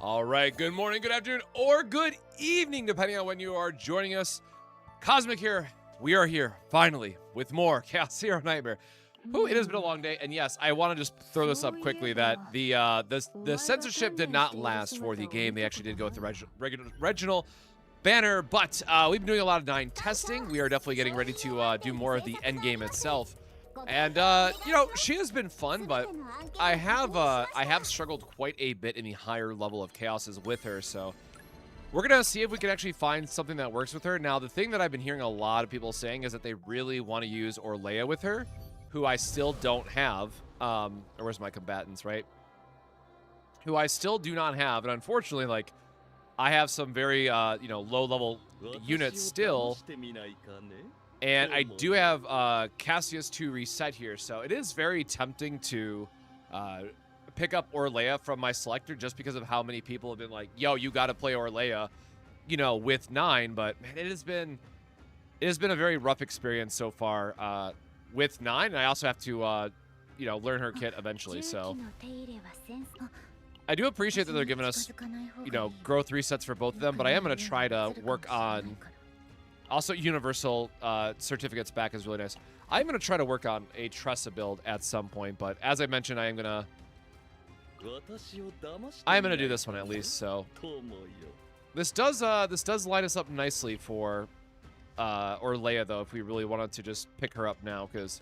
All right, good morning, good afternoon, or good evening, depending on when you are joining us. Cosmic here. We are here, finally, with more Chaos Hero Nightmare. Ooh, it has been a long day, and yes, I want to just throw this up quickly that the censorship did not last for the game. They actually did go with the regional banner, but we've been doing a lot of 9 testing. We are definitely getting ready to do more of the end game itself. And you know, she has been fun, but I have struggled quite a bit in the higher level of chaoses with her, so we're gonna see if we can actually find something that works with her. Now, the thing that I've been hearing a lot of people saying is that they really want to use Orlea with her, who I still don't have. Or where's my combatants, right? Who I still do not have, and unfortunately, like, I have some very you know, low-level units still. And I do have Cassius to reset here, so it is very tempting to pick up Orlea from my selector just because of how many people have been like, yo, you got to play Orlea, you know, with 9. But, man, it has been a very rough experience so far with 9. And I also have to, you know, learn her kit eventually, so I do appreciate that they're giving us, you know, growth resets for both of them, but I am going to try to work on... Also, universal certificates back is really nice. I'm going to try to work on a Tressa build at some point, but as I mentioned, I'm going to do this one at least, so... This does line us up nicely for Orlea, though, if we really wanted to just pick her up now, because,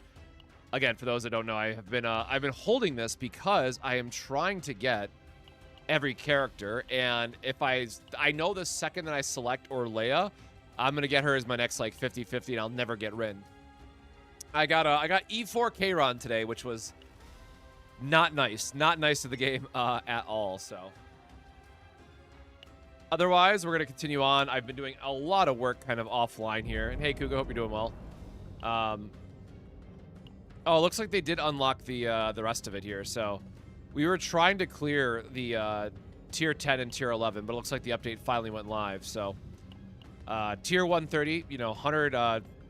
again, for those that don't know, I've been holding this because I am trying to get every character, and if I know the second that I select Orlea, I'm going to get her as my next, like, 50-50, and I'll never get Rin. I got E4 Kayron today, which was not nice. Not nice to the game at all, so. Otherwise, we're going to continue on. I've been doing a lot of work kind of offline here. And hey, Kuga, hope you're doing well. Oh, it looks like they did unlock the rest of it here. So we were trying to clear the tier 10 and tier 11, but it looks like the update finally went live, so... tier 130, you know, 100,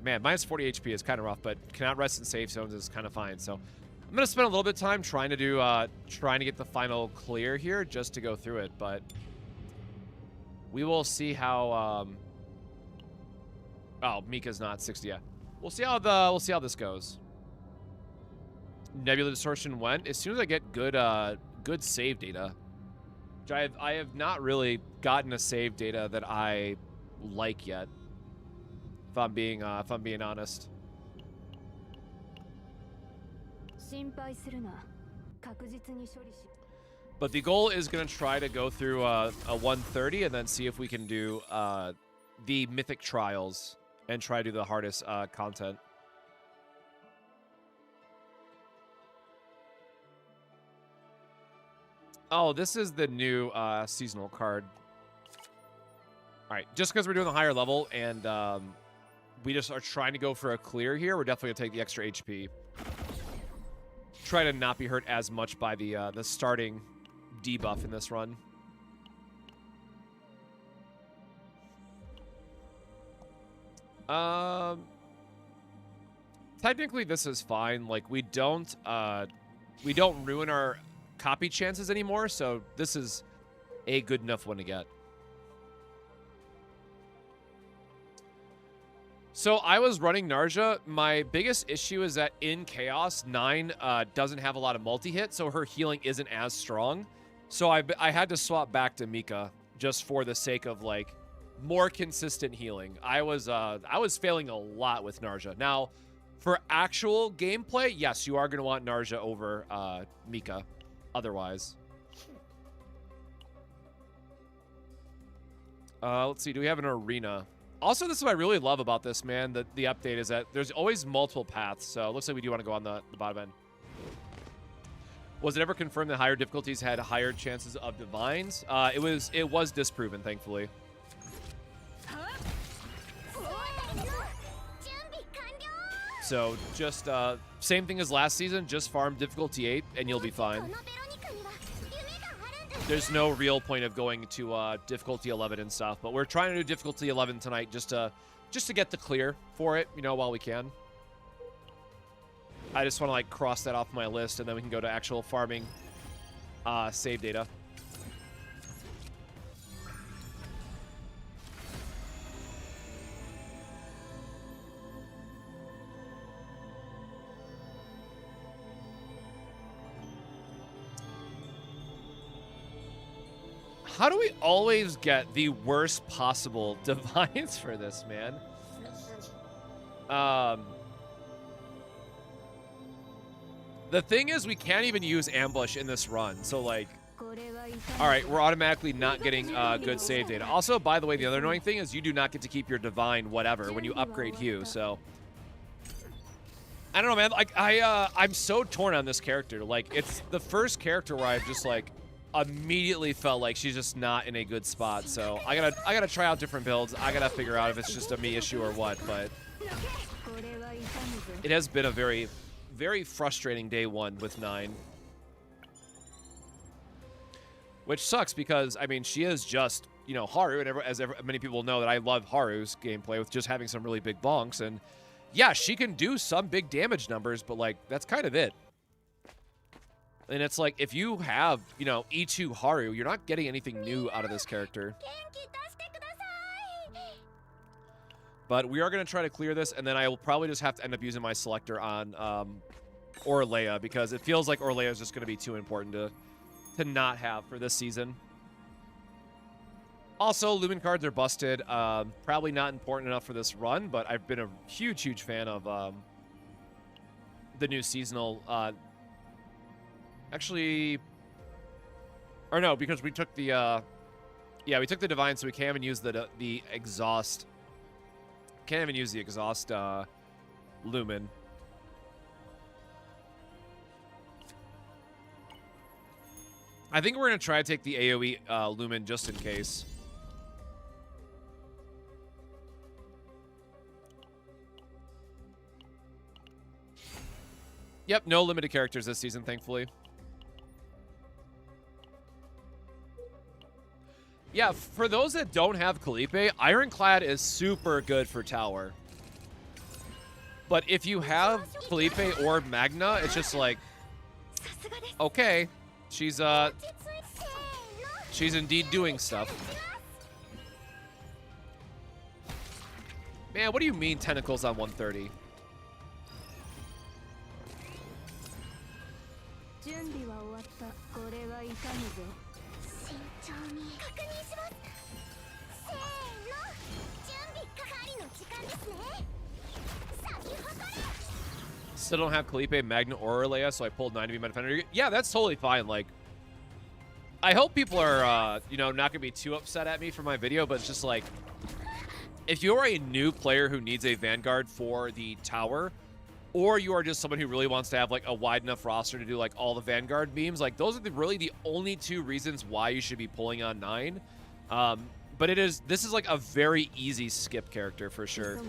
man, minus 40 HP is kind of rough, but cannot rest in safe zones is kind of fine. So I'm going to spend a little bit of time trying to do, trying to get the final clear here just to go through it, but we will see how, oh, Mika's not 60 yet. We'll see how this goes. Nebula Distortion went. As soon as I get good, good save data, which I have not really gotten a save data that I like yet, if I'm being honest. But the goal is going to try to go through a 130 and then see if we can do the mythic trials and try to do the hardest content. Oh, this is the new seasonal card. All right, just because we're doing the higher level and we just are trying to go for a clear here, we're definitely going to take the extra HP. Try to not be hurt as much by the starting debuff in this run. Technically, this is fine. Like, we don't ruin our copy chances anymore, so this is a good enough one to get. So I was running Narja. My biggest issue is that in Chaos, 9 doesn't have a lot of multi-hit, so her healing isn't as strong. So I had to swap back to Mika just for the sake of, like, more consistent healing. I was failing a lot with Narja. Now, for actual gameplay, yes, you are going to want Narja over Mika otherwise. Let's see. Do we have an arena? Also, this is what I really love about this, man. The update is that there's always multiple paths. So it looks like we do want to go on the bottom end. Was it ever confirmed that higher difficulties had higher chances of divines? It was disproven, thankfully. So just same thing as last season. Just farm difficulty 8 and you'll be fine. There's no real point of going to difficulty 11 and stuff, but we're trying to do difficulty 11 tonight just to get the clear for it, you know, while we can. I just want to, like, cross that off my list, and then we can go to actual farming save data. How do we always get the worst possible divines for this, man? The thing is, we can't even use ambush in this run, so like, all right, we're automatically not getting good save data. Also, by the way, the other annoying thing is you do not get to keep your divine whatever when you upgrade Hugh, so I don't know, man. Like, I'm so torn on this character. Like, it's the first character where I've just like immediately felt like she's just not in a good spot. So I gotta try out different builds. I gotta figure out if it's just a me issue or what. But it has been a very, very frustrating day one with 9. Which sucks because, I mean, she is just, you know, Haru, and many people know that I love Haru's gameplay with just having some really big bonks, and yeah, she can do some big damage numbers, but, like, that's kind of it. And it's like, if you have, you know, E2 Haru, you're not getting anything new out of this character. But we are going to try to clear this, and then I will probably just have to end up using my selector on Orlea, because it feels like Orlea is just going to be too important to not have for this season. Also, Lumen cards are busted. Probably not important enough for this run, but I've been a huge, huge fan of the new seasonal. Actually, or no, because we took the yeah, we took the divine, so we can't even use the exhaust. Can't even use the exhaust Lumen. I think we're going to try to take the AoE Lumen just in case. Yep, no limited characters this season, thankfully. Yeah, for those that don't have Calipe, Ironclad is super good for tower. But if you have Calipe or Magna, it's just like, okay. She's indeed doing stuff. Man, what do you mean tentacles on 130? Still don't have Calipe, Magna, or Orlea, so I pulled 9 to be my defender. Yeah, that's totally fine. Like, I hope people are, you know, not going to be too upset at me for my video, but it's just like, if you're a new player who needs a Vanguard for the tower, or you are just someone who really wants to have, like, a wide enough roster to do, like, all the Vanguard beams, like, those are really the only 2 reasons why you should be pulling on 9. But this is, like, a very easy skip character for sure.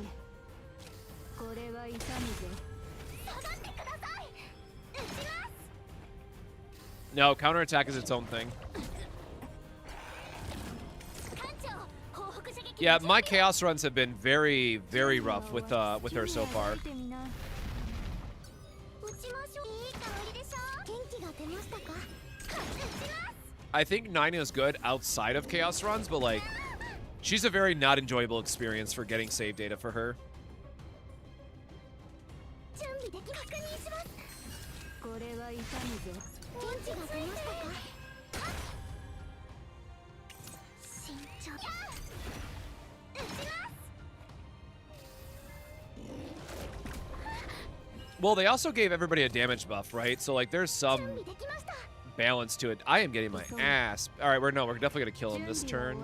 No, counterattack is its own thing. Yeah, my chaos runs have been very, very rough with her so far. I think 9 is good outside of chaos runs, but like, she's a very not enjoyable experience for getting save data for her. Well, they also gave everybody a damage buff, right? So, like, there's some balance to it. I am getting my ass. All right, we're definitely going to kill him this turn.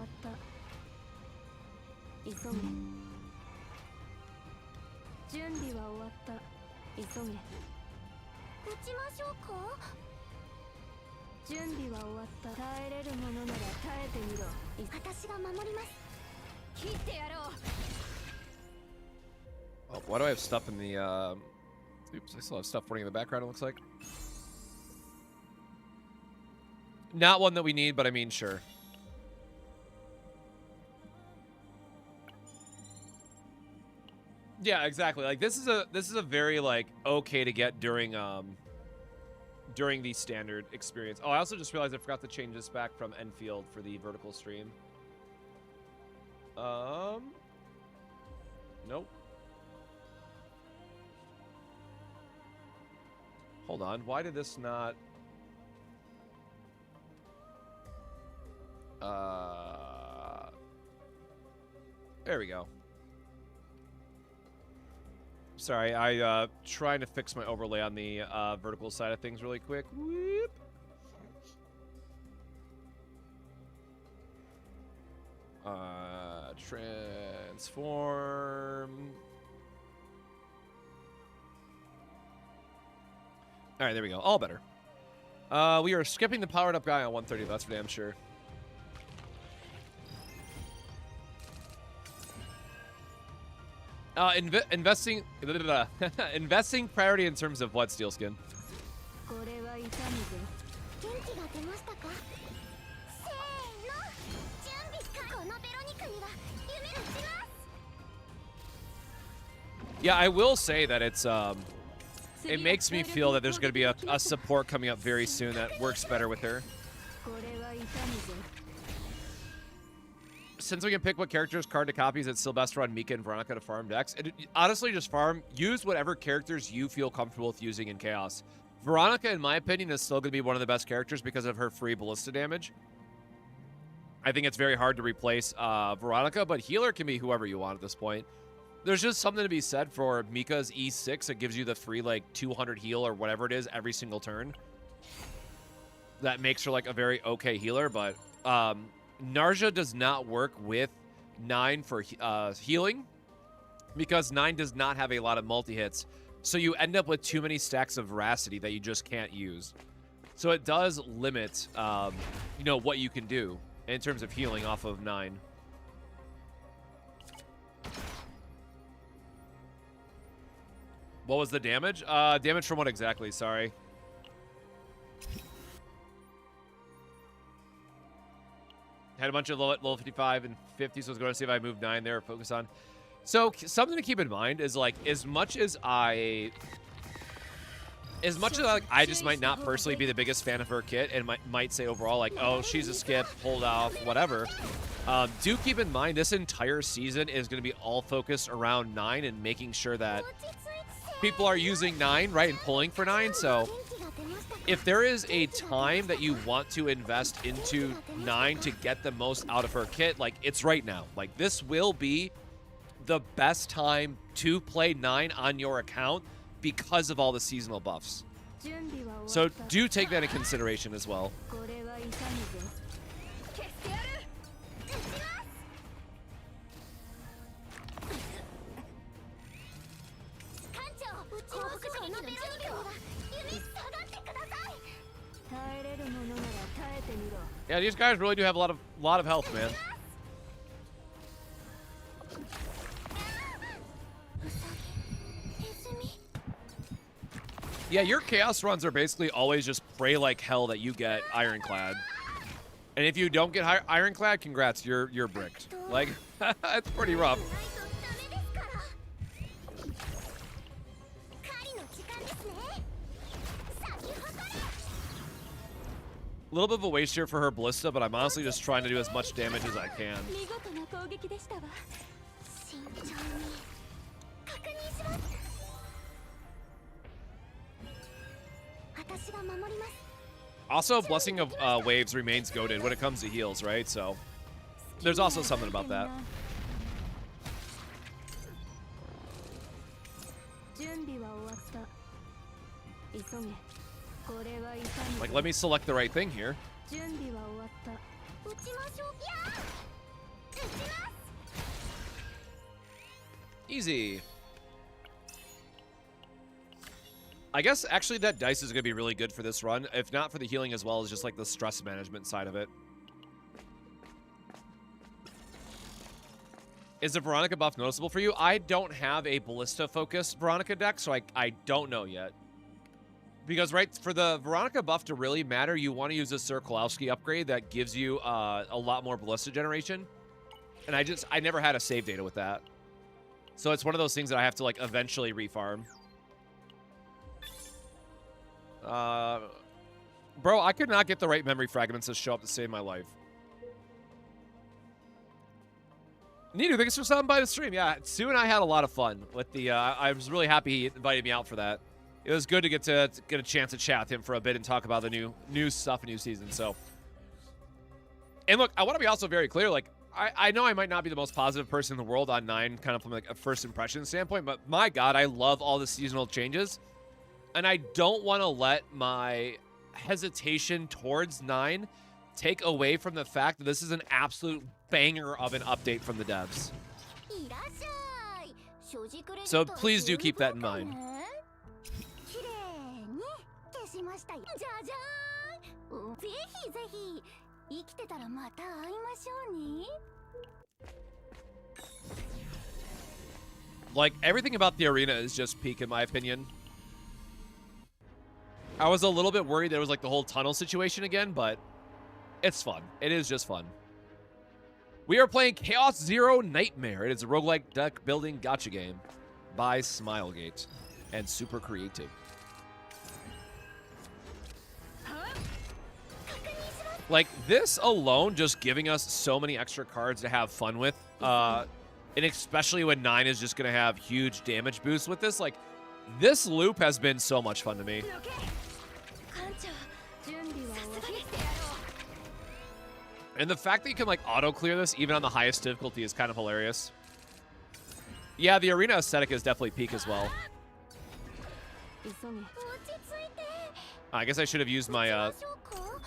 Oh, why do I have stuff in the, oops, I still have stuff running in the background, it looks like. Not one that we need, but I mean, sure. Yeah, exactly. Like, this is a very, like, okay to get during the standard experience. Oh, I also just realized I forgot to change this back from Enfield for the vertical stream. Nope. Hold on, why did this not... There we go. Sorry, I trying to fix my overlay on the vertical side of things really quick. Whoop. Transform. All right, there we go. All better. We are skipping the powered up guy on 130. That's for damn sure. Investing investing priority in terms of what, Steel Skin? Yeah, I will say that it's it makes me feel that there's going to be a support coming up very soon that works better with her. Since we can pick what characters card to copies, it's still best to run Mika and Veronica to farm decks. Honestly, just farm. Use whatever characters you feel comfortable with using in Chaos. Veronica, in my opinion, is still going to be one of the best characters because of her free ballista damage. I think it's very hard to replace Veronica, but healer can be whoever you want at this point. There's just something to be said for Mika's E6. It gives you the free, like, 200 heal or whatever it is every single turn. That makes her, like, a very okay healer, but Narja does not work with 9 for healing because 9 does not have a lot of multi-hits. So you end up with too many stacks of Veracity that you just can't use. So it does limit, you know, what you can do in terms of healing off of 9. What was the damage? Damage from what exactly? Sorry. Had a bunch of low 55 and 50, so I was going to see if I moved 9 there or focus on. So something to keep in mind is, like, as much as I just might not personally be the biggest fan of her kit and might say overall, like, oh, she's a skip, hold off, whatever. Do keep in mind this entire season is going to be all focused around 9 and making sure that people are using 9, right, and pulling for 9. So if there is a time that you want to invest into 9 to get the most out of her kit, like, it's right now. Like, this will be the best time to play 9 on your account because of all the seasonal buffs. So do take that into consideration as well. Yeah, these guys really do have a lot of health, man. Yeah, your chaos runs are basically always just pray like hell that you get Ironclad. And if you don't get Ironclad, congrats, you're bricked. Like, it's pretty rough. A little bit of a waste here for her Ballista, but I'm honestly just trying to do as much damage as I can. Also, Blessing of Waves remains goated when it comes to heals, right? So there's also something about that. Like, let me select the right thing here. Easy. I guess actually that dice is going to be really good for this run, if not for the healing as well as just like the stress management side of it. Is the Veronica buff noticeable for you? I don't have a Ballista-focused Veronica deck, so I don't know yet. Because, right, for the Veronica buff to really matter, you want to use a Sir-Kolowski upgrade that gives you a lot more Ballista generation. And I never had a save data with that. So it's one of those things that I have to, like, eventually refarm. Bro, I could not get the right memory fragments to show up to save my life. Needu, thanks for stopping by the stream. Yeah, Sue and I had a lot of fun with the, I was really happy he invited me out for that. It was good to get a chance to chat with him for a bit and talk about the new stuff, new season. So And look, I want to be also very clear. Like, I know I might not be the most positive person in the world on 9, kind of from like a first impression standpoint, but my God, I love all the seasonal changes. And I don't want to let my hesitation towards 9 take away from the fact that this is an absolute banger of an update from the devs. So please do keep that in mind. Like, everything about the arena is just peak in my opinion. I was a little bit worried there was like the whole tunnel situation again, but it's fun. It is just fun. We are playing Chaos Zero Nightmare. It is a roguelike deck building gacha game by Smilegate and super creative. Like, this alone just giving us so many extra cards to have fun with. And especially when 9 is just going to have huge damage boosts with this. Like, this loop has been so much fun to me. And the fact that you can, like, auto-clear this even on the highest difficulty is kind of hilarious. Yeah, the arena aesthetic is definitely peak as well. I guess I should have used my,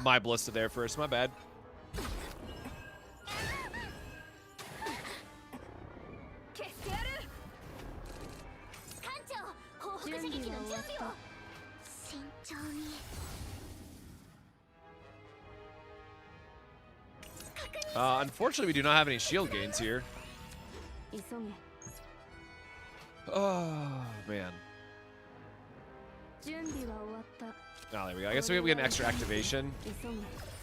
my ballista there first. My bad. Unfortunately, we do not have any shield gains here. Oh, man. Oh, there we go. I guess we get an extra activation.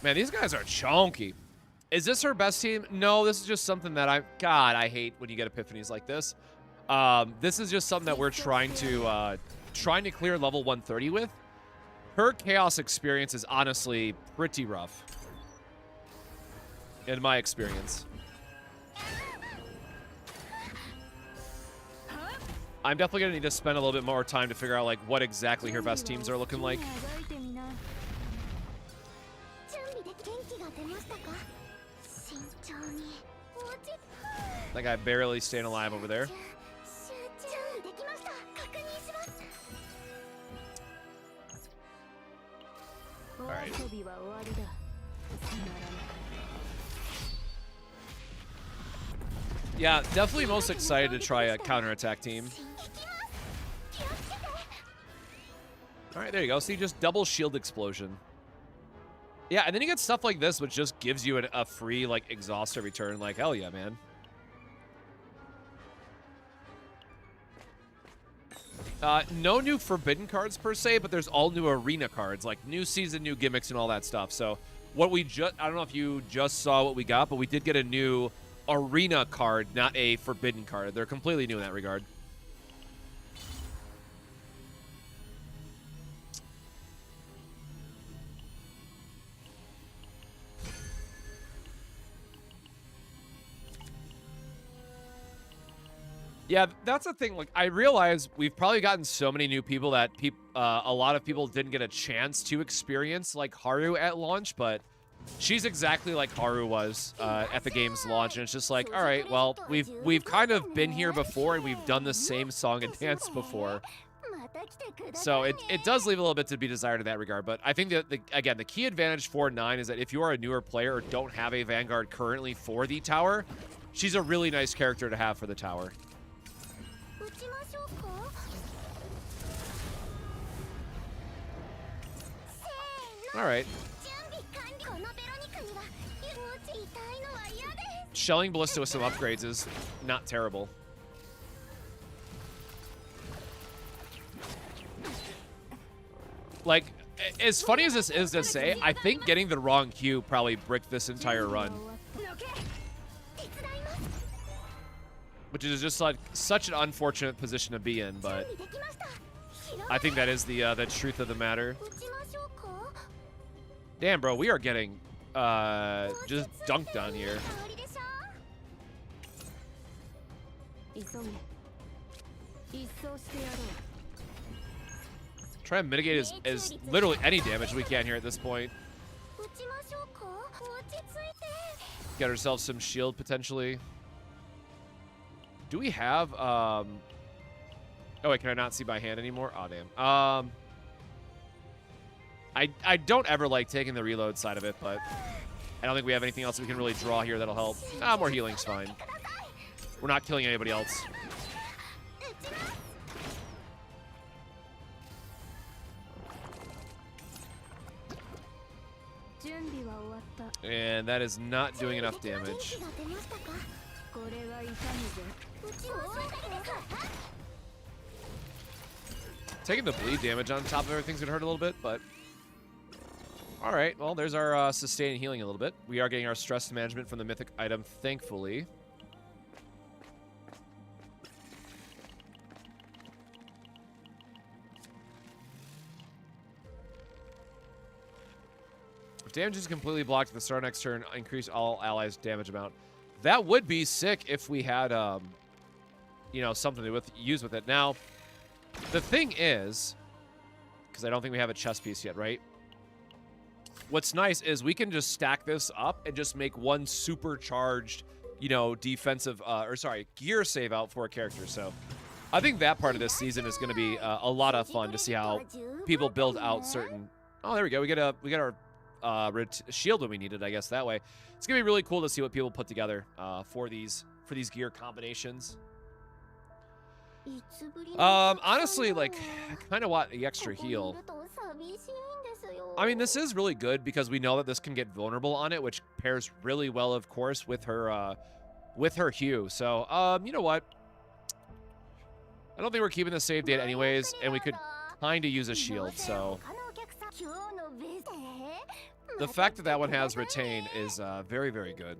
Man, these guys are chonky. Is this her best team? No, this is just something that God, I hate when you get epiphanies like this. This is just something that we're trying to clear level 130 with. Her chaos experience is honestly pretty rough. In my experience. I'm definitely going to need to spend a little bit more time to figure out like what exactly her best teams are looking like. That guy barely staying alive over there. All right. Yeah, definitely most excited to try a counterattack team. All right, there you go. See, just double shield explosion. Yeah, and then you get stuff like this, which just gives you a free, like, exhaust every turn. Like, hell yeah, man. No new forbidden cards per se, but there's all new arena cards, like new season, new gimmicks, and all that stuff. So what we I don't know if you just saw what we got, but we did get a new arena card, not a forbidden card. They're completely new in that regard. Yeah, that's the thing. Like, I realize we've probably gotten so many new people that a lot of people didn't get a chance to experience, like, Haru at launch, but she's exactly like Haru was at the game's launch, and it's just like, all right, well, we've kind of been here before, and we've done the same song and dance before. So it does leave a little bit to be desired in that regard, but I think that, again, the key advantage for 9 is that if you are a newer player or don't have a Vanguard currently for the tower, she's a really nice character to have for the tower. All right. Shelling Ballista with some upgrades is not terrible. Like, as funny as this is to say, I think getting the wrong Q probably bricked this entire run. Which is just like such an unfortunate position to be in, but I think that is the truth of the matter. Damn, bro, we are getting just dunked on here. Try and mitigate as literally any damage we can here at this point. Get ourselves some shield potentially. Do we have oh wait, can I not see my hand anymore? Oh damn. I don't ever like taking the reload side of it, but I don't think we have anything else we can really draw here that'll help. More healing's fine. We're not killing anybody else. And that is not doing enough damage. Taking the bleed damage on top of everything's gonna hurt a little bit, but all right. Well, there's our sustain and healing a little bit. We are getting our stress management from the mythic item, thankfully. If damage is completely blocked at the start of next turn, increase all allies' damage amount. That would be sick if we had, you know, something to use with it. Now, the thing is, because I don't think we have a chess piece yet, right? What's nice is we can just stack this up and just make one supercharged, you know, defensive, gear save out for a character. So I think that part of this season is going to be a lot of fun to see how people build out certain... Oh, there we go. We get our shield when we need it, I guess, that way. It's going to be really cool to see what people put together for these gear combinations. Honestly, like, I kind of want the extra heal. I mean, this is really good because we know that this can get vulnerable on it, which pairs really well, of course, with her Hue. So, you know what? I don't think we're keeping the save date anyways, and we could kind of use a shield, so... The fact that that one has retain is very, very good.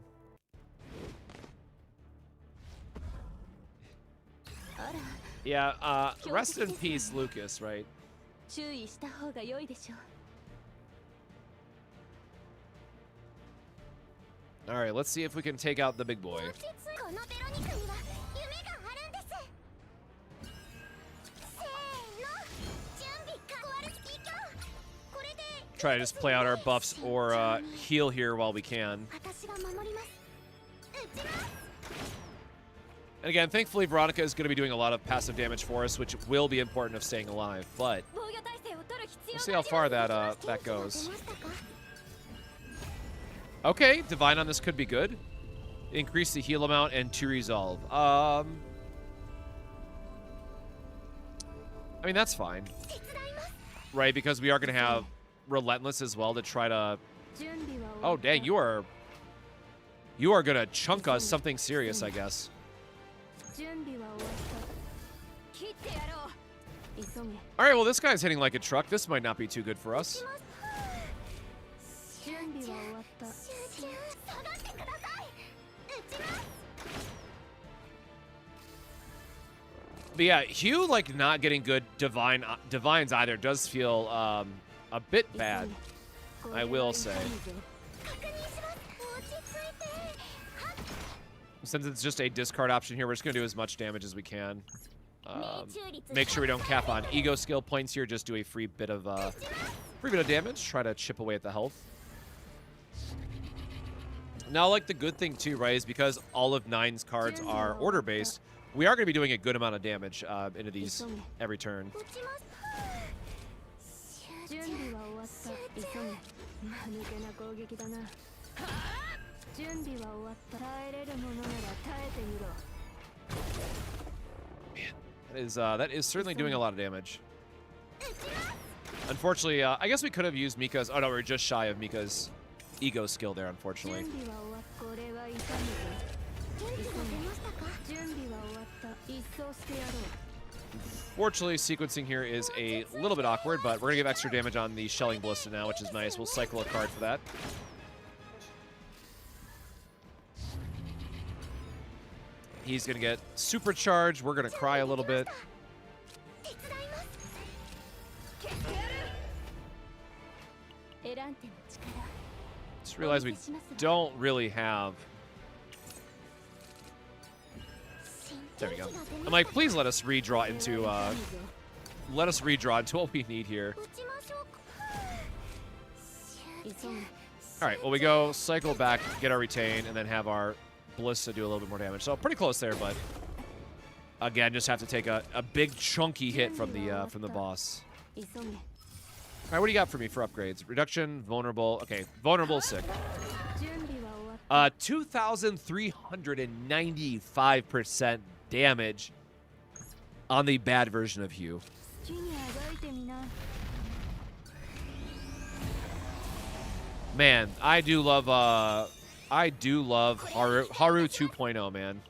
Yeah, rest in peace, Lucas, right? Alright, let's see if we can take out the big boy. Try to just play out our buffs or heal here while we can. And again, thankfully, Veronica is going to be doing a lot of passive damage for us, which will be important of staying alive. But we'll see how far that goes. Okay, Divine on this could be good. Increase the heal amount and 2 resolve. I mean, that's fine. Right, because we are going to have Relentless as well to try to... Oh, dang, you are going to chunk us something serious, I guess. All right, well, this guy's hitting like a truck. This might not be too good for us. But yeah, Hugh, like, not getting good divines either does feel a bit bad, I will say. Since it's just a discard option here, we're just going to do as much damage as we can. Make sure we don't cap on ego skill points here. Just do a free bit of damage. Try to chip away at the health. Now, like, the good thing too, right, is because all of 9's cards are order based, we are going to be doing a good amount of damage into these every turn. Man, that is certainly doing a lot of damage. Unfortunately, I guess we could have used Mika's... Oh, no, we're just shy of Mika's ego skill there, unfortunately. Fortunately, sequencing here is a little bit awkward, but we're going to give extra damage on the Shelling Ballista now, which is nice. We'll cycle a card for that. He's going to get supercharged. We're going to cry a little bit. Just realized we don't really have... There we go. I'm like, please let us redraw into what we need here. All right, well, we go cycle back, get our retain, and then have our Ballista do a little bit more damage. So pretty close there, but again, just have to take a big chunky hit from the boss. All right, what do you got for me for upgrades? Reduction, vulnerable. Okay, vulnerable, sick. 2,395% damage on the bad version of Hugh. Man, I do love Haru 2.0, man.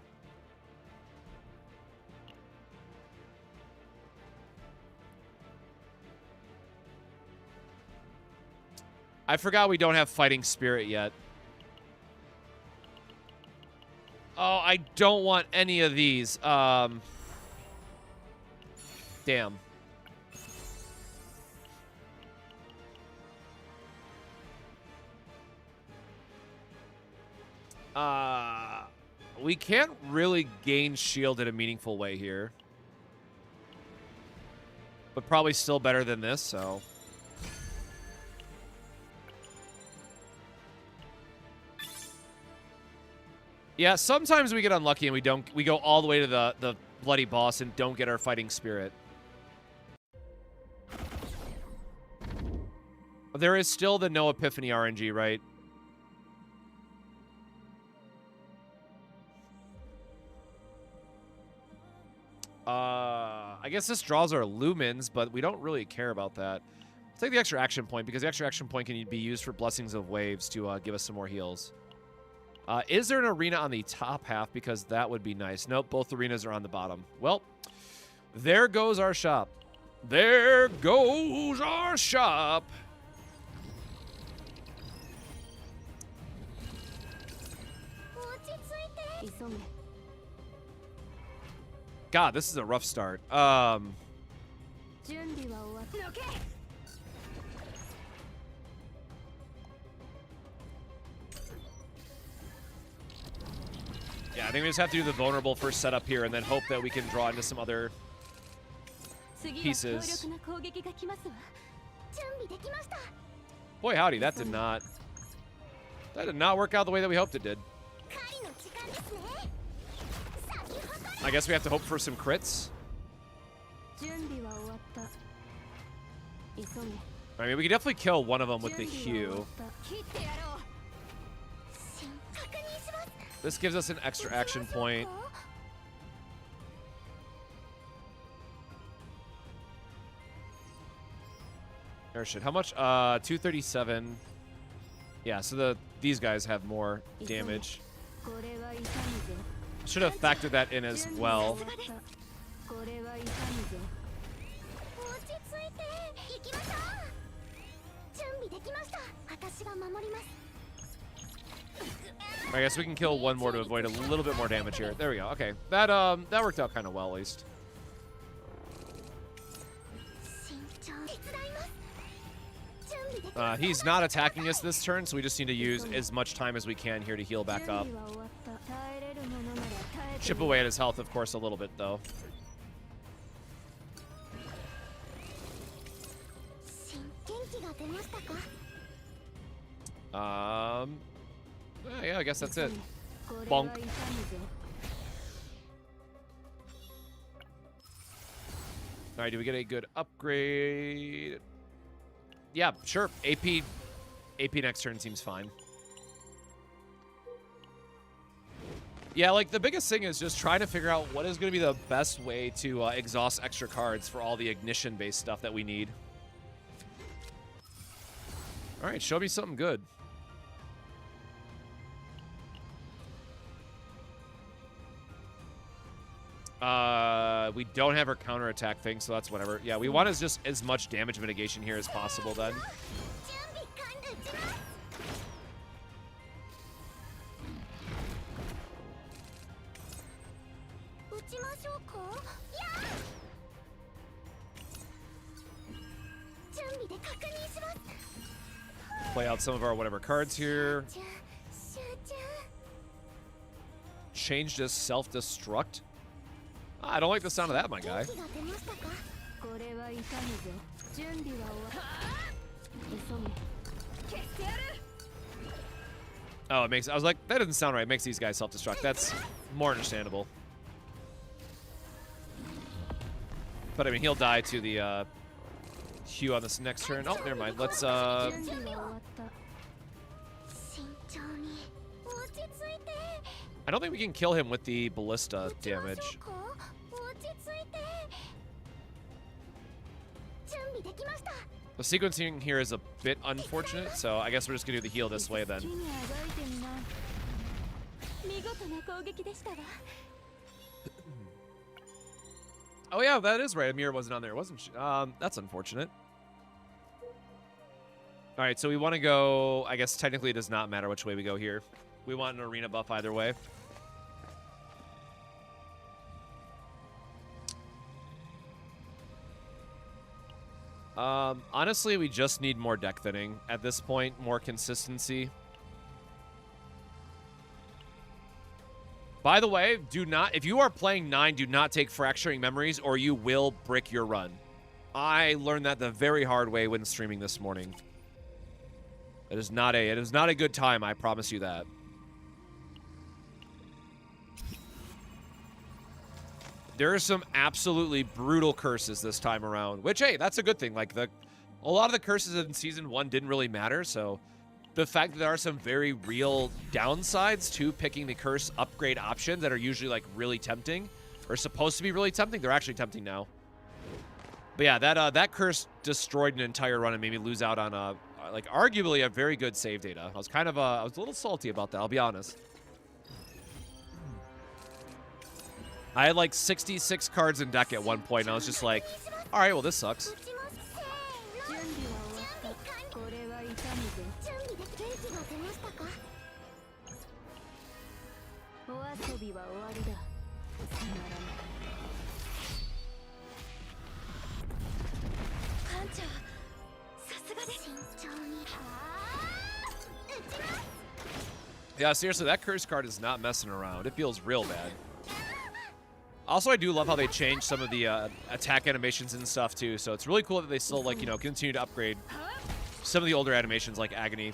I forgot we don't have fighting spirit yet. Oh, I don't want any of these. Damn. We can't really gain shield in a meaningful way here. But probably still better than this, so. Yeah, sometimes we get unlucky and we go all the way to the bloody boss and don't get our fighting spirit. There is still the no epiphany RNG, right? I guess this draws our lumens, but we don't really care about that. Let's take the extra action point, because the extra action point can be used for Blessings of Waves to give us some more heals. Is there an arena on the top half? Because that would be nice. Nope, both arenas are on the bottom. Well, there goes our shop. There goes our shop. God, this is a rough start. Yeah, I think we just have to do the vulnerable first setup here and then hope that we can draw into some other pieces. Boy, howdy, that did not work out the way that we hoped it did. I guess we have to hope for some crits. I mean, we could definitely kill one of them with the Hue. This gives us an extra action point. Oh shit, how much? 237. Yeah, so these guys have more damage. Should have factored that in as well. I guess we can kill one more to avoid a little bit more damage here. There we go. Okay, that worked out kind of well at least. He's not attacking us this turn, so we just need to use as much time as we can here to heal back up. Chip away at his health, of course, a little bit, though. Yeah, I guess that's it. Bonk. Alright, do we get a good upgrade? Yeah, sure. AP next turn seems fine. Yeah, like, the biggest thing is just trying to figure out what is going to be the best way to exhaust extra cards for all the ignition-based stuff that we need. All right, show me something good. We don't have our counterattack thing, so that's whatever. Yeah, we want just as much damage mitigation here as possible then. Play out some of our whatever cards here. Change to self-destruct. I don't like the sound of that, my guy. Oh, it makes. I was like, that doesn't sound right. It makes these guys self-destruct. That's more understandable. But I mean, he'll die to the Hugh on this next turn. Oh, never mind. Let's I don't think we can kill him with the ballista damage. The sequencing here is a bit unfortunate, so I guess we're just gonna do the heal this way then. Oh yeah, that is right. Amir wasn't on there, wasn't she? That's unfortunate. All right, so we want to go. I guess technically it does not matter which way we go here. We want an arena buff either way. Honestly, we just need more deck thinning at this point, more consistency. By the way, do not, if you are playing 9, do not take fracturing memories or you will brick your run. I learned that the very hard way when streaming this morning. It is not a good time, I promise you that. There are some absolutely brutal curses this time around, which, hey, that's a good thing. Like, a lot of the curses in Season 1 didn't really matter, so the fact that there are some very real downsides to picking the curse upgrade options that are usually, like, really tempting, or supposed to be really tempting, they're actually tempting now. But yeah, that curse destroyed an entire run and made me lose out on, like, arguably a very good save data. I was kind of, I was a little salty about that, I'll be honest. I had like 66 cards in deck at one point, and I was just like, all right, well, this sucks. Yeah, seriously, that curse card is not messing around. It feels real bad. Also, I do love how they changed some of the attack animations and stuff, too. So it's really cool that they still, like, you know, continue to upgrade some of the older animations, like Agony.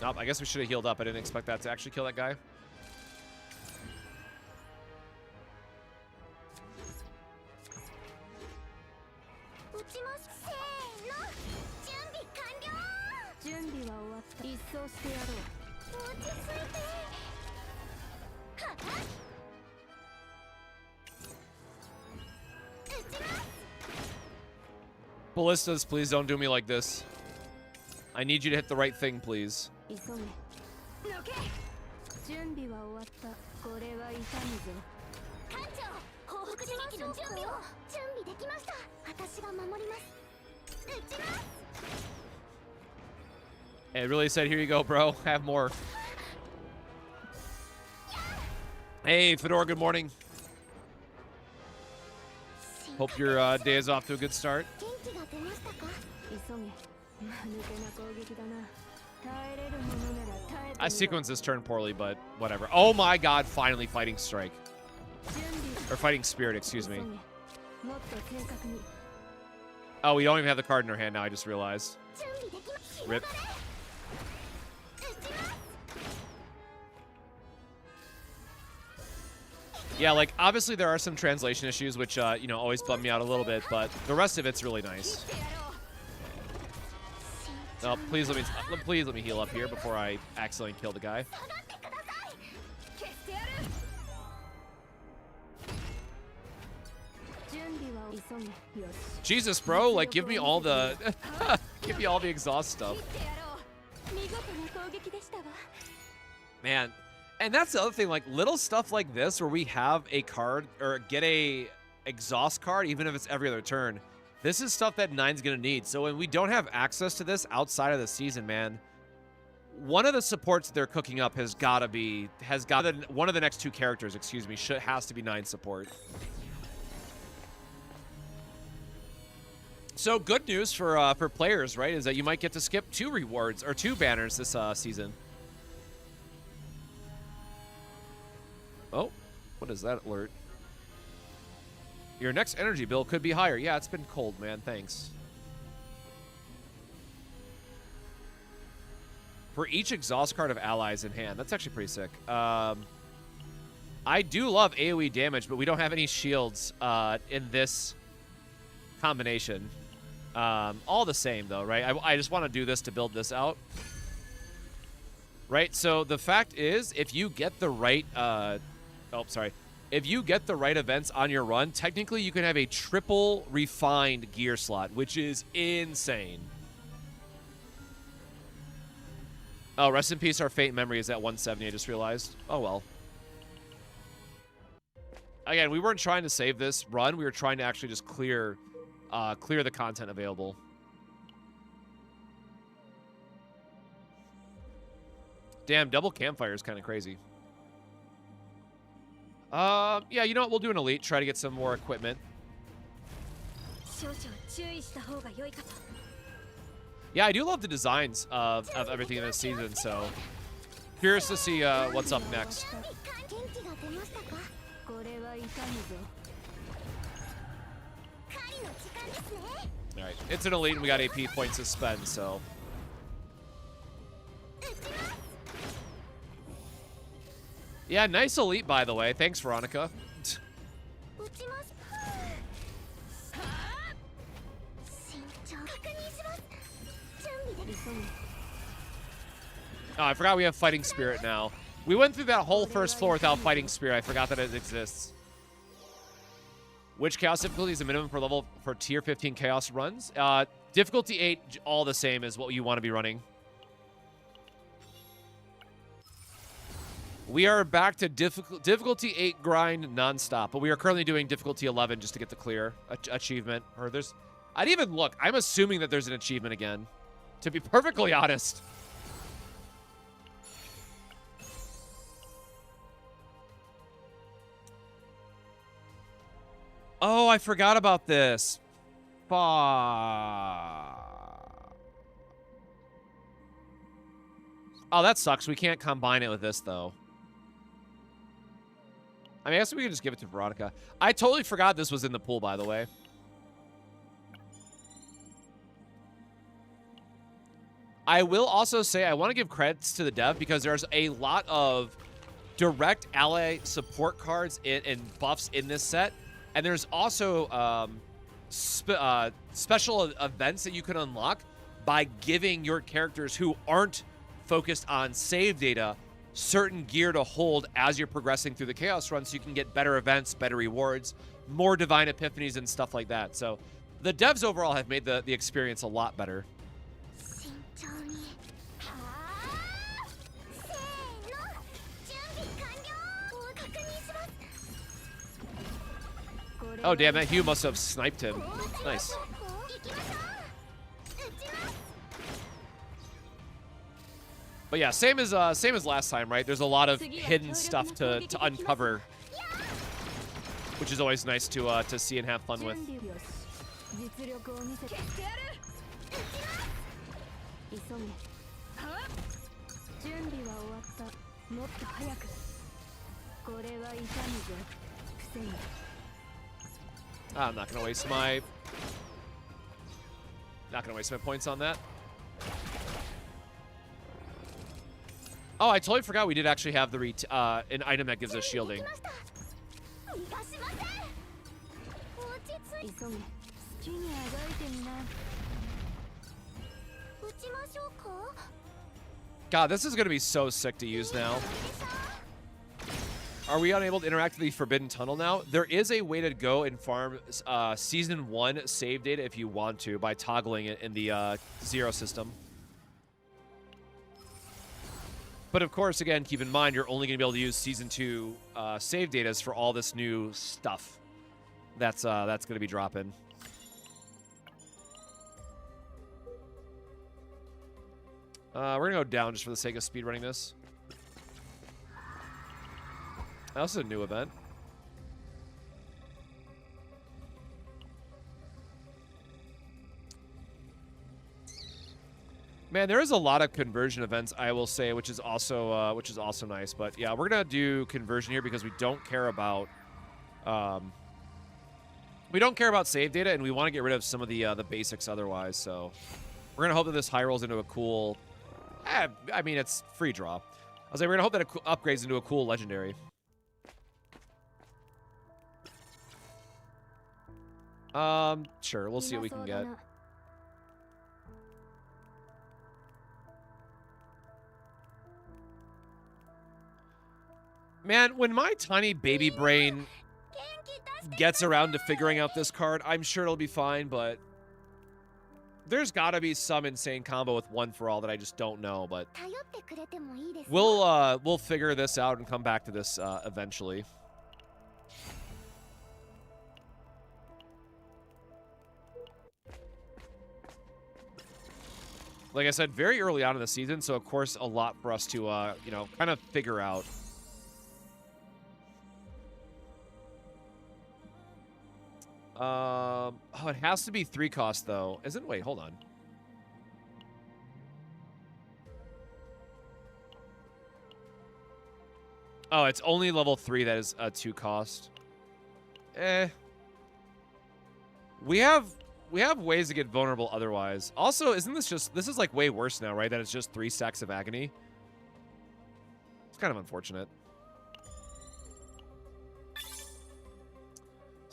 Oh, I guess we should have healed up. I didn't expect that to actually kill that guy. Ballistas, please don't do me like this. I need you to hit the right thing, please. It really said, here you go, bro. Have more. Hey, Fedora, good morning. Hope your day is off to a good start. I sequenced this turn poorly, but whatever. Oh my god, finally fighting Strike. Or fighting Spirit, excuse me. Oh, we don't even have the card in our hand now, I just realized. Rip. Yeah, like, obviously there are some translation issues, which, you know, always bum me out a little bit, but the rest of it's really nice. Oh, please let me heal up here before I accidentally kill the guy. Jesus, bro, like, give me all the give me all the exhaust stuff. Man, and that's the other thing, like, little stuff like this where we have a card or get a exhaust card, even if it's every other turn. This is stuff that 9's gonna need. So when we don't have access to this outside of the season, man, one of the supports that they're cooking up has got to be, one of the next 2 characters, excuse me, has to be 9 support. So good news for players, right, is that you might get to skip 2 rewards or 2 banners this season. Oh, what is that alert? Your next energy bill could be higher. Yeah, it's been cold, man. Thanks. For each exhaust card of allies in hand. That's actually pretty sick. I do love AoE damage, but we don't have any shields in this combination. All the same, though, right? I just want to do this to build this out. Right? So the fact is, if you get the right... If you get the right events on your run, technically you can have a triple refined gear slot, which is insane. Oh, rest in peace, our Fate memory is at 170, I just realized. Oh, well. Again, we weren't trying to save this run. We were trying to actually just clear the content available. Damn, double campfire is kind of crazy. Yeah, you know what? We'll do an elite. Try to get some more equipment. Yeah, I do love the designs of everything in this season, so curious to see what's up next. Alright, it's an elite and we got AP points to spend, so... Yeah, nice elite, by the way. Thanks, Veronica. Oh, I forgot we have Fighting Spirit now. We went through that whole first floor without Fighting Spirit. I forgot that it exists. Which Chaos difficulty is the minimum per level for Tier 15 Chaos runs? Difficulty 8, all the same as what you want to be running. We are back to difficulty 8 grind nonstop, but we are currently doing difficulty 11 just to get the clear achievement. Or there's... I'd even look. I'm assuming that there's an achievement again, to be perfectly honest. Oh, I forgot about this. Fuck. Oh, that sucks. We can't combine it with this, though. I mean, I guess we can just give it to Veronica. I totally forgot this was in the pool, by the way. I will also say I want to give credits to the dev because there's a lot of direct ally support cards and buffs in this set. And there's also special events that you can unlock by giving your characters who aren't focused on save data certain gear to hold as you're progressing through the Chaos run so you can get better events, better rewards, more Divine Epiphanies, and stuff like that. So the devs overall have made the experience a lot better. Oh, damn, that Hugh must have sniped him. Nice. But yeah, same as last time, right? There's a lot of hidden stuff to uncover, which is always nice to see and have fun with. I'm not gonna waste my points on that. Oh, I totally forgot we did actually have the an item that gives us shielding. God, this is gonna be so sick to use now. Are we unable to interact with the Forbidden Tunnel now? There is a way to go and farm Season 1 save data if you want to by toggling it in the Zero system. But of course, again, keep in mind, you're only going to be able to use Season 2 save data for all this new stuff that's going to be dropping. We're going to go down just for the sake of speedrunning this. Oh, this is a new event. Man, there is a lot of conversion events, I will say, which is also nice. But yeah, we're gonna do conversion here because we don't care about save data, and we want to get rid of some of the basics otherwise. So we're gonna hope that this high rolls into a cool I mean, it's free draw. I was like, we're gonna hope that it upgrades into a cool legendary. Sure, we'll see what we can get. Man, when my tiny baby brain gets around to figuring out this card, I'm sure it'll be fine, but there's gotta be some insane combo with One for All that I just don't know, but we'll figure this out and come back to this eventually. Like I said, very early on in the season, so of course a lot for us to, you know, kind of figure out. Oh, it has to be 3 cost, though. Isn't? Wait, hold on. Oh, it's only level 3 that is a 2 cost. We have ways to get vulnerable otherwise. Also, isn't this just... This is, like, way worse now, right? That it's just 3 stacks of agony. It's kind of unfortunate.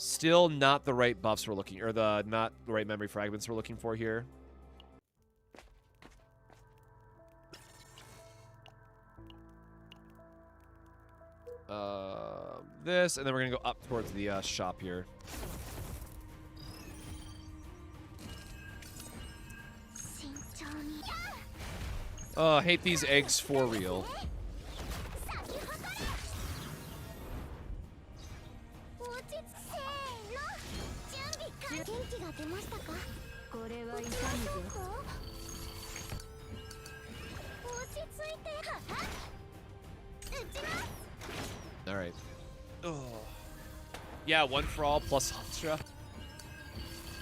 Still not the right buffs we're looking... Or not the right memory fragments we're looking for here. This, and then we're going to go up towards the shop here. Oh, hate these eggs for real. All right. Oh. Yeah, One for All plus Ultra.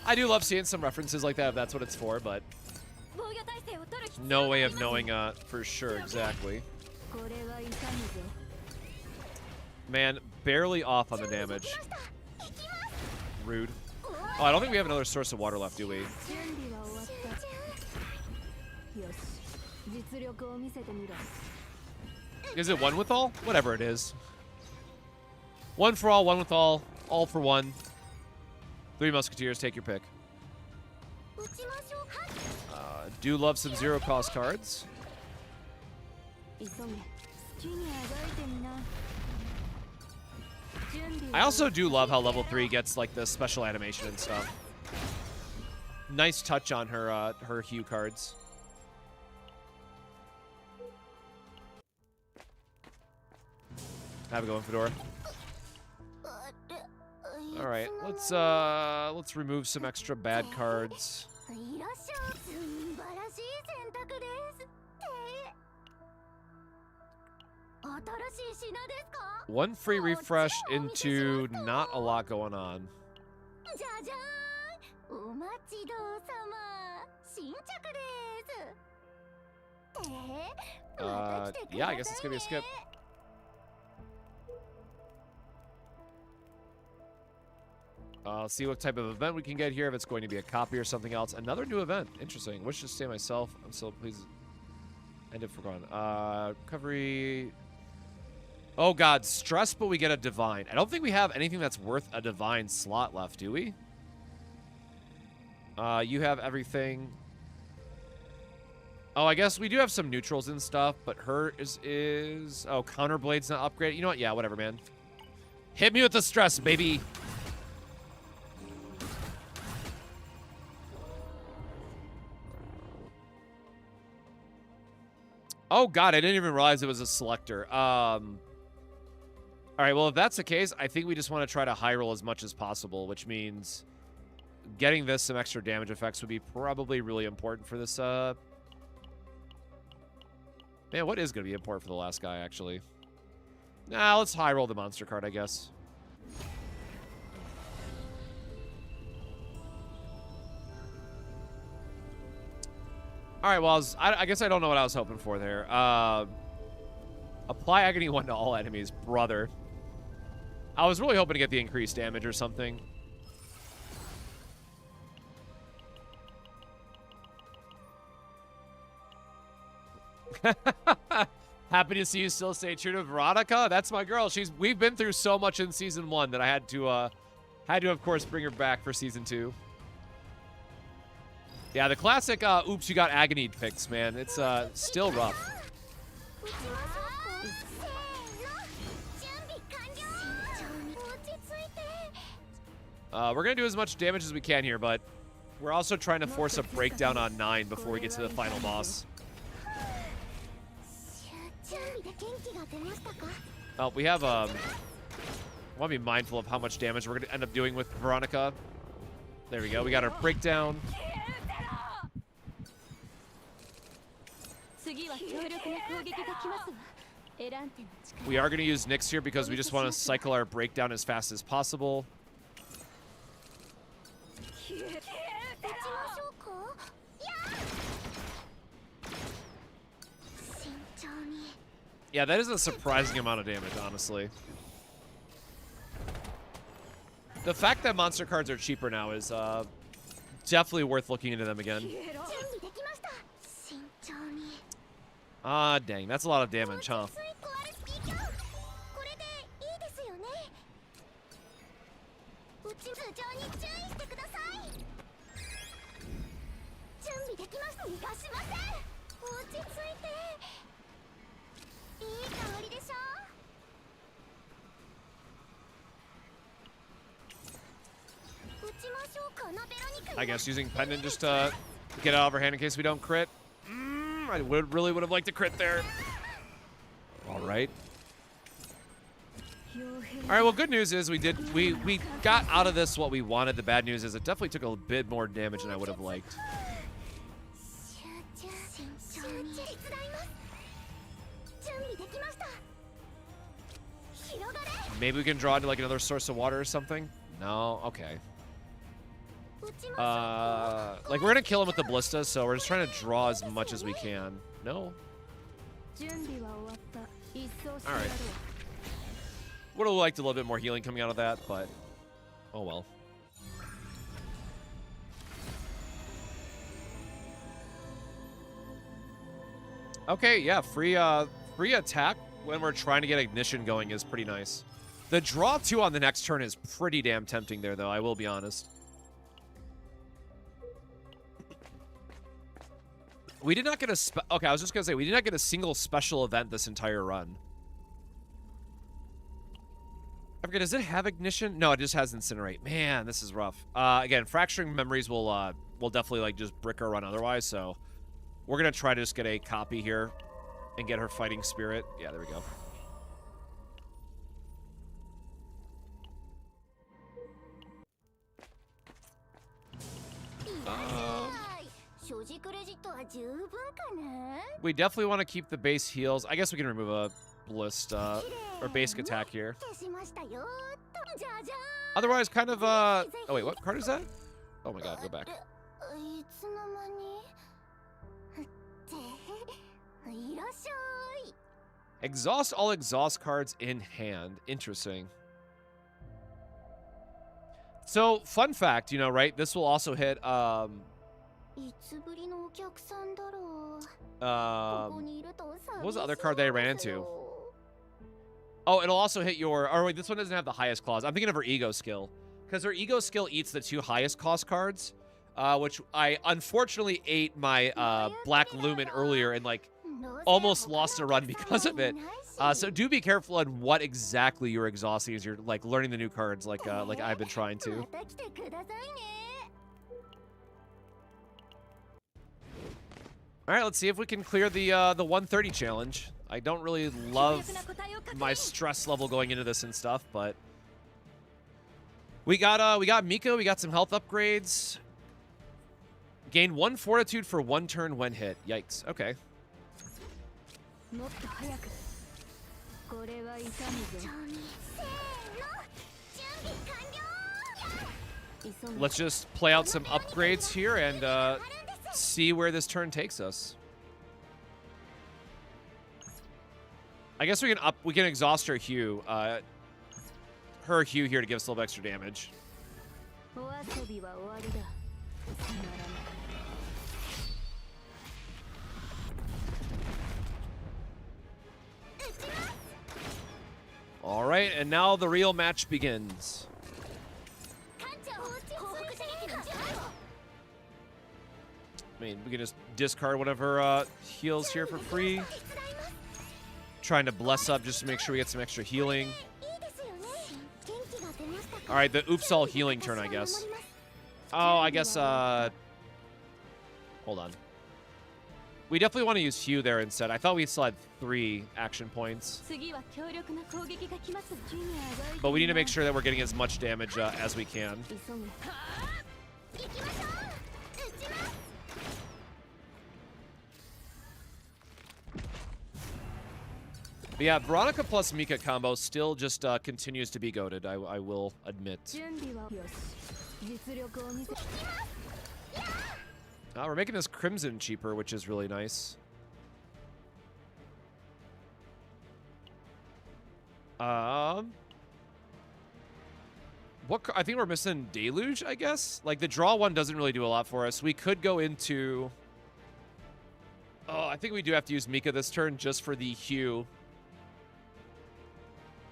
I do love seeing some references like that if that's what it's for, but no way of knowing for sure exactly. Man, barely off on the damage. Rude. Oh, I don't think we have another source of water left, do we? Is it One with All? Whatever it is. One for All, One with all for one. 3 Musketeers, take your pick. Do love some 0 cost cards. I also do love how level 3 gets like the special animation and stuff. Nice touch on her her hue cards. Have a go, Fedora. All right, let's remove some extra bad cards. One free refresh into not a lot going on. Yeah, I guess it's gonna be a skip. See what type of event we can get here. If it's going to be a copy or something else. Another new event. Interesting. Wish to stay myself. I'm still pleased. End it forgotten. Recovery. Oh god, stress, but we get a divine. I don't think we have anything that's worth a divine slot left, do we? You have everything. Oh, I guess we do have some neutrals and stuff, but her is oh, Counterblade's not upgraded. You know what? Yeah, whatever, man. Hit me with the stress, baby. Oh god, I didn't even realize it was a selector. All right, well, if that's the case, I think we just want to try to high roll as much as possible, which means getting this some extra damage effects would be probably really important for this. Man, what is going to be important for the last guy, actually? Nah, let's high roll the monster card, I guess. All right, well, I guess I don't know what I was hoping for there. Apply Agony 1 to all enemies. Brother. I was really hoping to get the increased damage or something. Happy to see you still stay true to Veronica. That's my girl. We've been through so much in season 1 that I had to of course bring her back for season 2. Yeah, the classic oops, you got agony picks, man. It's still rough. We're gonna do as much damage as we can here, but we're also trying to force a breakdown on 9 before we get to the final boss. Oh, we have I want to be mindful of how much damage we're gonna end up doing with Veronica. There we go. We got our breakdown. We are going to use Nyx here because we just want to cycle our breakdown as fast as possible. Yeah, that is a surprising amount of damage, honestly. The fact that monster cards are cheaper now is definitely worth looking into them again. Ah, dang. That's a lot of damage, huh? I guess using Pendant just to get out of our hand in case we don't crit. I really would have liked to crit there. All right. All right, well, good news is we got out of this what we wanted. The bad news is it definitely took a bit more damage than I would have liked. Maybe we can draw into like another source of water or something? No? Okay. Like we're gonna kill him with the ballista, so we're just trying to draw as much as we can. No? Alright. Would have liked a little bit more healing coming out of that, but oh well. Okay, yeah, free attack when we're trying to get ignition going is pretty nice. The draw 2 on the next turn is pretty damn tempting there, though, I will be honest. We did not get a okay, I was just gonna say, we did not get a single special event this entire run. I forget, does it have ignition? No, it just has incinerate. Man, this is rough. Again, fracturing memories will definitely like just brick our run otherwise, so we're gonna try to just get a copy here and get her fighting spirit. Yeah, there we go. We definitely want to keep the base heals. I guess we can remove a ballista or basic attack here. Otherwise, kind of oh wait, what card is that? Oh my god, go back. Exhaust all exhaust cards in hand. Interesting. So, fun fact, you know, right? This will also hit what was the other card that I ran into? Oh, it'll also hit your... Oh, wait, this one doesn't have the highest clause. I'm thinking of her ego skill. Because her ego skill eats the 2 highest cost cards, which I unfortunately ate my Black Lumen earlier and, like, almost lost a run because of it. So do be careful on what exactly you're exhausting as you're, like, learning the new cards like I've been trying to. All right, let's see if we can clear the 130 challenge. I don't really love my stress level going into this and stuff, but we got Miko, we got some health upgrades. Gain 1 fortitude for 1 turn when hit. Yikes. Okay. Let's just play out some upgrades here and see where this turn takes us. I guess we can exhaust her Hue. Her Hue here to give us a little extra damage. All right, and now the real match begins. I mean, we can just discard whatever heals here for free. Trying to bless up just to make sure we get some extra healing. All right, the oops all healing turn, I guess. Oh, I guess, hold on. We definitely want to use Hugh there instead. I thought we still had 3 action points. But we need to make sure that we're getting as much damage as we can. But yeah, Veronica plus Mika combo still just continues to be goated, I will admit. We're making this Crimson cheaper, which is really nice. I think we're missing Deluge, I guess? Like, the draw one doesn't really do a lot for us. We could go into... Oh, I think we do have to use Mika this turn just for the Hue.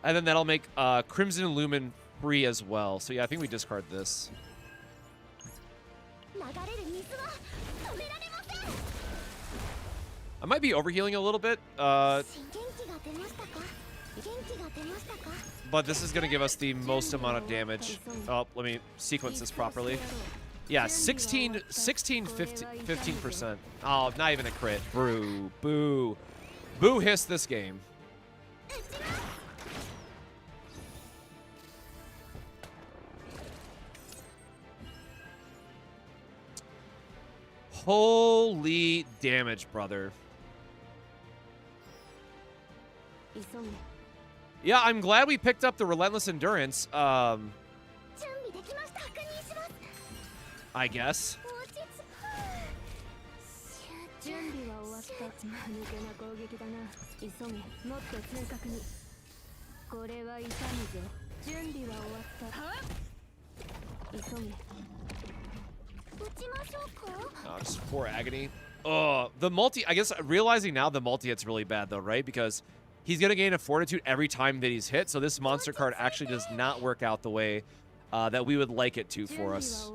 And then that'll make Crimson Lumen free as well. So yeah, I think we discard this. I might be overhealing a little bit. But this is going to give us the most amount of damage. Oh, let me sequence this properly. Yeah, 15%. Oh, not even a crit. Boo. Boo. Boo hiss this game. Holy damage, brother. Yeah, I'm glad we picked up the Relentless Endurance. I guess. Just 4 agony. Oh, the multi, I guess realizing now the multi hit's really bad though, right? Because he's going to gain a fortitude every time that he's hit. So this monster card actually does not work out the way that we would like it to for us.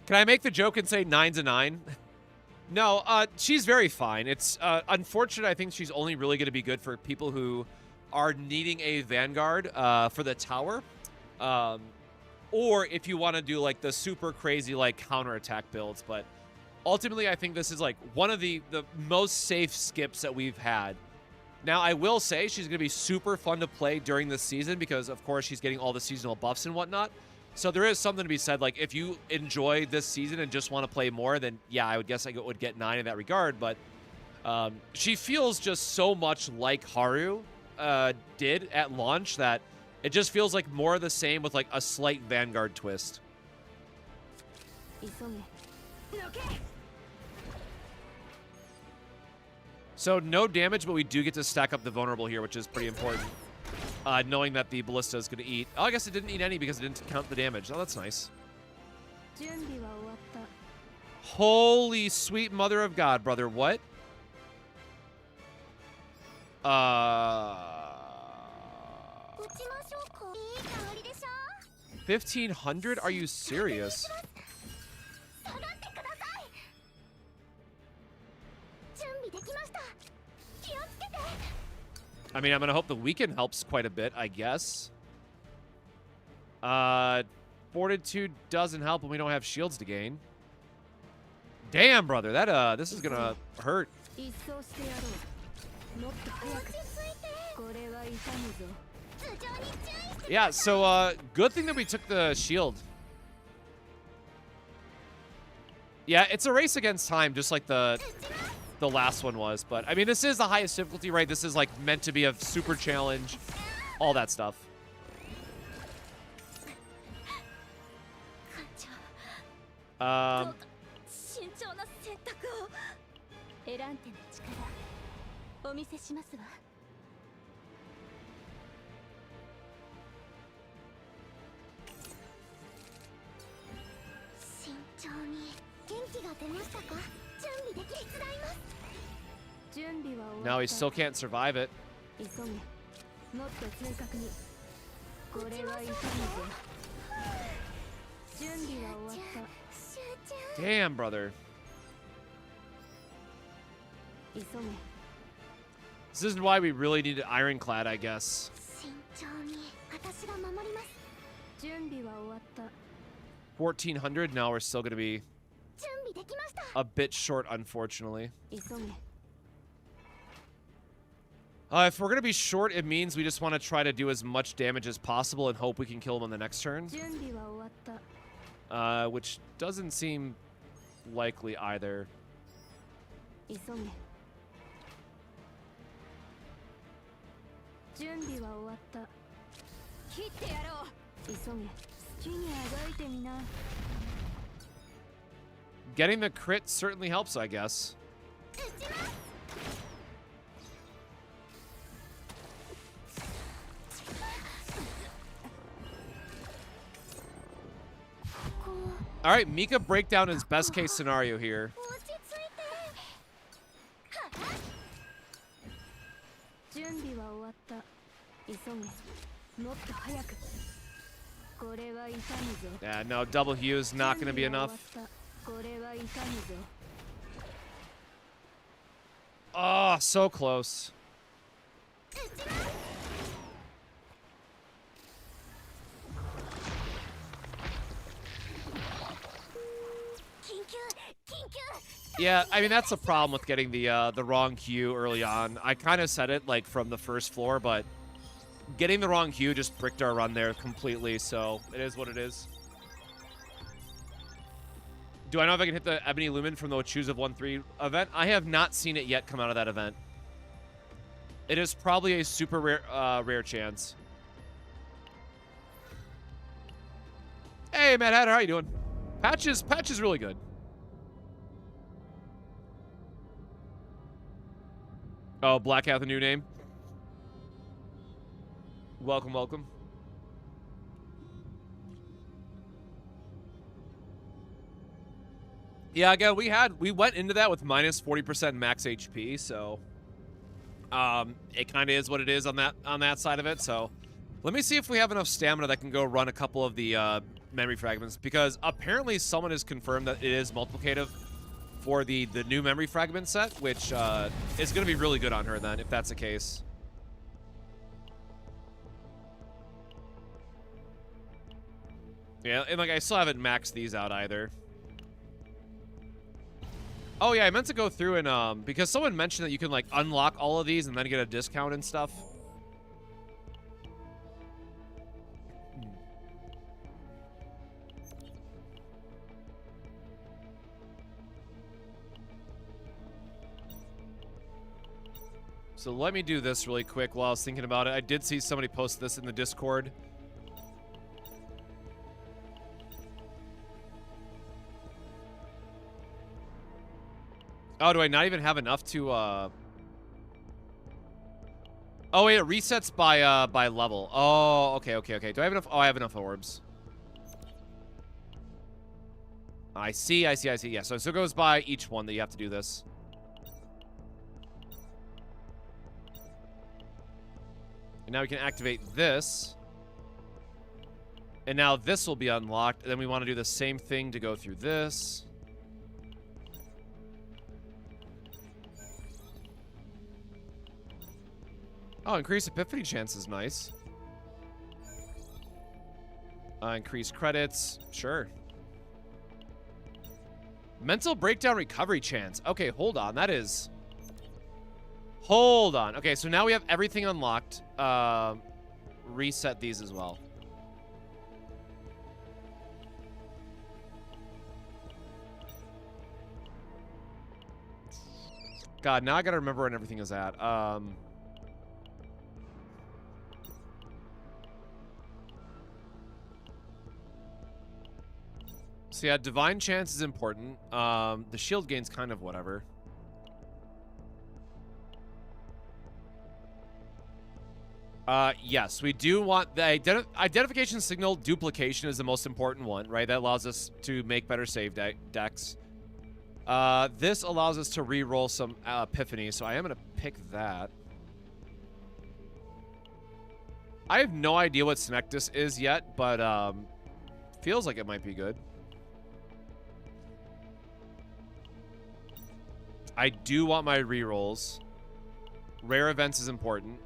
Can I make the joke and say 9's a 9? No, she's very fine. It's unfortunate. I think she's only really going to be good for people who are needing a Vanguard for the tower. Or if you want to do like the super crazy like counterattack builds. But ultimately, I think this is like one of the most safe skips that we've had. Now, I will say she's going to be super fun to play during this season because, of course, she's getting all the seasonal buffs and whatnot. So there is something to be said. Like, if you enjoy this season and just want to play more, then, yeah, I would guess I would get 9 in that regard. But she feels just so much like Haru did at launch that it just feels like more of the same with, like, a slight Vanguard twist. So no damage, but we do get to stack up the vulnerable here, which is pretty important. Knowing that the ballista is going to eat. Oh, I guess it didn't eat any because it didn't count the damage. Oh, that's nice. Holy sweet mother of God, brother. What? 1,500? Are you serious? I mean, I'm going to hope the weekend helps quite a bit, I guess. Fortitude doesn't help when we don't have shields to gain. Damn, brother. That, this is going to hurt. Yeah, so, good thing that we took the shield. Yeah, it's a race against time, just like the last one was. But, I mean, this is the highest difficulty, right? This is, like, meant to be a super challenge. All that stuff. Now he still can't survive it. Damn, brother. This is why we really need an ironclad, I guess. 1400. Now we're still going to be a bit short, unfortunately. If we're going to be short, it means we just want to try to do as much damage as possible and hope we can kill him on the next turn. Which doesn't seem likely either. Getting the crit certainly helps, I guess. All right, Mika breakdown is best case scenario here. Yeah, no, double Hue is not going to be enough. Oh, so close. Yeah, I mean, that's the problem with getting the wrong Q early on. I kind of said it, like, from the first floor, but getting the wrong Q just bricked our run there completely, so it is what it is. Do I know if I can hit the Ebony Lumen from the Choose of 1-3 event? I have not seen it yet come out of that event. It is probably a super rare, rare chance. Hey, Mad Hatter, how you doing? Patch is really good. Oh, Black Hat, the new name. Welcome, welcome. Yeah, again, we went into that with minus 40% max HP, so it kind of is what it is on that side of it. So let me see if we have enough stamina that can go run a couple of the memory fragments, because apparently someone has confirmed that it is multiplicative for the new memory fragment set, which is going to be really good on her then, if that's the case. Yeah, and like I still haven't maxed these out either. Oh yeah, I meant to go through and because someone mentioned that you can like unlock all of these and then get a discount and stuff. So let me do this really quick while I was thinking about it. I did see somebody post this in the Discord. Oh, do I not even have enough to, Oh, wait, it resets by level. Oh, okay. Do I have enough? Oh, I have enough orbs. I see. Yeah, so it goes by each one that you have to do this. And now we can activate this. And now this will be unlocked. And then we want to do the same thing to go through this. Oh, increase epiphany chance is nice. Increase credits. Sure. Mental breakdown recovery chance. Okay, hold on. That is... Hold on. Okay, so now we have everything unlocked. Reset these as well. God, now I gotta remember when everything is at. So yeah, divine chance is important. The shield gain's kind of whatever. Yes, we do want the identification signal duplication is the most important one, right? That allows us to make better save decks. This allows us to re-roll some Epiphany, so I am going to pick that. I have no idea what Synectus is yet, but feels like it might be good. I do want my re-rolls. Rare events is important.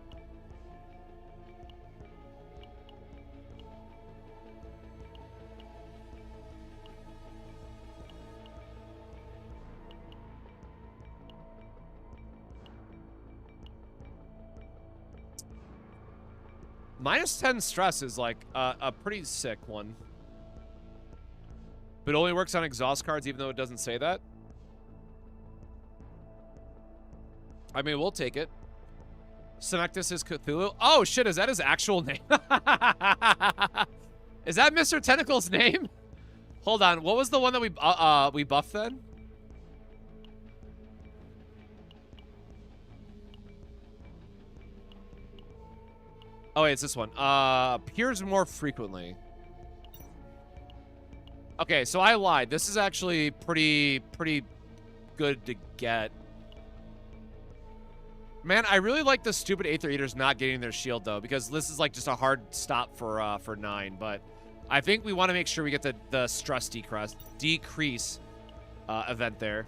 -10 stress is like a pretty sick one. But it only works on exhaust cards even though it doesn't say that. I mean, we'll take it. Synectus is Cthulhu. Oh, shit, is that his actual name? Is that Mr. Tentacle's name? Hold on, what was the one that we buffed then? Oh, wait, it's this one. Appears more frequently. Okay, so I lied. This is actually pretty good to get. Man, I really like the stupid Aether Eaters not getting their shield, though, because this is, like, just a hard stop for 9. But I think we want to make sure we get the stress decrease event there.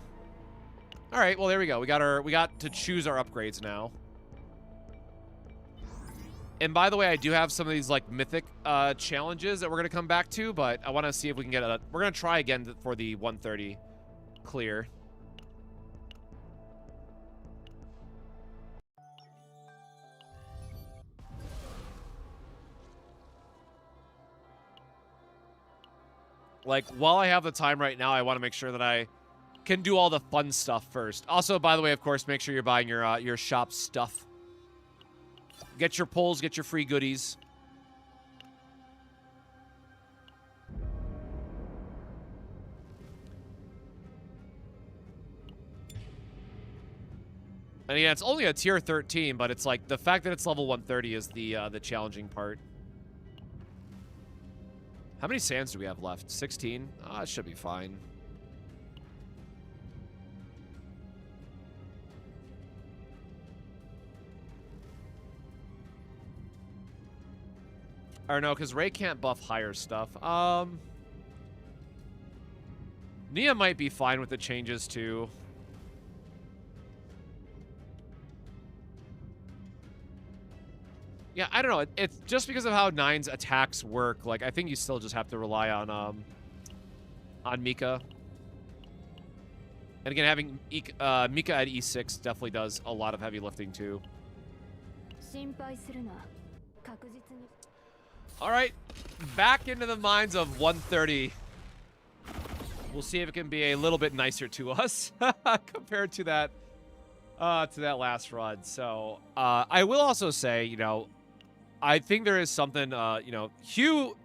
All right, well, there we go. We got to choose our upgrades now. And by the way, I do have some of these, like, mythic challenges that we're going to come back to, but I want to see if we can get a... We're going to try again for the 130 clear. Like, while I have the time right now, I want to make sure that I can do all the fun stuff first. Also, by the way, of course, make sure you're buying your shop stuff. Get your pulls, get your free goodies. And yeah, it's only a tier 13, but it's like the fact that it's level 130 is the challenging part. How many sands do we have left? 16? Ah, it should be fine. Or no, because Ray can't buff higher stuff. Nia might be fine with the changes too. Yeah, I don't know. It's just because of how 9's attacks work. Like, I think you still just have to rely on Mika. And again, having Mika at E6 definitely does a lot of heavy lifting too. All right, back into the minds of 130. We'll see if it can be a little bit nicer to us compared to that last run. So I will also say, you know, I think there is something, you know, Hugh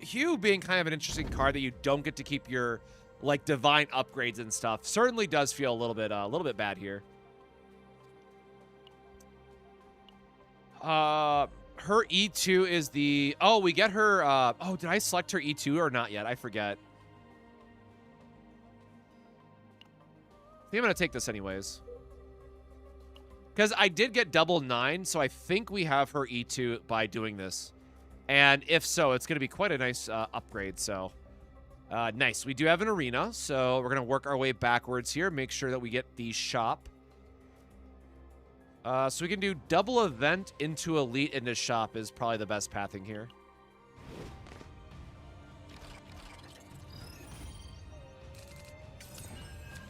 being kind of an interesting card that you don't get to keep your like divine upgrades and stuff certainly does feel a little bit bad here. Her E2 is the... Oh, we get her... oh, did I select her E2 or not yet? I forget. I think I'm going to take this anyways. Because I did get double 9, so I think we have her E2 by doing this. And if so, it's going to be quite a nice upgrade, so... nice. We do have an arena, so we're going to work our way backwards here. Make sure that we get the shop. So we can do double event into elite into shop is probably the best pathing here.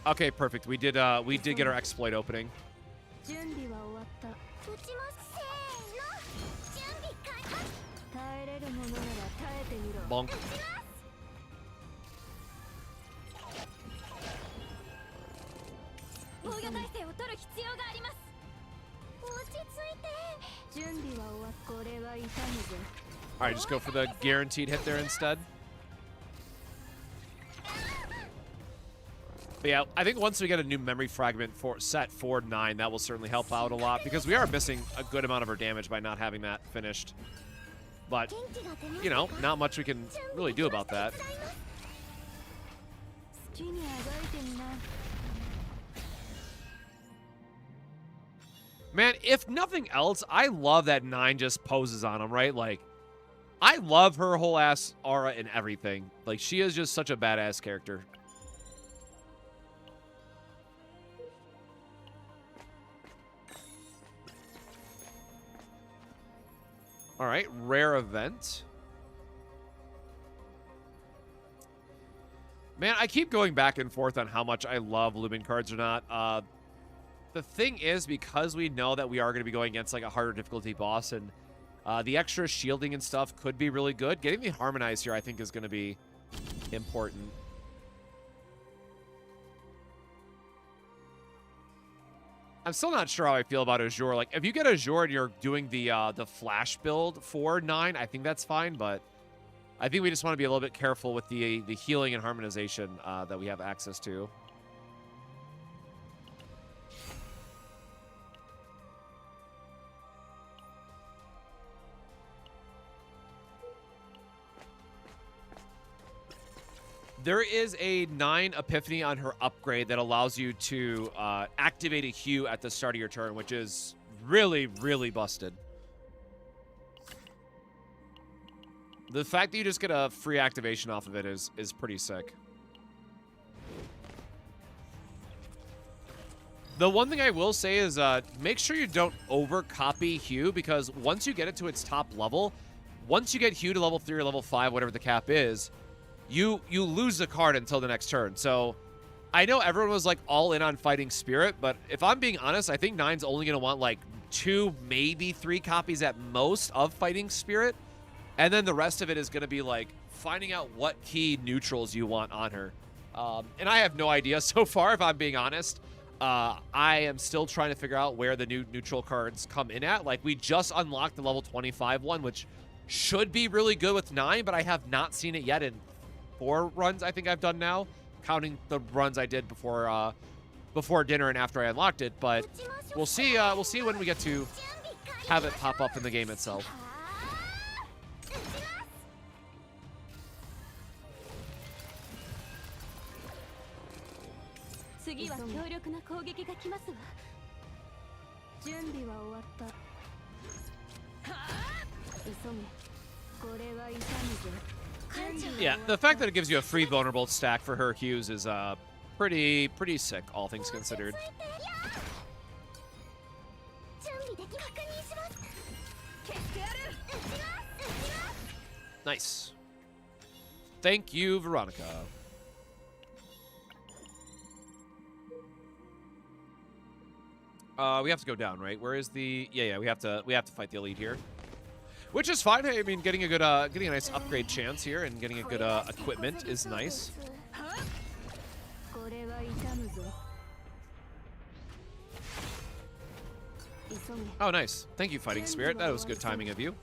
Okay, perfect. We did get our exploit opening. Bonk. Alright, just go for the guaranteed hit there instead. But yeah, I think once we get a new memory fragment for set 4-9, that will certainly help out a lot, because we are missing a good amount of our damage by not having that finished. But, you know, not much we can really do about that. Man, if nothing else, I love that 9 just poses on him, right? Like, I love her whole ass aura and everything. Like, she is just such a badass character. All right, rare event. Man, I keep going back and forth on how much I love Lumen cards or not. The thing is, because we know that we are going to be going against like a harder difficulty boss, and the extra shielding and stuff could be really good. Getting the Harmonized here, I think, is going to be important. I'm still not sure how I feel about Azure. Like, if you get Azure and you're doing the flash build for 9, I think that's fine, but I think we just want to be a little bit careful with the healing and harmonization that we have access to. There is a 9 Epiphany on her upgrade that allows you to activate a hue at the start of your turn, which is really, really busted. The fact that you just get a free activation off of it is pretty sick. The one thing I will say is make sure you don't overcopy Hue, because once you get it to its top level, once you get Hue to level 3 or level 5, whatever the cap is, you lose the card until the next turn. So I know everyone was like all in on Fighting Spirit, but if I'm being honest, I think 9's only going to want like 2, maybe 3 copies at most of Fighting Spirit. And then the rest of it is going to be like finding out what key neutrals you want on her. And I have no idea so far, if I'm being honest. I am still trying to figure out where the new neutral cards come in at. Like, we just unlocked the level 25 one, which should be really good with 9, but I have not seen it yet in 4 runs I think I've done now, counting the runs I did before dinner and after I unlocked it. But we'll see when we get to have it pop up in the game itself. Yeah, the fact that it gives you a free vulnerable stack for her Hughes is pretty sick, all things considered. Nice. Thank you, Veronica. We have to go down, right? Where is the? Yeah. We have to fight the elite here, which is fine. I mean, getting a good, getting a nice upgrade chance here and getting a good equipment is nice. Oh, nice. Thank you, Fighting Spirit. That was good timing of you.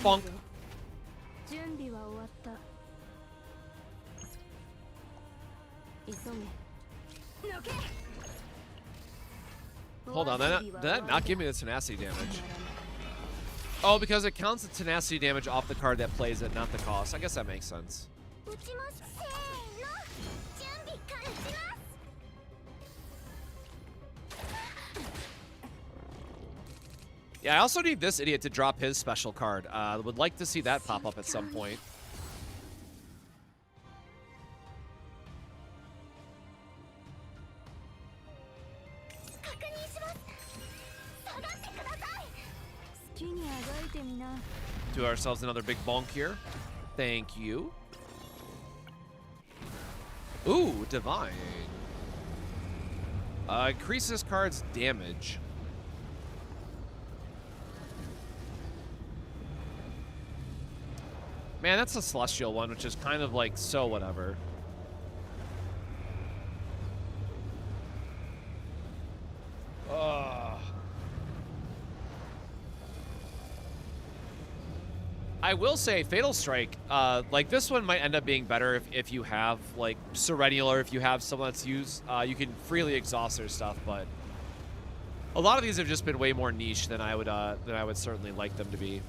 Bonk. Hold on, did that not give me the tenacity damage? Oh, because it counts the tenacity damage off the card that plays it, not the cost. I guess that makes sense. Yeah, I also need this idiot to drop his special card. Would like to see that pop up at some point. Do ourselves another big bonk here. Thank you. Ooh, Divine. Increases card's damage. Man, that's a Celestial one, which is kind of like so whatever. I will say Fatal Strike, like this one might end up being better if you have like Serennial, or if you have someone that's used, you can freely exhaust their stuff, but a lot of these have just been way more niche than I would certainly like them to be.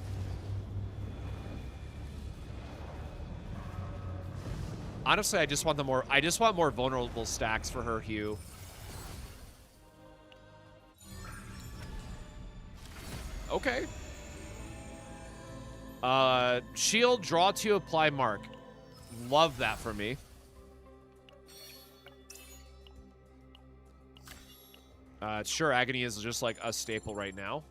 Honestly, I just want more vulnerable stacks for her Hue. Okay. Shield, draw 2, apply mark. Love that for me. Sure, Agony is just like a staple right now.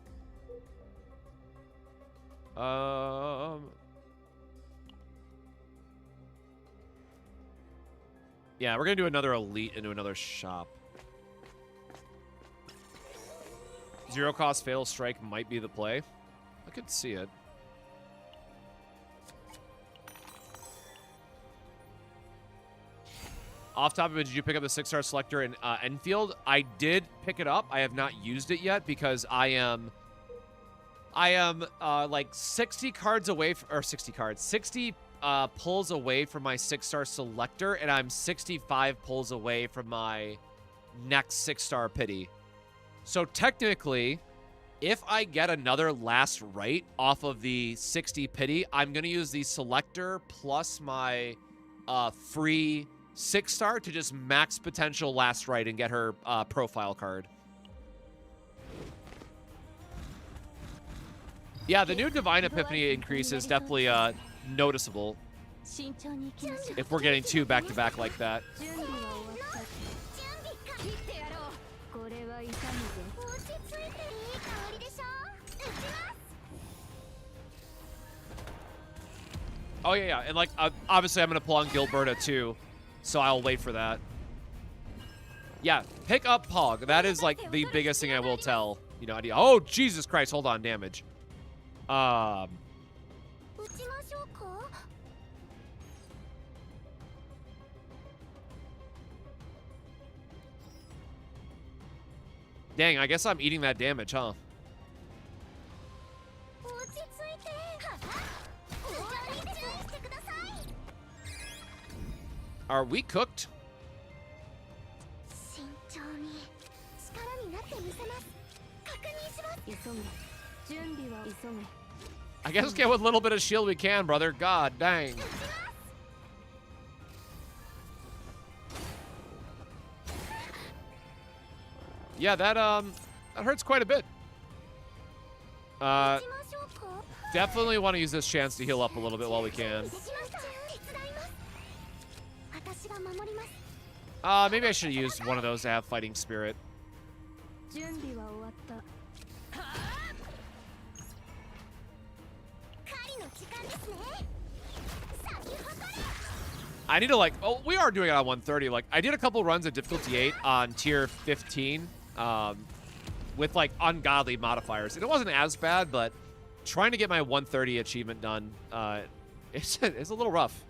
Yeah, we're gonna do another elite into another shop. Zero cost fatal strike might be the play. I could see it. Off topic, did you pick up the 6-star selector in Enfield? I did pick it up. I have not used it yet because I am like 60 cards away or 60 pulls away from my 6-star selector, and I'm 65 pulls away from my next 6-star pity. So technically, if I get another last right off of the 60 pity, I'm gonna use the selector plus my free 6-star to just max potential last right and get her profile card. Yeah, the new Divine Epiphany increase is definitely noticeable if we're getting 2 back-to-back like that. Oh, yeah, and like, obviously I'm going to pull on Gilberta too, so I'll wait for that. Yeah, pick up Pog. That is like the biggest thing I will tell. You know, oh, Jesus Christ, hold on, damage. Dang, I guess I'm eating that damage, huh? Are we cooked? I guess get what little bit of shield we can, brother. God dang. Yeah, that hurts quite a bit. Definitely want to use this chance to heal up a little bit while we can. Maybe I should have used one of those to have fighting spirit. I need to like, oh, we are doing it on 130. Like, I did a couple runs at difficulty 8 on tier 15 with like ungodly modifiers. And it wasn't as bad, but trying to get my 130 achievement done, it's a little rough.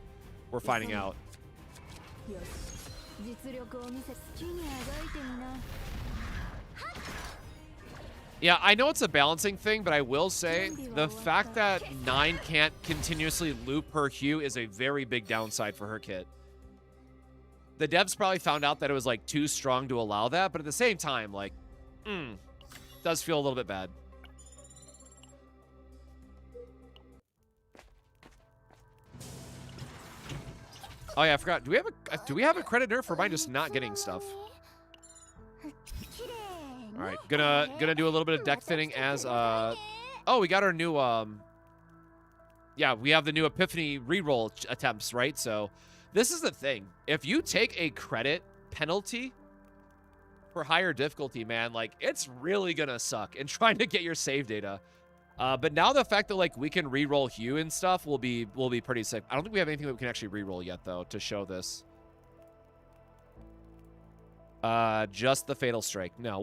We're finding out. Yeah, I know it's a balancing thing, but I will say the fact that 9 can't continuously loop her Hue is a very big downside for her kit. The devs probably found out that it was like too strong to allow that, but at the same time, like, does feel a little bit bad. Oh yeah, I forgot. Do we have a credit nerf, or am I just not getting stuff? All right, gonna do a little bit of deck thinning as oh, we got our new yeah, we have the new Epiphany reroll attempts, right? So this is the thing. If you take a credit penalty for higher difficulty, man, like it's really gonna suck in trying to get your save data. But now the fact that like we can reroll Hue and stuff will be pretty sick. I don't think we have anything that we can actually reroll yet though to show this. Just the Fatal Strike. No,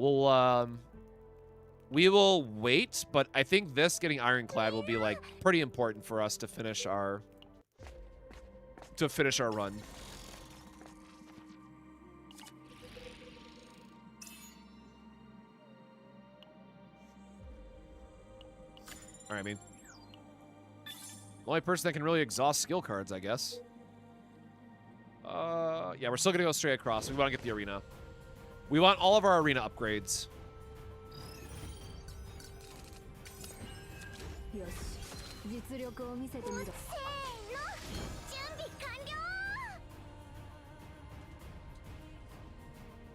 we will wait, but I think this getting Ironclad will be like pretty important for us to finish our run. All right, I mean, the only person that can really exhaust skill cards, I guess. Yeah, we're still gonna go straight across. We want to get the arena. We want all of our arena upgrades.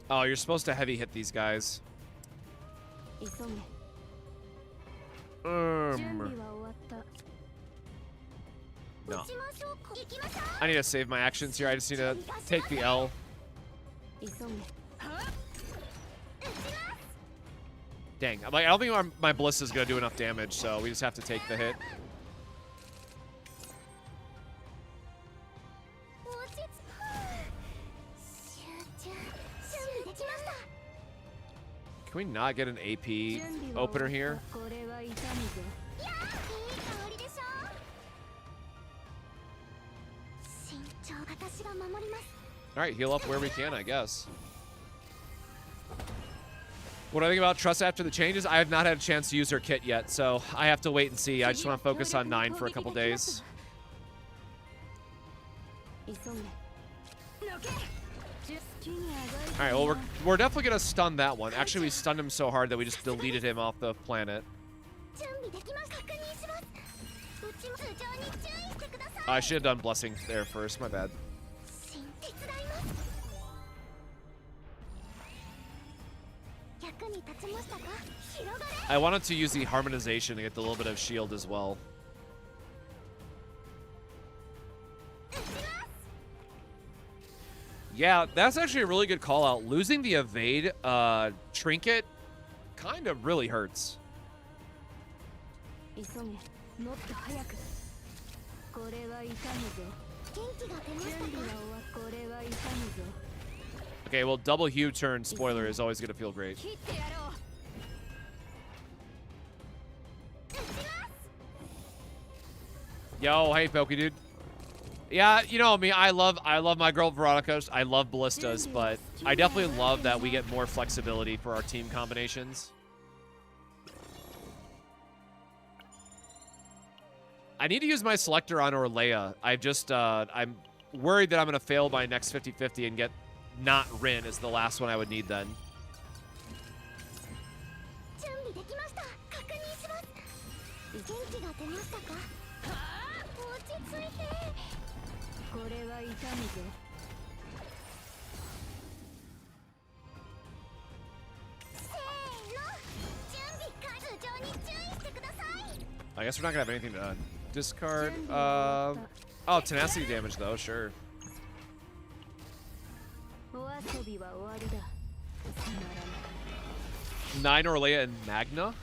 Oh, you're supposed to heavy hit these guys. No. I need to save my actions here. I just need to take the L. Dang. I'm like, I don't think my Ballista's going to do enough damage, so we just have to take the hit. Can we not get an AP opener here? Alright, heal up where we can, I guess. What do I think about Trust after the changes? I have not had a chance to use her kit yet, so I have to wait and see. I just want to focus on 9 for a couple days. Alright, well, we're definitely going to stun that one. Actually, we stunned him so hard that we just deleted him off the planet. I should have done Blessing there first. My bad. I wanted to use the Harmonization to get the little bit of shield as well. Yeah, that's actually a really good call out. Losing the evade trinket kind of really hurts. Okay, well, double Hue turn spoiler is always going to feel great. Yo, hey, Pokey dude. Yeah, you know me. I love my girl Veronica. I love ballistas, but I definitely love that we get more flexibility for our team combinations. I need to use my selector on Orlea. I'm worried that I'm going to fail my next 50-50 and get not Rin is the last one I would need then. I guess we're not gonna have anything to discard. Oh, tenacity damage though, sure. 9 Orlea and Magna.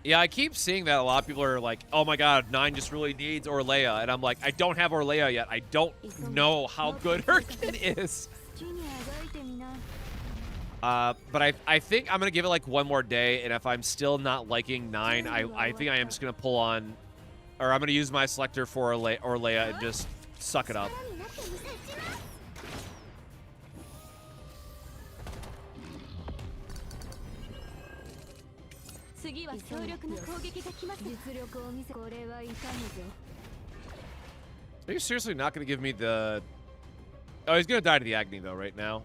Yeah, I keep seeing that a lot of people are like, oh my god, 9 just really needs Orlea. And I'm like, I don't have Orlea yet. I don't know how good her kit is. But I think I'm going to give it like one more day. And if I'm still not liking 9, I think I am just going to pull on, or I'm going to use my selector for Orlea and just suck it up. Are you seriously not going to give me the... Oh, he's going to die to the Agni, though, right now.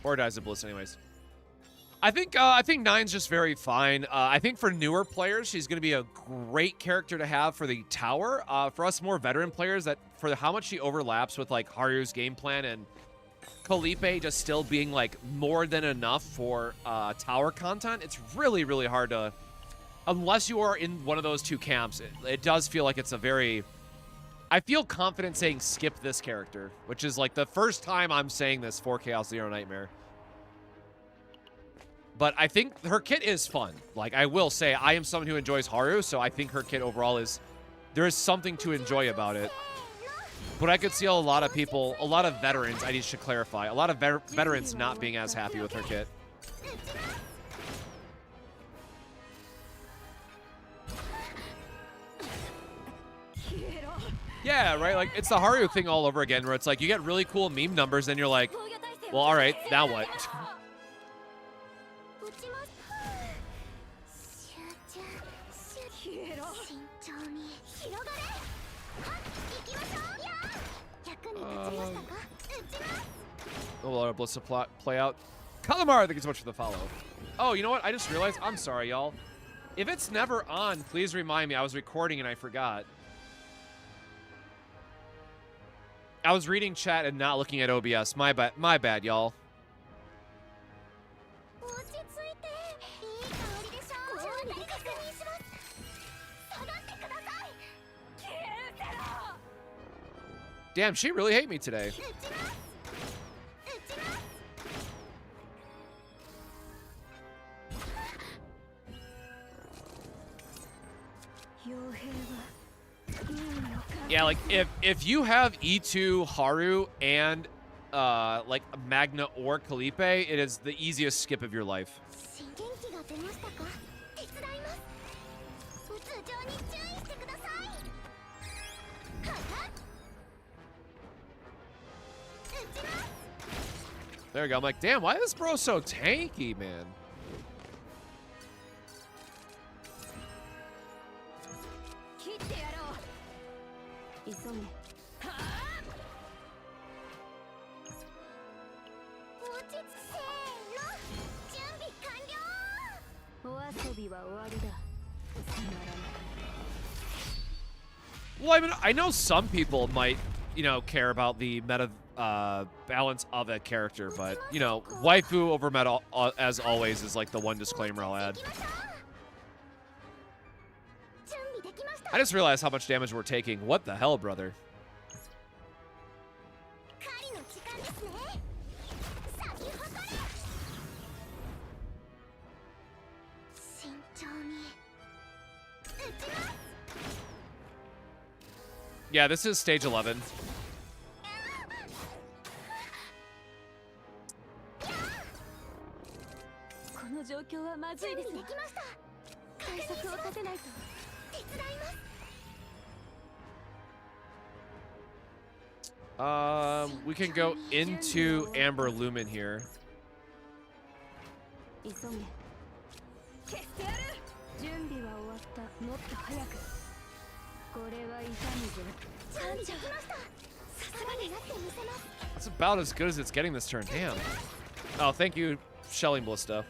Or dies to Bliss, anyways. I think 9's just very fine. I think for newer players, she's going to be a great character to have for the tower. For us more veteran players, that for how much she overlaps with, like, Haru's game plan and Felipe just still being, like, more than enough for tower content, it's really, really hard to... Unless you are in one of those two camps, it does feel like it's a very... I feel confident saying skip this character, which is, like, the first time I'm saying this for Chaos Zero Nightmare. But I think her kit is fun. Like, I will say, I am someone who enjoys Haru, so I think her kit overall is... There is something to enjoy about it. But I could see a lot of people, a lot of veterans, I need to clarify, a lot of veterans not being as happy with her kit. Yeah, right? Like, it's the Haru thing all over again, where it's like, you get really cool meme numbers, and you're like, well, all right, now what? We'll let our Bliss play out. Calamar, thank you so much for the follow. Oh, you know what? I just realized. I'm sorry, y'all. If it's never on, please remind me. I was recording and I forgot. I was reading chat and not looking at OBS. My bad, y'all. Damn, she really hate me today. Yeah, like if you have E2 Haru and like Magna or Calipe, it is the easiest skip of your life. There we go. I'm like, damn, why is this bro so tanky, man? Well, I mean, I know some people might, you know, care about the meta balance of a character, but, you know, waifu over meta, as always, is like the one disclaimer I'll add. I just realized how much damage we're taking. What the hell, brother? Yeah, this is stage 11. We can go into Amber Lumen here. That's about as good as it's getting this turn. Damn. Oh, thank you, Shelling Ballista.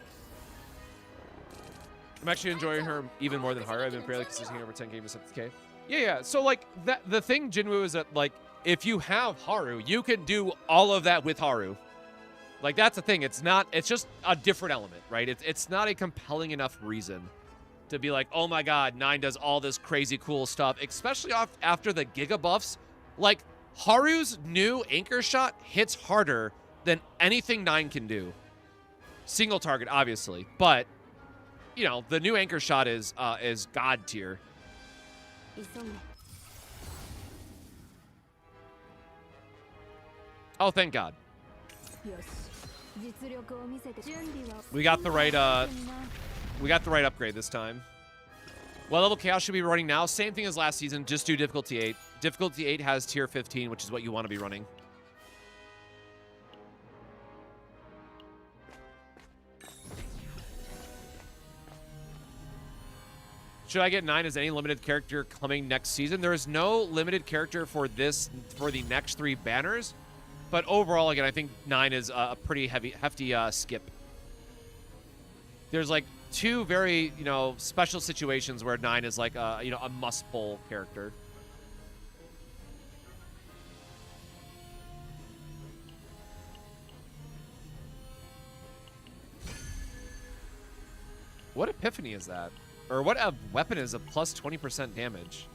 I'm actually enjoying her even more than Haru. I've been fairly consistent over 10 games at 70K. Yeah. So, like, the thing, Jinwoo, is that, like, if you have Haru, you can do all of that with Haru. Like, that's the thing. It's just a different element, right? It's not a compelling enough reason to be like, oh my god, 9 does all this crazy cool stuff, especially after the Giga buffs. Like, Haru's new Anchor Shot hits harder than anything 9 can do. Single target, obviously, but, you know, the new Anchor Shot is god tier. Oh, thank God. We got the right upgrade this time. What level Chaos should be running now? Same thing as last season, just do difficulty 8. Difficulty 8 has tier 15, which is what you want to be running. Should I get 9 as any limited character coming next season? There is no limited character for the next 3 banners. But overall, again, I think 9 is a pretty hefty skip. There's like 2 very, you know, special situations where 9 is like a, you know, a must-pull character. What epiphany is that? Or what a weapon is a plus 20% damage?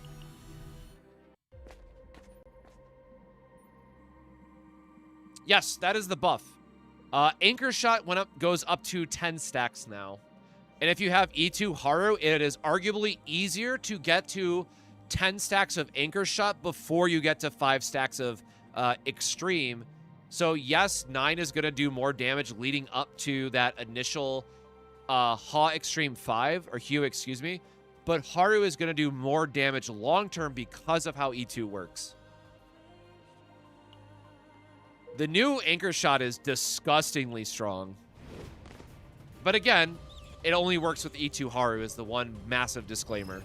Yes, that is the buff. Anchor Shot goes up to 10 stacks now. And if you have E2 Haru, it is arguably easier to get to 10 stacks of Anchor Shot before you get to 5 stacks of Extreme. So yes, 9 is going to do more damage leading up to that initial Ha Extreme 5, or Hue, excuse me. But Haru is going to do more damage long-term because of how E2 works. The new Anchor Shot is disgustingly strong. But again, it only works with E2 Haru is the one massive disclaimer.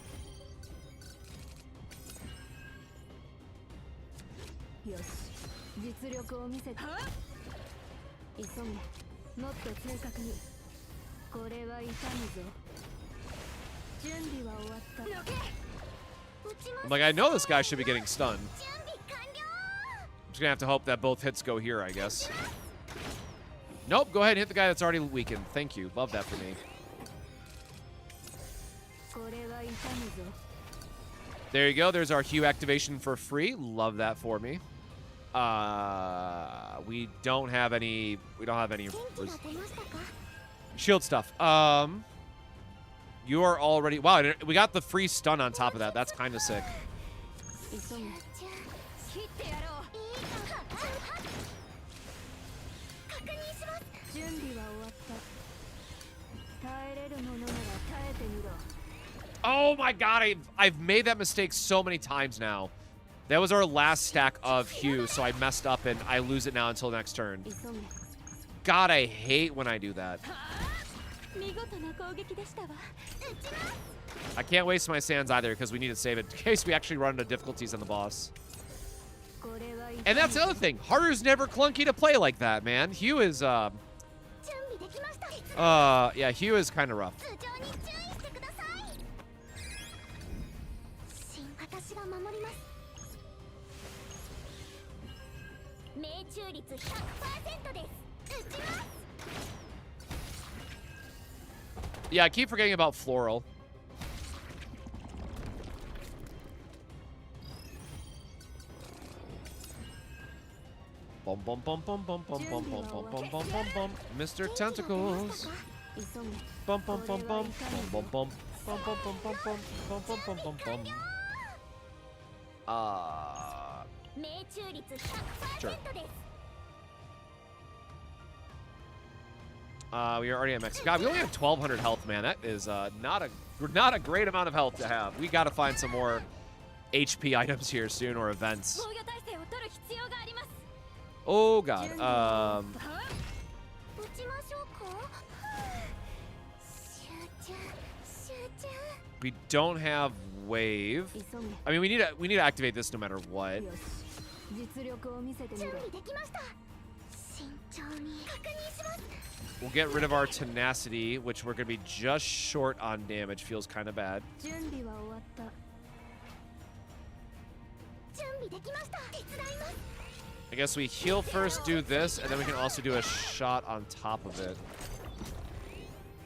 I'm like, I know this guy should be getting stunned. I'm just gonna have to hope that both hits go here, I guess. Nope, go ahead and hit the guy that's already weakened. Thank you. Love that for me. There you go. There's our Hue activation for free. Love that for me. We don't have any. We don't have any shield stuff. You are already. Wow, we got the free stun on top of that. That's kind of sick. Oh my god, I've made that mistake so many times now. That was our last stack of Hugh, so I messed up and I lose it now until next turn. God, I hate when I do that. I can't waste my sands either because we need to save it in case we actually run into difficulties on the boss. And that's the other thing. Haru's never clunky to play like that, man. Hugh is, yeah, Hugh is kind of rough. Yeah, I keep forgetting about Floral. Bum bum bum bum bum bum bum bum bum bum bum bum bum. Mr. Tentacles. Bum bum bum bum bum bum bum bum bum bum bum bum bum bum bum bum. Sure. We are already at max. God, we only have 1,200 health, man. That is not a great amount of health to have. We got to find some more HP items here soon or events. Oh god. We don't have wave. I mean, we need to activate this no matter what. We'll get rid of our tenacity, which we're gonna be just short on damage. Feels kind of bad. I guess we heal first, do this, and then we can also do a shot on top of it.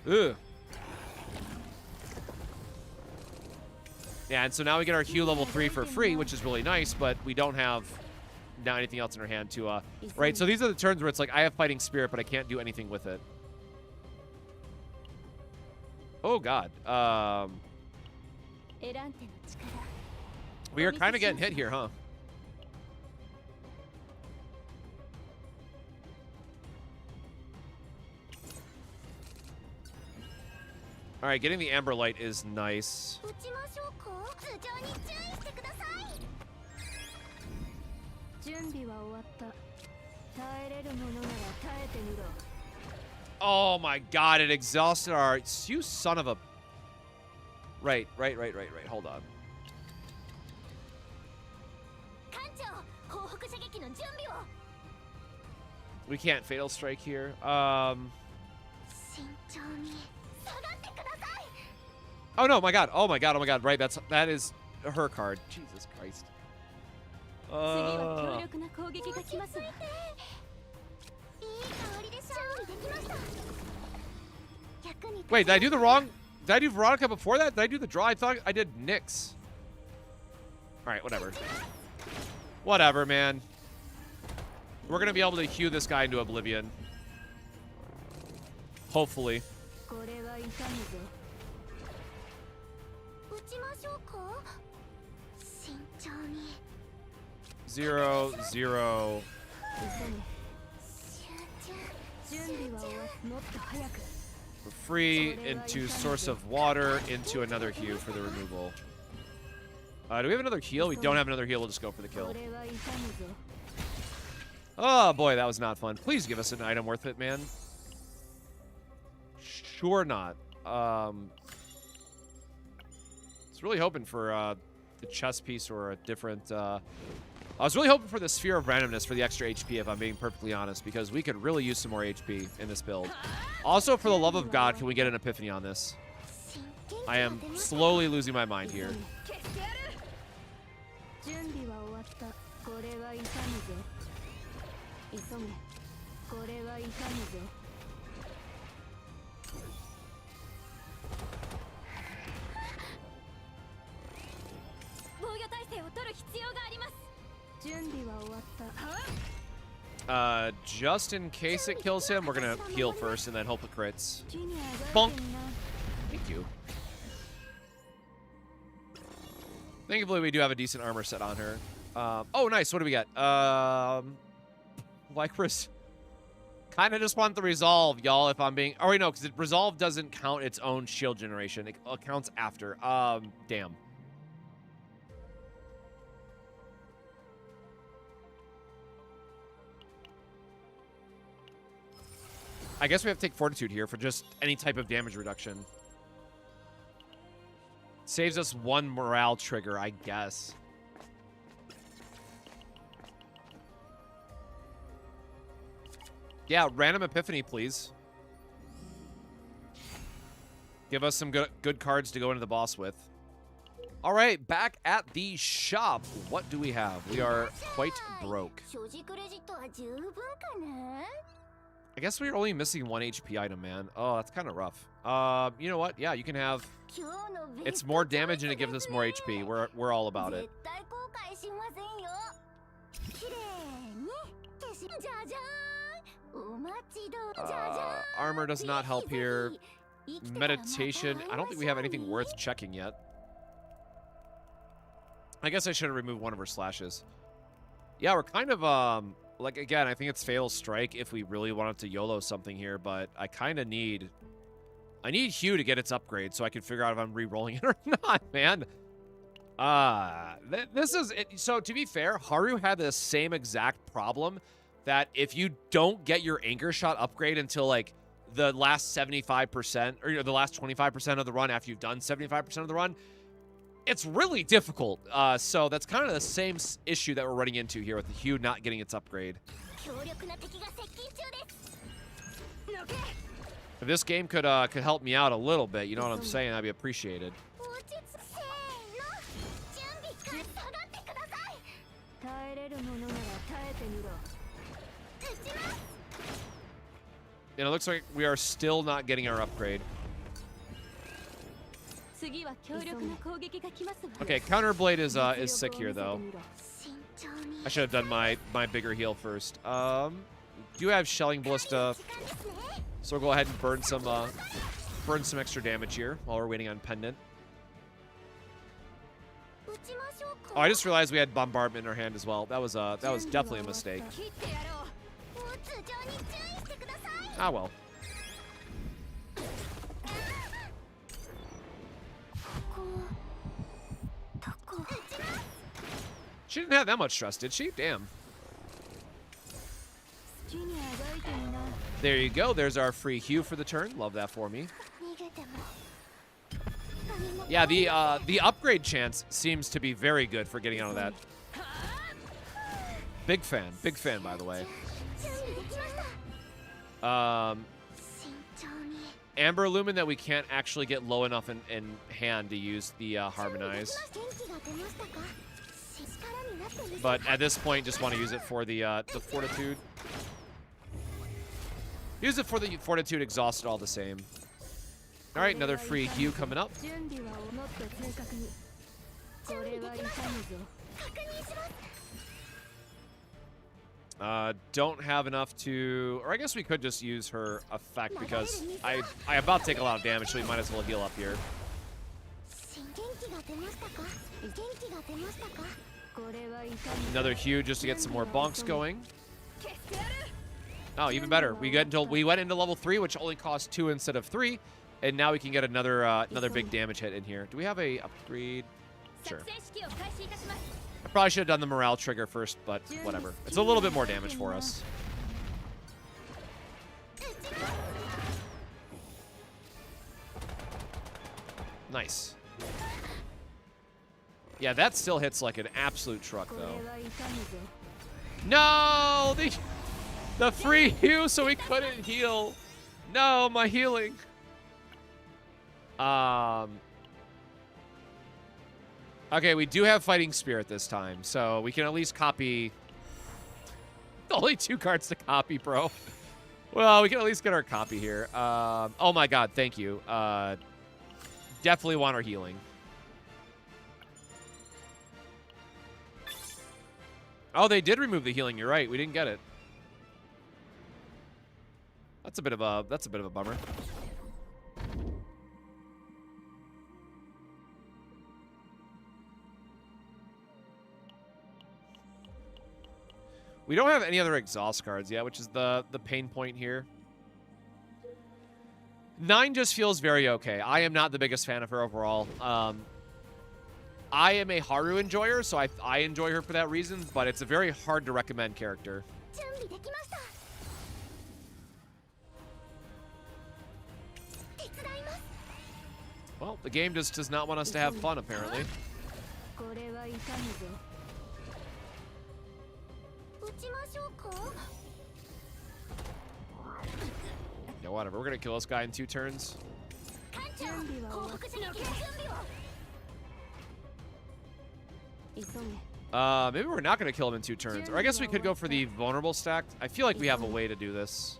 Ugh. Yeah, and so now we get our Hugh level 3 for free, which is really nice, but we don't have now anything else in our hand to, right? So these are the turns where it's like, I have Fighting Spirit, but I can't do anything with it. Oh, God. We are kind of getting hit here, huh? All right, getting the Amber Light is nice. Oh my god, it exhausted our... You son of a... Right. Hold on. We can't Fatal Strike here. Oh no, my god. Oh my god. Right, that is her card. Jesus Christ. Wait, did I do the wrong? Did I do Veronica before that? Did I do the draw? I thought I did Nyx. Alright, whatever. Whatever, man. We're gonna be able to Hugh this guy into oblivion. Hopefully. 0, 0. Free into Source of Water into another Hugh for the removal. Do we have another heal? We don't have another heal. We'll just go for the kill. Oh boy, that was not fun. Please give us an item worth it, man. Sure not. I was really hoping for the chess piece or a different... I was really hoping for the Sphere of Randomness for the extra HP, if I'm being perfectly honest, because we could really use some more HP in this build. Also, for the love of God, can we get an epiphany on this? I am slowly losing my mind here. Just in case it kills him, we're gonna heal first and then hope it crits. Bonk. Thank you. Thankfully, we do have a decent armor set on her. Oh, nice. What do we got? Lycra's. Kind of just want the resolve, y'all, if I'm being... Oh, wait, no, because resolve doesn't count its own shield generation. It counts after. Damn. I guess we have to take Fortitude here for just any type of damage reduction. Saves us one morale trigger, I guess. Yeah, random epiphany, please. Give us some good cards to go into the boss with. All right, back at the shop. What do we have? We are quite broke. I guess we're only missing 1 HP item, man. Oh, that's kind of rough. You know what? Yeah, you can have... It's more damage and it gives us more HP. We're all about it. Armor does not help here. Meditation. I don't think we have anything worth checking yet. I guess I should have removed one of her slashes. Yeah, we're kind of, like, again, I think it's Fatal Strike if we really wanted to YOLO something here, but I kind of need... I need Hue to get its upgrade so I can figure out if I'm re-rolling it or not, man. This is... So, to be fair, Haru had the same exact problem that if you don't get your Anchor Shot upgrade until, like, the last 75%, or the last 25% of the run after you've done 75% of the run, it's really difficult. So that's kind of the same issue that we're running into here with the Hue not getting its upgrade. If this game could help me out a little bit, you know what I'm saying, that'd be appreciated. And it looks like we are still not getting our upgrade. Okay, Counterblade is sick here though. I should have done my bigger heal first. Do have Shelling Ballista, so we'll go ahead and burn some extra damage here while we're waiting on Pendant. Oh, I just realized we had Bombardment in our hand as well. That was definitely a mistake. Ah well. She didn't have that much trust, did she? Damn. There you go. There's our free Hue for the turn. Love that for me. Yeah, the upgrade chance seems to be very good for getting out of that. Big fan, by the way. Amber Lumen that we can't actually get low enough in hand to use the Harmonize. But at this point, just want to use it for the Fortitude. Use it for the Fortitude, exhausted all the same. All right, another free Hue coming up. Don't have enough to... Or I guess we could just use her effect because I about to take a lot of damage, so we might as well heal up here. Another Hue just to get some more bonks going. Oh, even better. We went into level 3, which only cost 2 instead of 3, and now we can get another big damage hit in here. Do we have a upgrade? Sure. I probably should have done the morale trigger first, but whatever. It's a little bit more damage for us. Nice. Yeah, that still hits like an absolute truck, though. No! The free Hue, so we couldn't heal. No, my healing. Okay, we do have Fighting Spirit this time, so we can at least copy... Only 2 cards to copy, bro. Well, we can at least get our copy here. Oh my god, thank you. Definitely want our healing. Oh, they did remove the healing. You're right. We didn't get it. That's a bit of a bummer. We don't have any other exhaust cards yet, which is the pain point here. 9 just feels very okay. I am not the biggest fan of her overall. I am a Haru enjoyer, so I enjoy her for that reason, but it's a very hard to recommend character. Well, the game just does not want us to have fun, apparently. Yeah, whatever. We're gonna kill this guy in 2 turns. Maybe we're not gonna kill him in 2 turns. Or I guess we could go for the vulnerable stack. I feel like we have a way to do this.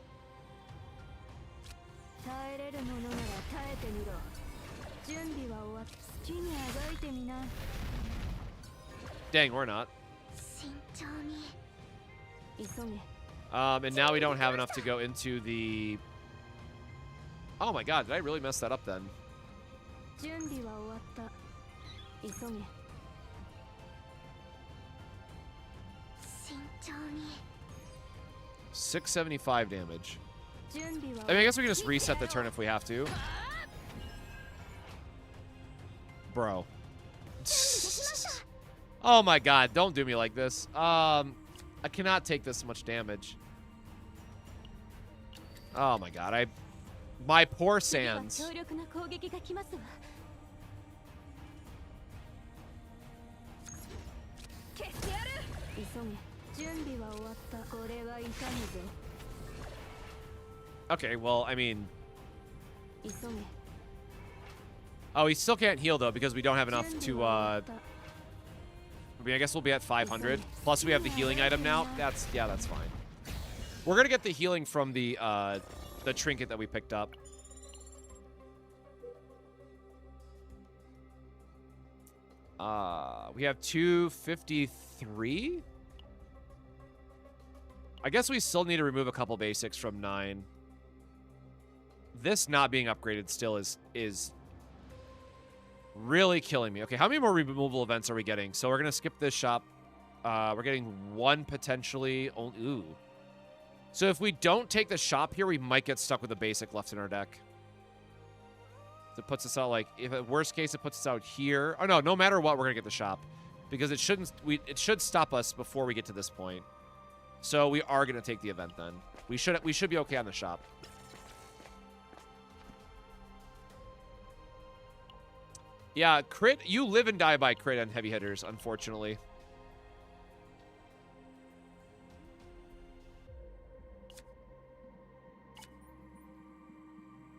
Dang, we're not. And now we don't have enough to go into the... Oh my god, did I really mess that up then? 675 damage. I mean, I guess we can just reset the turn if we have to. Bro. Oh my god, don't do me like this. I cannot take this much damage. Oh my god, my poor Sans. Okay, well, I mean... Oh, he still can't heal, though, because we don't have enough to, I mean, I guess we'll be at 500. Plus, we have the healing item now. Yeah, that's fine. We're gonna get the healing from the trinket that we picked up. We have 253? I guess we still need to remove a couple basics from 9. This not being upgraded still is really killing me. Okay, how many more removal events are we getting? So we're going to skip this shop. We're getting 1 potentially. Ooh. So if we don't take the shop here, we might get stuck with a basic left in our deck. It puts us out, like, if at worst case, it puts us out here. Oh, no matter what, we're going to get the shop. Because it should stop us before we get to this point. So we are going to take the event then. We should be okay on the shop. Yeah, crit. You live and die by crit on heavy hitters, unfortunately.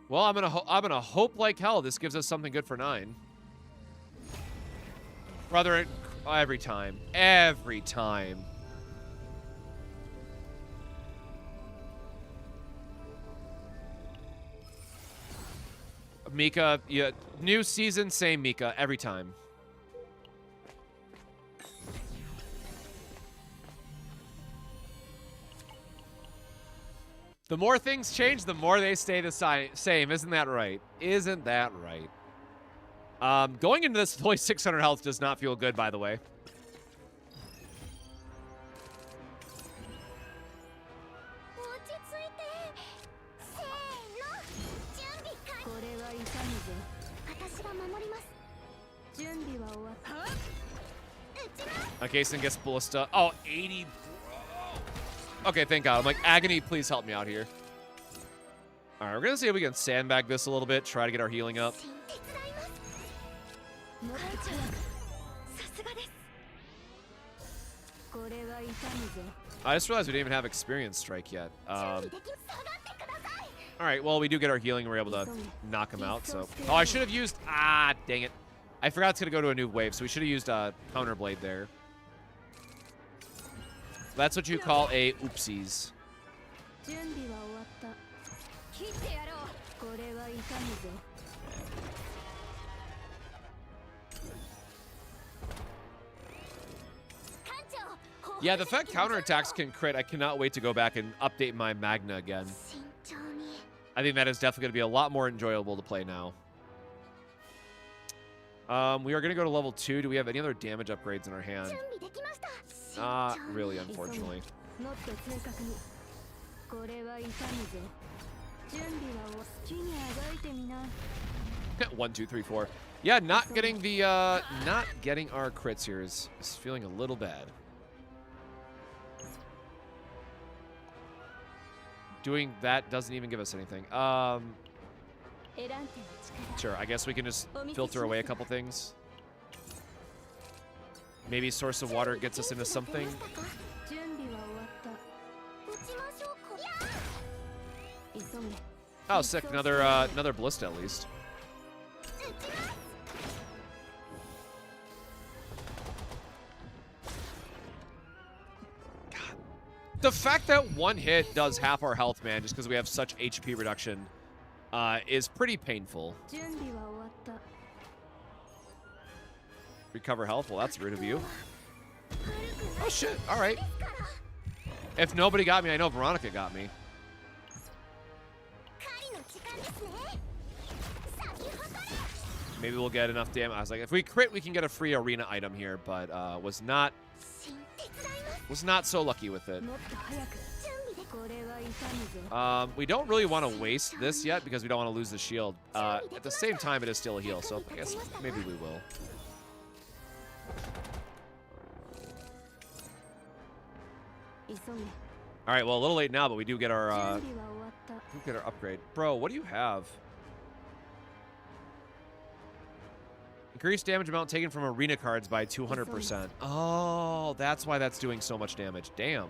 Well, I'm gonna hope like hell this gives us something good for 9. Brother, every time. Every time. Mika, yeah, new season, same Mika, every time. The more things change, the more they stay the same. Isn't that right? Isn't that right? Going into this with only 600 health does not feel good, by the way. Kason gets ballista. Oh, 80. Okay, thank God. I'm like, Agony, please help me out here. All right, we're going to see if we can sandbag this a little bit, try to get our healing up. I just realized we didn't even have Experience Strike yet. All right, well, we do get our healing and we're able to knock him out. So, oh, I should have used... Ah, dang it. I forgot it's going to go to a new wave, so we should have used a Counterblade there. That's what you call a oopsies. Yeah, the fact counterattacks can crit, I cannot wait to go back and update my Magna again. I think that is definitely going to be a lot more enjoyable to play now. We are going to go to level 2. Do we have any other damage upgrades in our hand? Not really, unfortunately. 1, 2, 3, 4. Yeah, not getting the not getting our crits here is feeling a little bad. Doing that doesn't even give us anything. Sure, I guess we can just filter away a couple things. Maybe source of water gets us into something. Oh, sick! Another ballista at least. God, the fact that one hit does half our health, man, just because we have such HP reduction, is pretty painful. Recover health. Well, that's rude of you. Oh shit! All right. If nobody got me, I know Veronica got me. Maybe we'll get enough damage. I was like, if we crit, we can get a free arena item here, but was not so lucky with it. We don't really want to waste this yet because we don't want to lose the shield. At the same time, it is still a heal, so I guess maybe we will. All right, well, a little late now, but we do get our upgrade. Bro, what do you have? Increased damage amount taken from arena cards by 200%. Oh, that's why that's doing so much damage. Damn.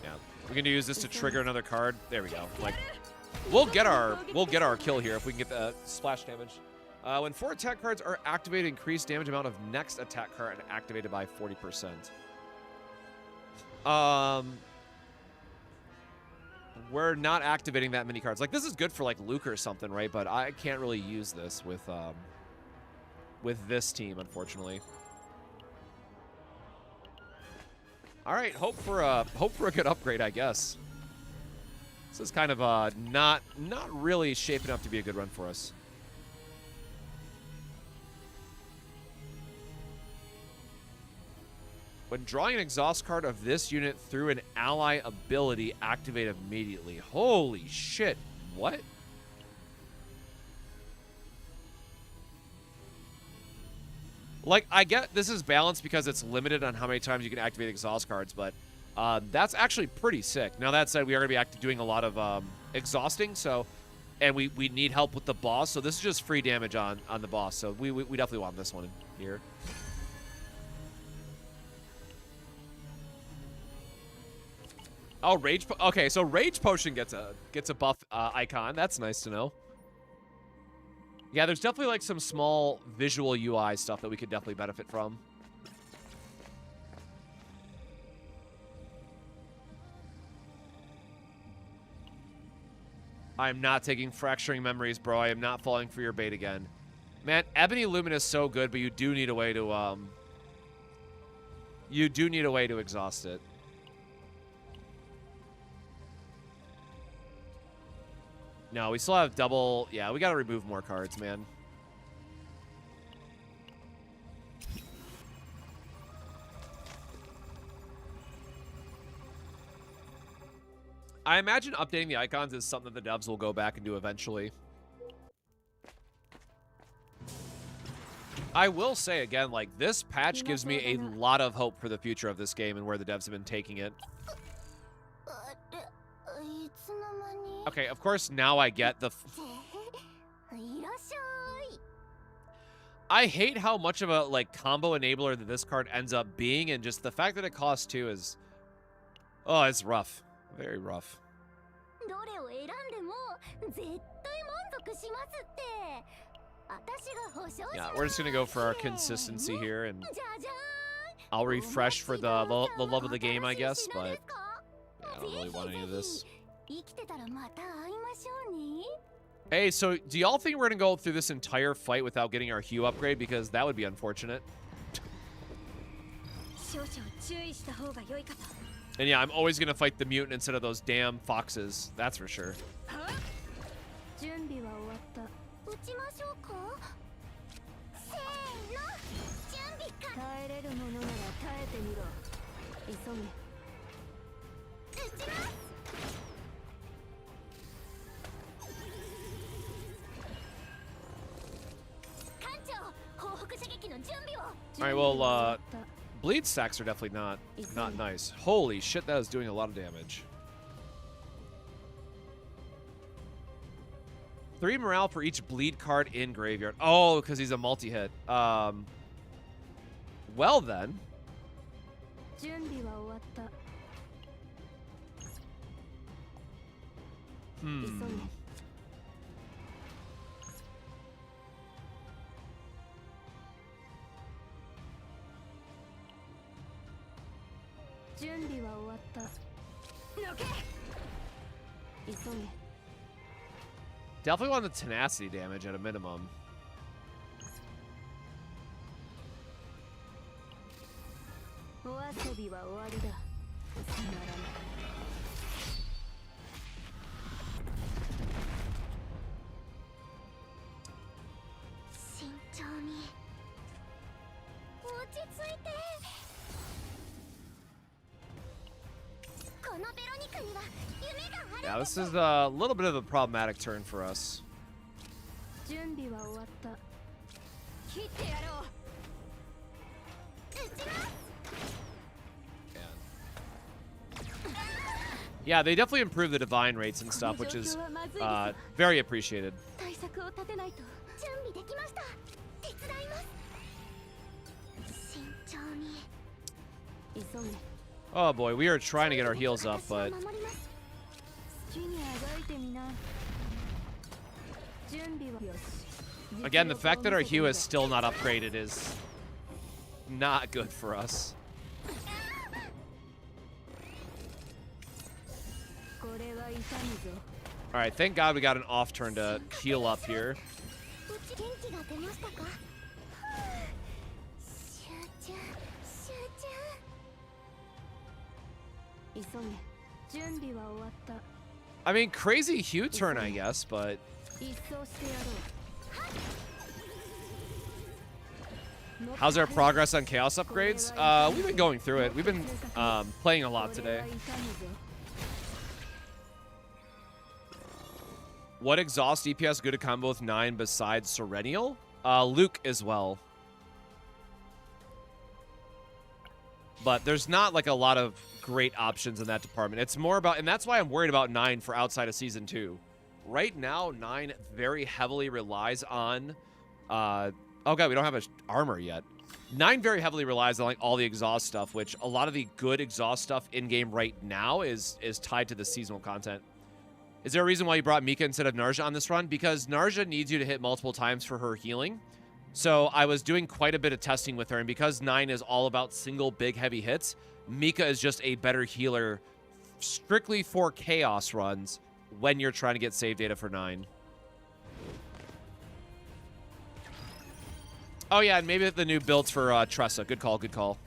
Yeah, we're gonna use this to trigger another card. There we go. Like, we'll get our kill here if we can get the splash damage. When 4 attack cards are activated, increased damage amount of next attack card and activated by 40%. We're not activating that many cards. Like, this is good for like Luke or something, right? But I can't really use this with this team, unfortunately. All right, hope for a good upgrade, I guess. This is kind of not really shaping up to be a good run for us. When drawing an exhaust card of this unit through an ally ability, activate immediately. Holy shit! What? Like, I get this is balanced because it's limited on how many times you can activate exhaust cards, but that's actually pretty sick. Now, that said, we are going to be doing a lot of exhausting, so, and we need help with the boss, so this is just free damage on the boss, so we definitely want this one here. Oh, Rage... Okay, so Rage Potion gets a buff icon. That's nice to know. Yeah, there's definitely like some small visual UI stuff that we could definitely benefit from. I am not taking Fracturing Memories, bro. I am not falling for your bait again. Man, Ebony Lumen is so good, but you do need a way to exhaust it. No, we still have double... Yeah, we gotta remove more cards, man. I imagine updating the icons is something that the devs will go back and do eventually. I will say again, like, this patch gives me a lot of hope for the future of this game and where the devs have been taking it. Okay, of course, now I get the... I hate how much of a, like, combo enabler that this card ends up being, and just the fact that it costs 2 is... Oh, it's rough. Very rough. Yeah, we're just gonna go for our consistency here, and I'll refresh for the love of the game, I guess, but yeah, I don't really want any of this. Hey, so do y'all think we're gonna go through this entire fight without getting our Hue upgrade? Because that would be unfortunate. And yeah, I'm always gonna fight the mutant instead of those damn foxes. That's for sure. Alright, well, bleed stacks are definitely not nice. Holy shit, that is doing a lot of damage. 3 morale for each bleed card in graveyard. Oh, because he's a multi-hit. Well then. Definitely want the tenacity damage at a minimum. Yeah, this is a little bit of a problematic turn for us. Yeah, they definitely improved the divine rates and stuff, which is very appreciated. Oh boy, we are trying to get our heals up, but again, the fact that our Hue is still not upgraded is not good for us. Alright, thank God we got an off turn to heal up here. I mean, crazy Hue turn, I guess, but how's our progress on Chaos upgrades? We've been going through it. We've been playing a lot today. What exhaust DPS good to combo with 9 besides Serenial? Luke as well. But there's not like a lot of great options in that department. It's more about, and that's why I'm worried about 9 for outside of Season 2. Right now, 9 very heavily relies on, oh god, we don't have an armor yet. 9 very heavily relies on like all the exhaust stuff, which a lot of the good exhaust stuff in-game right now is tied to the seasonal content. Is there a reason why you brought Mika instead of Narja on this run? Because Narja needs you to hit multiple times for her healing. So I was doing quite a bit of testing with her, and because 9 is all about single big heavy hits, Mika is just a better healer strictly for chaos runs when you're trying to get save data for 9. Oh yeah, and maybe the new builds for Tressa. Good call, good call.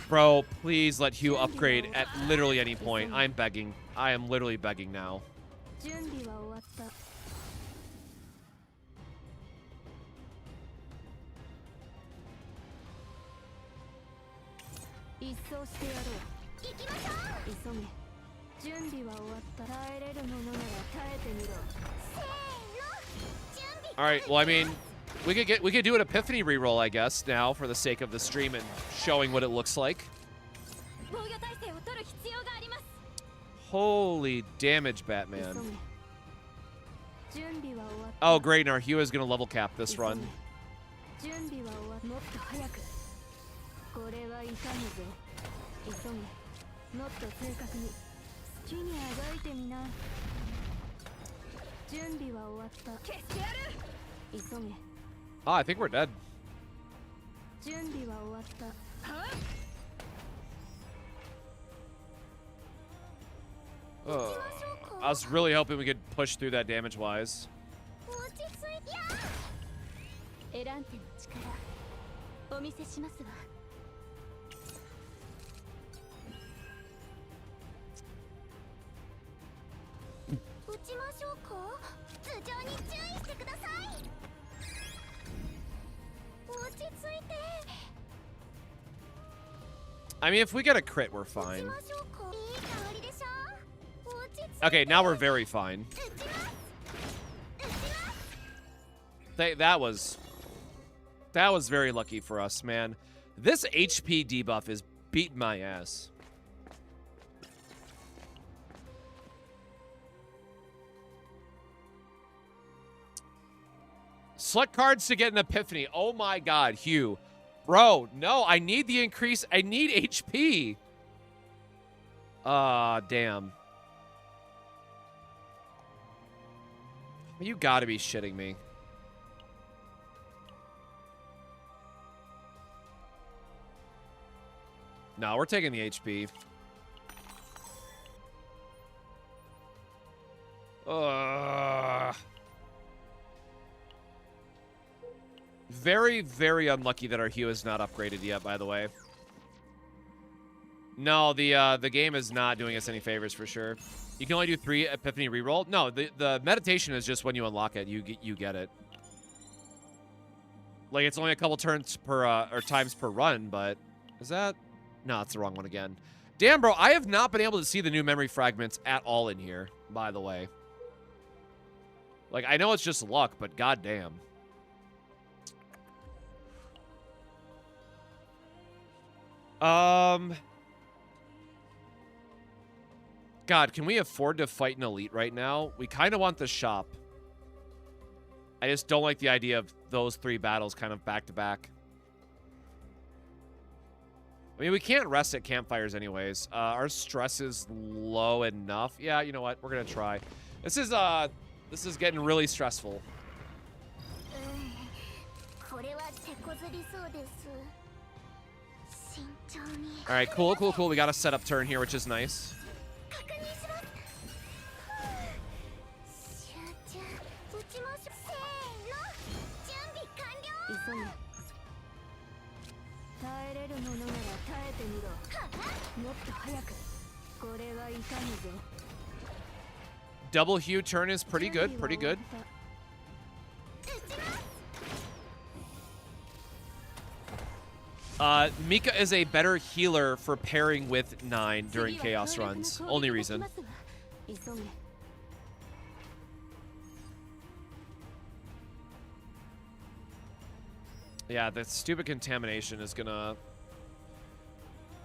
Bro, please let Hue upgrade at literally any point. I'm begging. I am literally begging now. All right, well, I mean, we could do an Epiphany reroll, I guess, now for the sake of the stream and showing what it looks like. Holy damage, Batman. Oh, great, and our Hue is going to level cap this run. Oh, I think we're dead. I was really hoping we could push through that damage-wise. I mean, if we get a crit, we're fine. Okay, now we're very fine. That was very lucky for us, man. This HP debuff is beating my ass. Select cards to get an epiphany. Oh my god, Hugh. Bro, no, I need the increase. I need HP. Damn. You gotta be shitting me. No, we're taking the HP. Very, very unlucky that our Hue is not upgraded yet, by the way. No, the game is not doing us any favors for sure. You can only do 3 Epiphany reroll. No, the meditation is just when you unlock it, you get it. Like, it's only a couple turns per or times per run, but is that? No, it's the wrong one again. Damn, bro, I have not been able to see the new memory fragments at all in here, by the way. Like, I know it's just luck, but goddamn. God, can we afford to fight an elite right now? We kind of want the shop. I just don't like the idea of those 3 battles kind of back to back. I mean, we can't rest at campfires anyways. Our stress is low enough. Yeah, you know what? We're gonna try. This is getting really stressful. All right, cool, cool, cool. We got a setup turn here, which is nice. Double Hue turn is pretty good, pretty good. Mika is a better healer for pairing with 9 during chaos runs. Only reason. Yeah, that stupid contamination is gonna...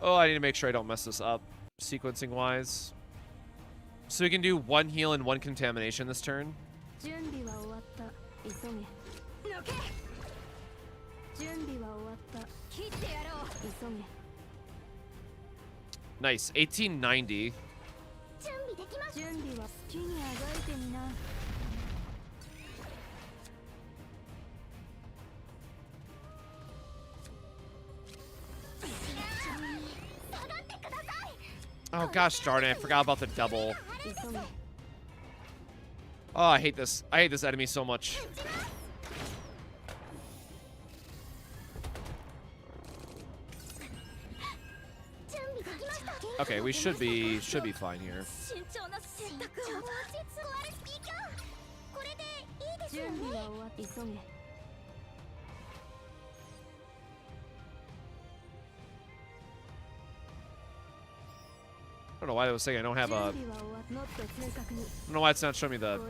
Oh, I need to make sure I don't mess this up, sequencing-wise. So we can do 1 heal and 1 contamination this turn. Nice, 1890. Oh gosh darn it, I forgot about the double. Oh, I hate this. I hate this enemy so much. Okay, we should be fine here. I don't know why I was saying I don't have a... I don't know why it's not showing me the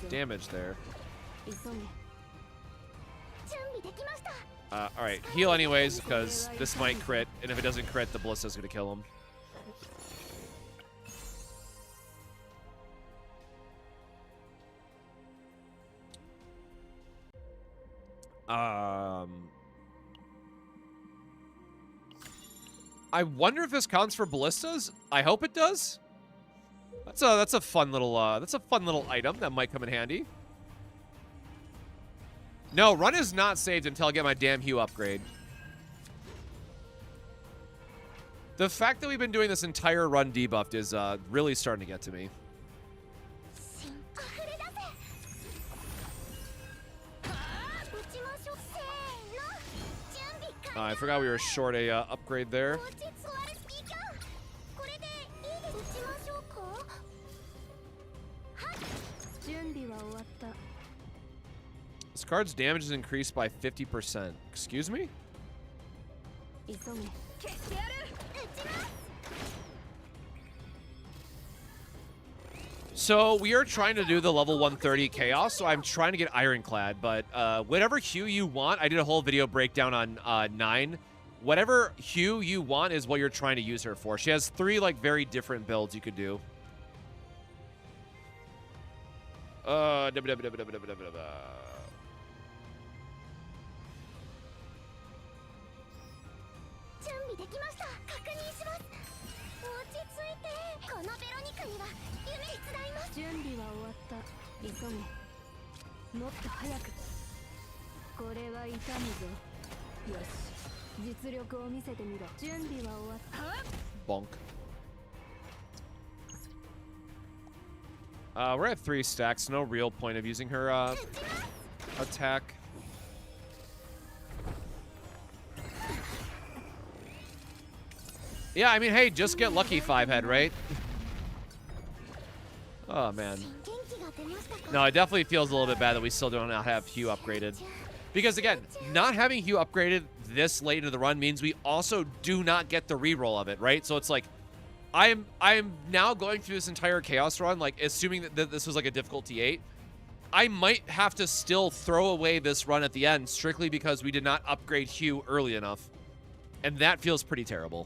damage there. Alright, heal anyways, because this might crit, and if it doesn't crit, the Ballista's gonna kill him. I wonder if this counts for ballistas. I hope it does. That's a fun little item that might come in handy. No, run is not saved until I get my damn Hue upgrade. The fact that we've been doing this entire run debuffed is really starting to get to me. I forgot we were short a upgrade there. This card's damage is increased by 50%. Excuse me? So we are trying to do the level 130 chaos, so I'm trying to get Ironclad, but whatever hue you want, I did a whole video breakdown on 9. Whatever hue you want is what you're trying to use her for. She has 3 like very different builds you could do. Bonk. We're at 3 stacks. No real point of using her attack. Yeah, I mean, hey, just get lucky 5-head, right? Oh, man. No, it definitely feels a little bit bad that we still do not have Hue upgraded. Because, again, not having Hue upgraded this late into the run means we also do not get the reroll of it, right? So it's like, I'm now going through this entire Chaos run, like, assuming that this was like a difficulty 8. I might have to still throw away this run at the end strictly because we did not upgrade Hue early enough. And that feels pretty terrible.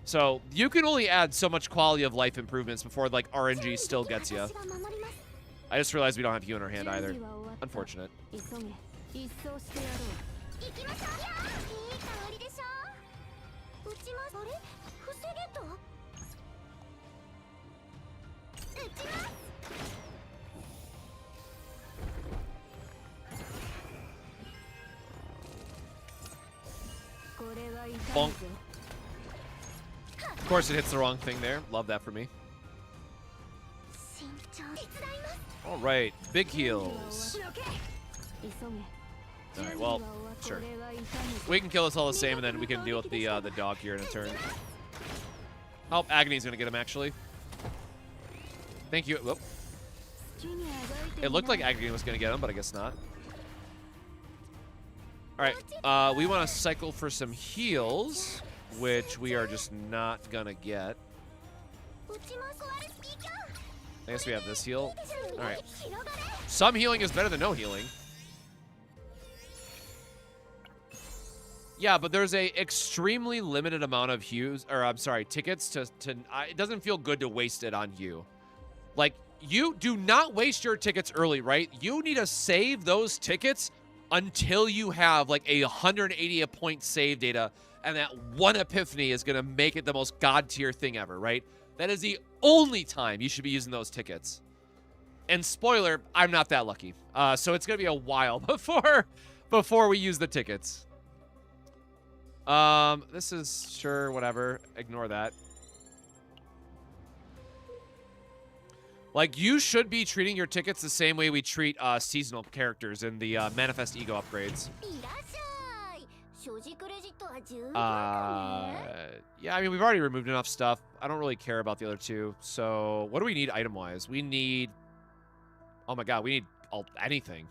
So, you can only add so much quality of life improvements before, like, RNG still gets you. I just realized we don't have Hue in our hand either. Unfortunate. Bonk. Of course, it hits the wrong thing there. Love that for me. All right, big heals. All right, well, sure. We can kill us all the same, and then we can deal with the dog here in a turn. Oh, Agony's gonna get him actually. Thank you. Whoop. It looked like Agony was gonna get him, but I guess not. All right, we want to cycle for some heals, which we are just not gonna get. I guess we have this heal. All right. Some healing is better than no healing. Yeah, but there's a extremely limited amount of hues, or I'm sorry, tickets to it doesn't feel good to waste it on you. Like, you do not waste your tickets early, right? You need to save those tickets until you have like a 180 point save data, and that one epiphany is gonna make it the most god tier thing ever, right? That is the only time you should be using those tickets. And spoiler, I'm not that lucky. So it's gonna be a while before we use the tickets. This is sure, whatever. Ignore that. Like, you should be treating your tickets the same way we treat seasonal characters in the Manifest Ego upgrades. Yeah, I mean, we've already removed enough stuff. I don't really care about the other two. So, what do we need item-wise? We need... Oh my god, we need anything.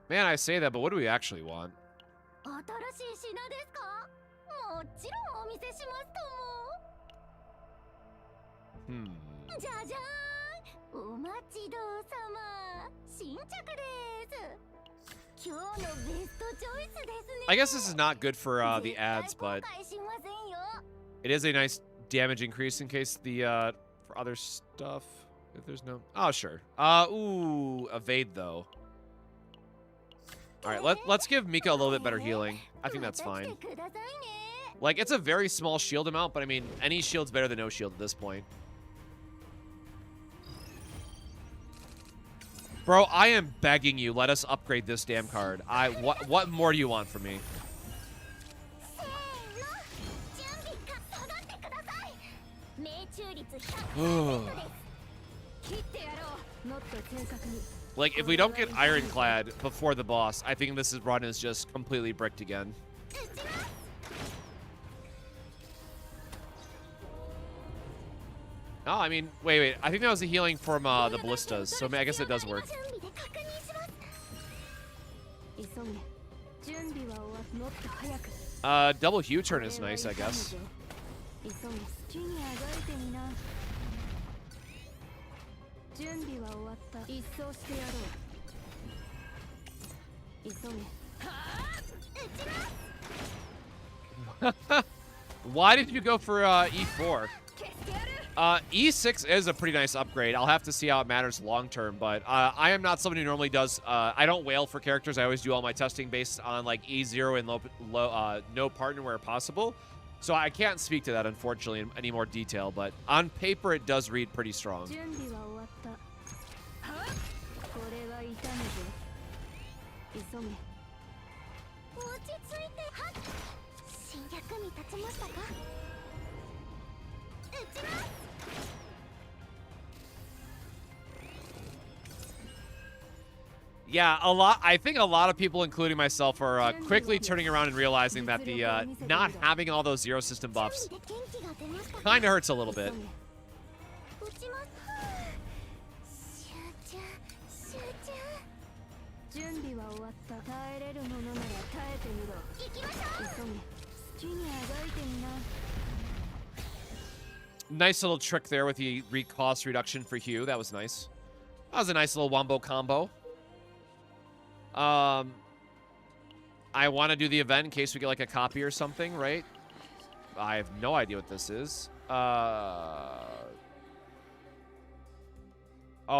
Man, I say that, but what do we actually want? I guess this is not good for the ads, but it is a nice damage increase in case the for other stuff. If there's no... Oh, sure. Ooh, evade, though. All right, let's give Mika a little bit better healing. I think that's fine. Like, it's a very small shield amount, but I mean, any shield's better than no shield at this point. Bro, I am begging you, let us upgrade this damn card. What more do you want from me? Like, if we don't get Ironclad before the boss, I think this run is just completely bricked again. Oh, I mean, wait. I think that was a healing from the ballistas, so I guess it does work. Double Hue turn is nice, I guess. Why did you go for E4? E6 is a pretty nice upgrade. I'll have to see how it matters long term, but I am not someone who normally does. I don't whale for characters. I always do all my testing based on like E0 and no partner where possible. So I can't speak to that, unfortunately, in any more detail, but on paper it does read pretty strong. Yeah, I think a lot of people, including myself, are quickly turning around and realizing that the not having all those zero system buffs kind of hurts a little bit. Nice little trick there with the cost reduction for Hugh. That was nice. That was a nice little wombo combo. I want to do the event in case we get like a copy or something, right? I have no idea what this is. Oh,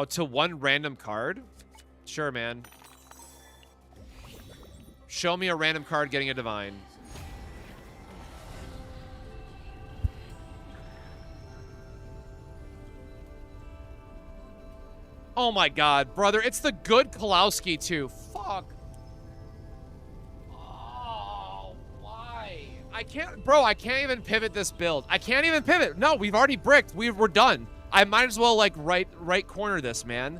to one random card? Sure, man. Show me a random card getting a divine. Oh my god, brother. It's the good Kalowski, too. Fuck. Oh, why? I can't... Bro, I can't even pivot this build. I can't even pivot. No, we've already bricked. We're done. I might as well, like, right corner this, man.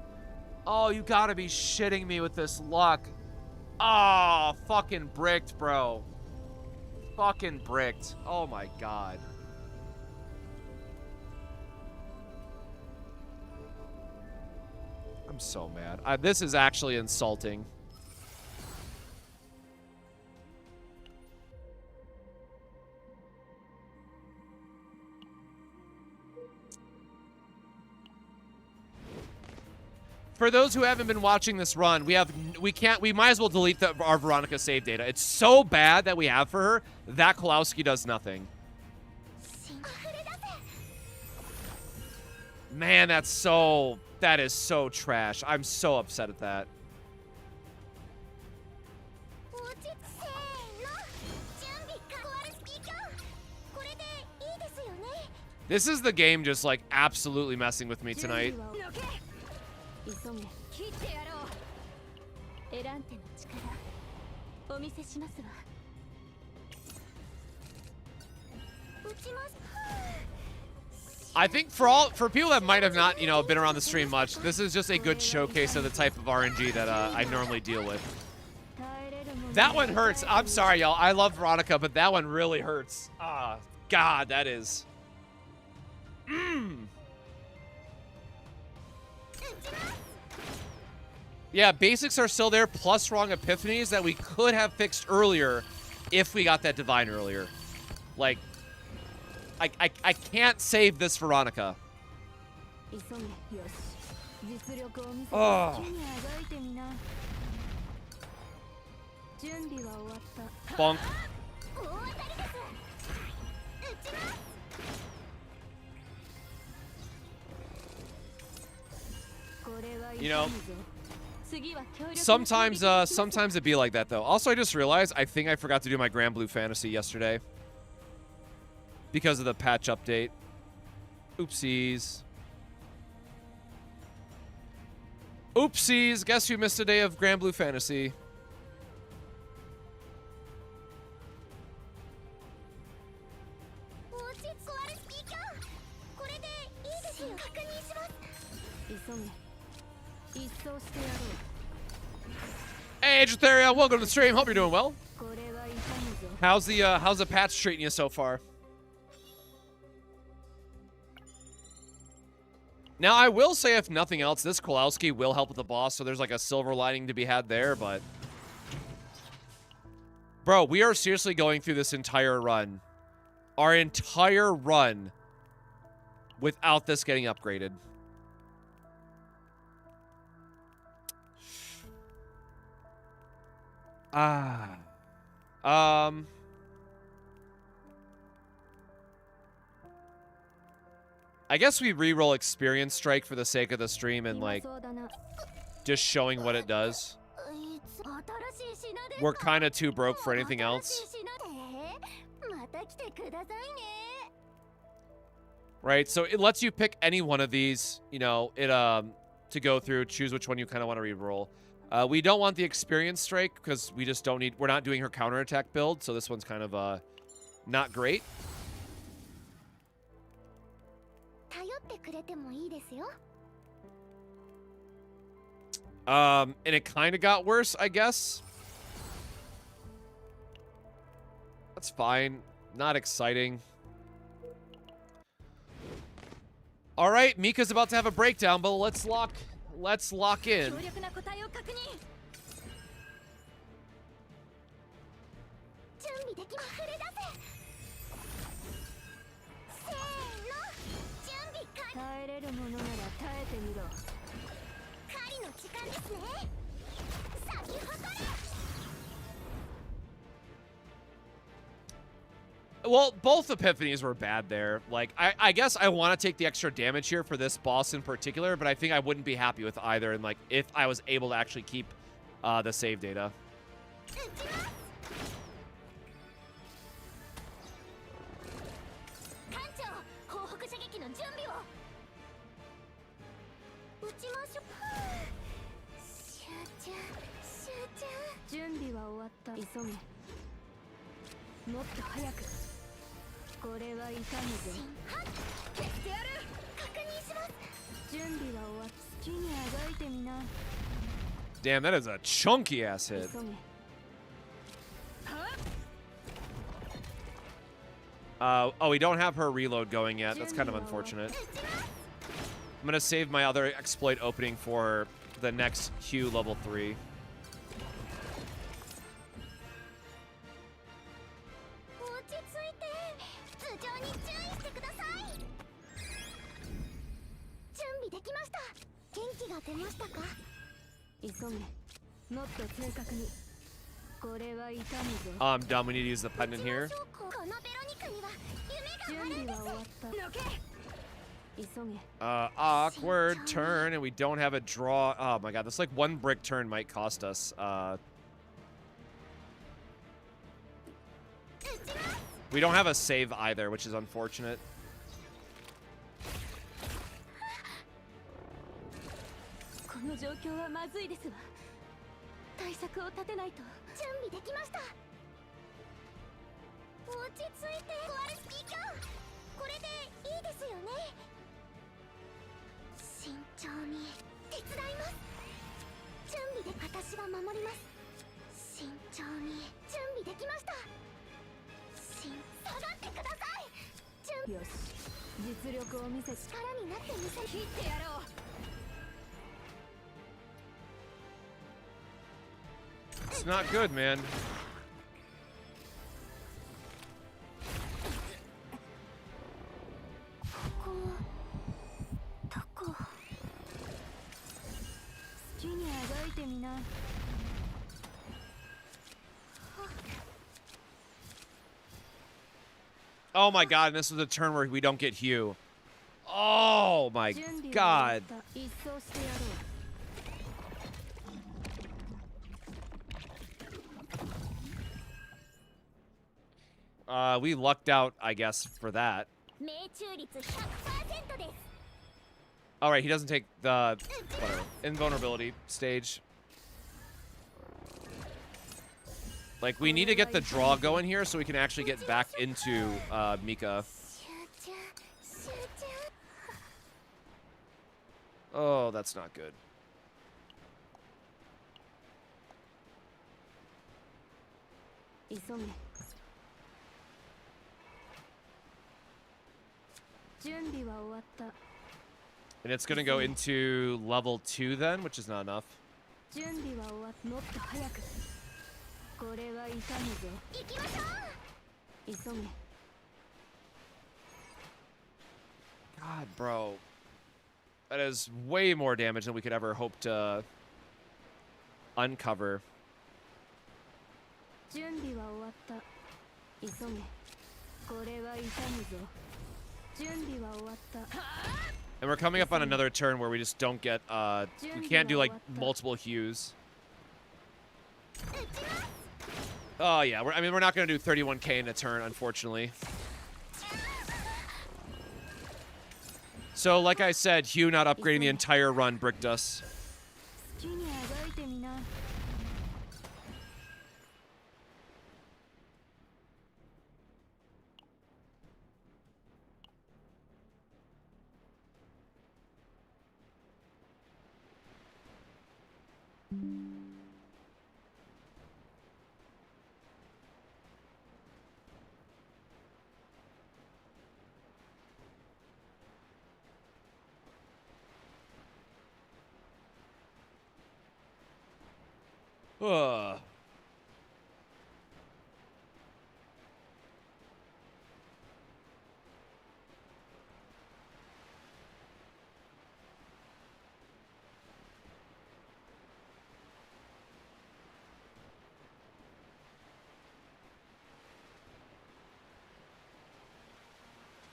Oh, you gotta be shitting me with this luck. Oh, fucking bricked, bro. Fucking bricked. Oh my god. I'm so mad. This is actually insulting. For those who haven't been watching this run, we might as well delete our Veronica save data. It's so bad that we have for her that Kalowski does nothing. Man, that is so trash. I'm so upset at that. This is the game just like absolutely messing with me tonight. I think for people that might have not, been around the stream much, this is just a good showcase of the type of RNG that I normally deal with. That one hurts. I'm sorry, y'all. I love Veronica, but that one really hurts. Ah, God, that is. Yeah, basics are still there, plus wrong epiphanies that we could have fixed earlier if we got that divine earlier. Like, I can't save this Veronica. Oh. Bonk. Sometimes it'd be like that, though. Also, I just realized I think I forgot to do my Grand Blue Fantasy yesterday. Because of the patch update. Oopsies. Oopsies. Guess who missed a day of Grand Blue Fantasy? Hey, Agetheria, welcome to the stream. Hope you're doing well. How's the patch treating you so far? Now, I will say, if nothing else, this Kowalski will help with the boss, so there's like a silver lining to be had there, but... Bro, we are seriously going through this entire run. Our entire run without this getting upgraded. I guess we re-roll Experience Strike for the sake of the stream and, like, just showing what it does. We're kind of too broke for anything else. Right, so it lets you pick any one of these, you know, to go through, choose which one you kind of want to re-roll. We don't want the Experience Strike because we just don't need, we're not doing her counterattack build, so this one's kind of not great. And it kind of got worse, I guess. That's fine. Not exciting. All right, Mika's about to have a breakdown, but let's lock in. Well, both Epiphanies were bad there. Like, I guess I want to take the extra damage here for this boss in particular, but I think I wouldn't be happy with either, and like, if I was able to actually keep the save data. Damn, that is a chunky ass hit. Oh, we don't have her reload going yet. That's kind of unfortunate. I'm gonna save my other exploit opening for the next Q level 3. I'm dumb. We need to use the pendant here. Awkward turn, and we don't have a draw. Oh my god, this like one brick turn might cost us. We don't have a save either, which is unfortunate. It's not good, man. Oh my god, and this is a turn where we don't get Hugh. Oh my god. We lucked out, I guess, for that. All right, he doesn't take the whatever invulnerability stage. Like, we need to get the draw going here so we can actually get back into Mika. Oh, that's not good. And it's going to go into level 2 then, which is not enough. God, bro. That is way more damage than we could ever hope to uncover. And we're coming up on another turn where we just don't get, we can't do, like, multiple hues. Oh, yeah. I mean, we're not going to do 31k in a turn, unfortunately. So, like I said, Hugh not upgrading the entire run bricked us. Ugh.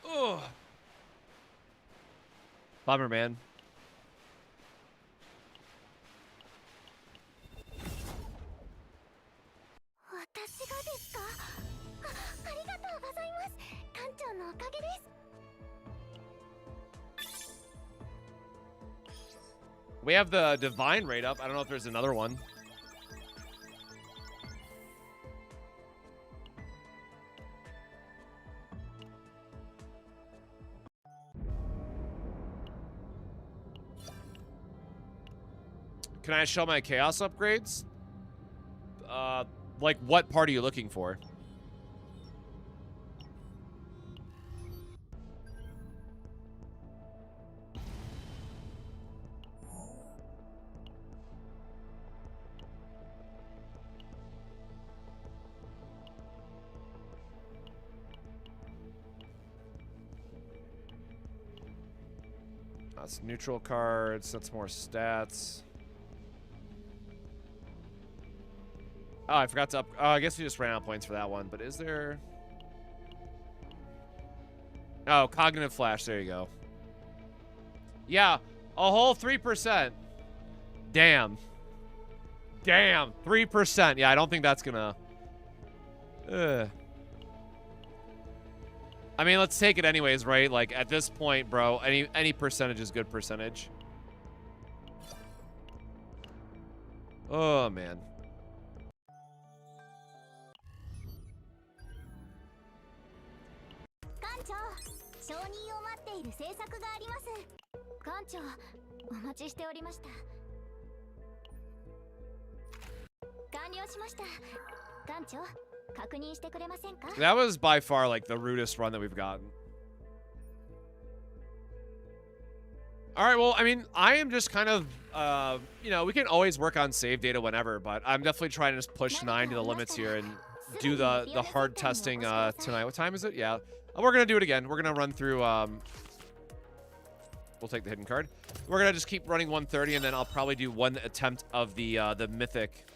Ugh. Bummer, man. We have the divine rate up. I don't know if there's another one. Can I show my chaos upgrades? Like, what part are you looking for? That's neutral cards. That's more stats. Oh, I forgot to up. Oh, I guess we just ran out of points for that one. But is there? Oh, cognitive flash. There you go. Yeah, a whole 3%. Damn. Damn, 3%. Yeah, I don't think that's gonna. I mean, let's take it anyways, right? Like at this point, bro, any percentage is good percentage. Oh man. That was by far like the rudest run that we've gotten. All right, well, I mean, I am just kind of, you know, we can always work on save data whenever, but I'm definitely trying to just push 9 to the limits here and do the hard testing tonight. What time is it? Yeah, we're gonna do it again. We're gonna run through. We'll take the hidden card. We're gonna just keep running 130, and then I'll probably do one attempt of the mythic.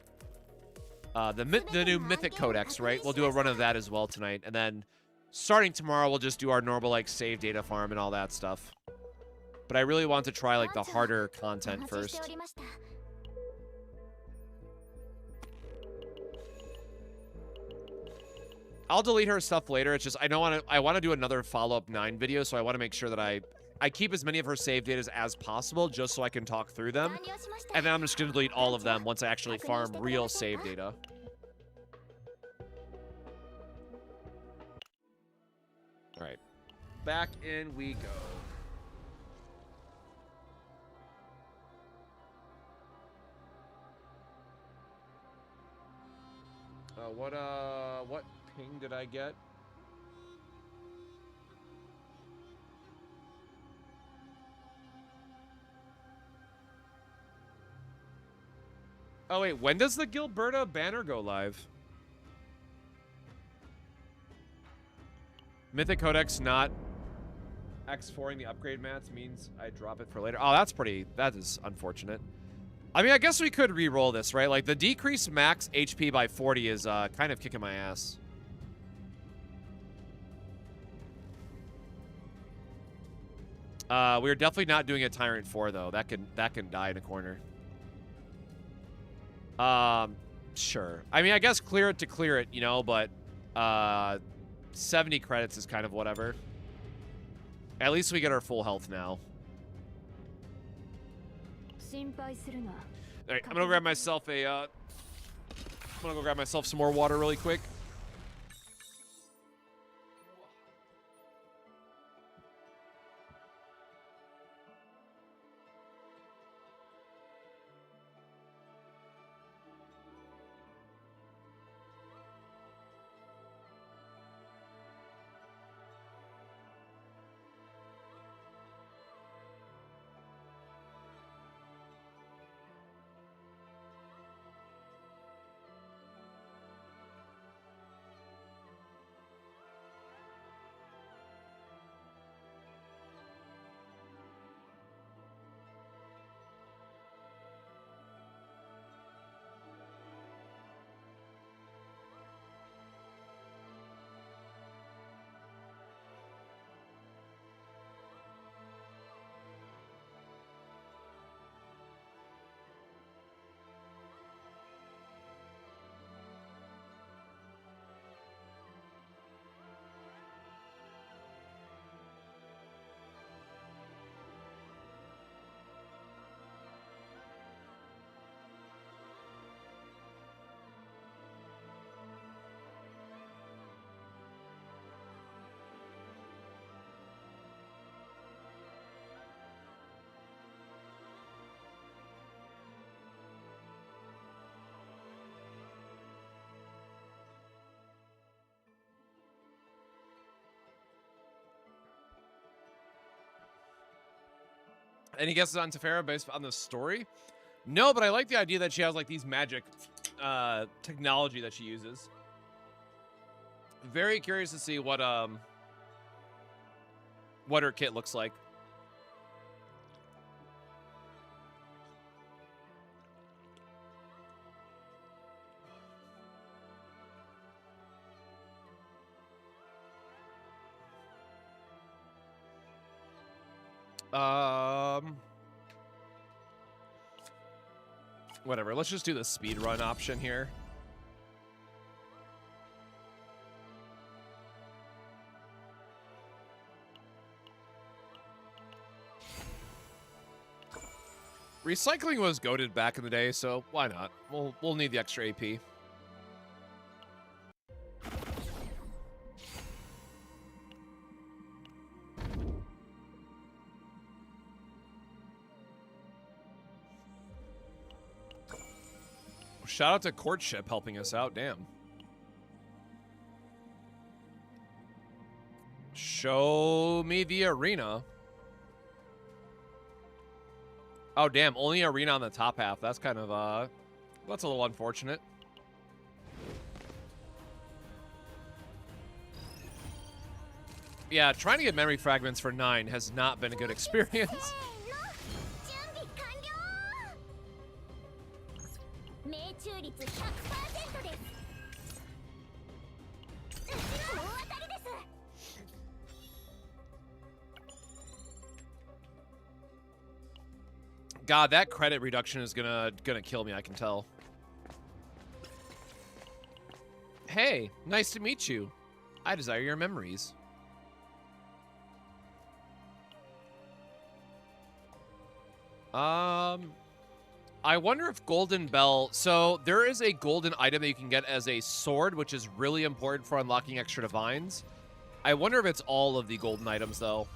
The new Mythic Codex, right? We'll do a run of that as well tonight. And then starting tomorrow, we'll just do our normal, like, save data farm and all that stuff. But I really want to try, like, the harder content first. I'll delete her stuff later. It's just, I want to do another follow-up 9 video, so I want to make sure that I I keep as many of her save datas as possible just so I can talk through them. And then I'm just going to delete all of them once I actually farm real save data. All right. Back in we go. What ping did I get? Oh, wait, when does the Gilberta banner go live? Mythic Codex not X4ing the upgrade mats means I drop it for later. Oh, that is unfortunate. I mean, I guess we could re-roll this, right? Like, the decreased max HP by 40 is kind of kicking my ass. We're definitely not doing a Tyrant 4, though. That can die in a corner. Sure. I mean, I guess clear it to clear it, you know, but 70 credits is kind of whatever. At least we get our full health now. Alright, I'm gonna grab myself some more water really quick. Any guesses on Tefera based on the story? No, but I like the idea that she has like these magic technology that she uses. Very curious to see what her kit looks like. Whatever, let's just do the speed run option here. Recycling was goated back in the day, so why not? We'll need the extra AP. Shout out to Courtship helping us out, damn. Show me the arena. Oh, damn, only arena on the top half. That's kind of, that's a little unfortunate. Yeah, trying to get memory fragments for 9 has not been a good experience. God, that credit reduction is gonna kill me, I can tell. Hey, nice to meet you. I desire your memories. I wonder if Golden Bell... So, there is a golden item that you can get as a sword, which is really important for unlocking extra divines. I wonder if it's all of the golden items, though.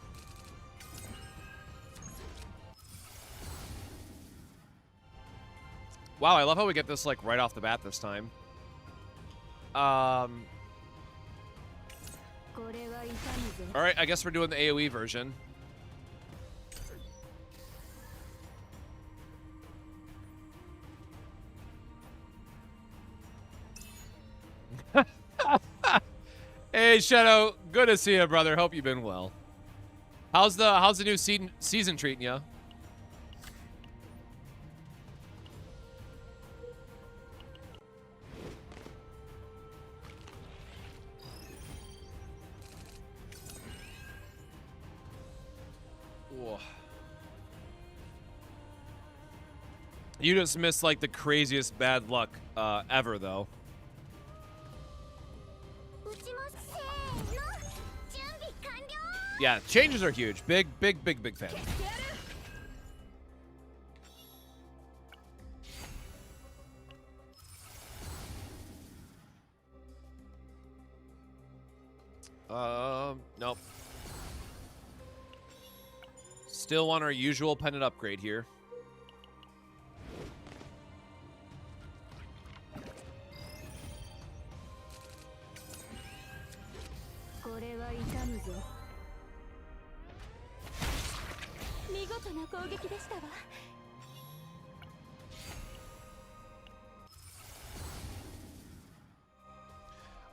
Wow, I love how we get this, like, right off the bat this time. Alright, I guess we're doing the AoE version. Hey, Shadow. Good to see you, brother. Hope you've been well. How's the new season treating you? Whoa. You just missed, like, the craziest bad luck ever, though. Yeah, changes are huge. Big fan. Nope. Still on our usual pendant upgrade here.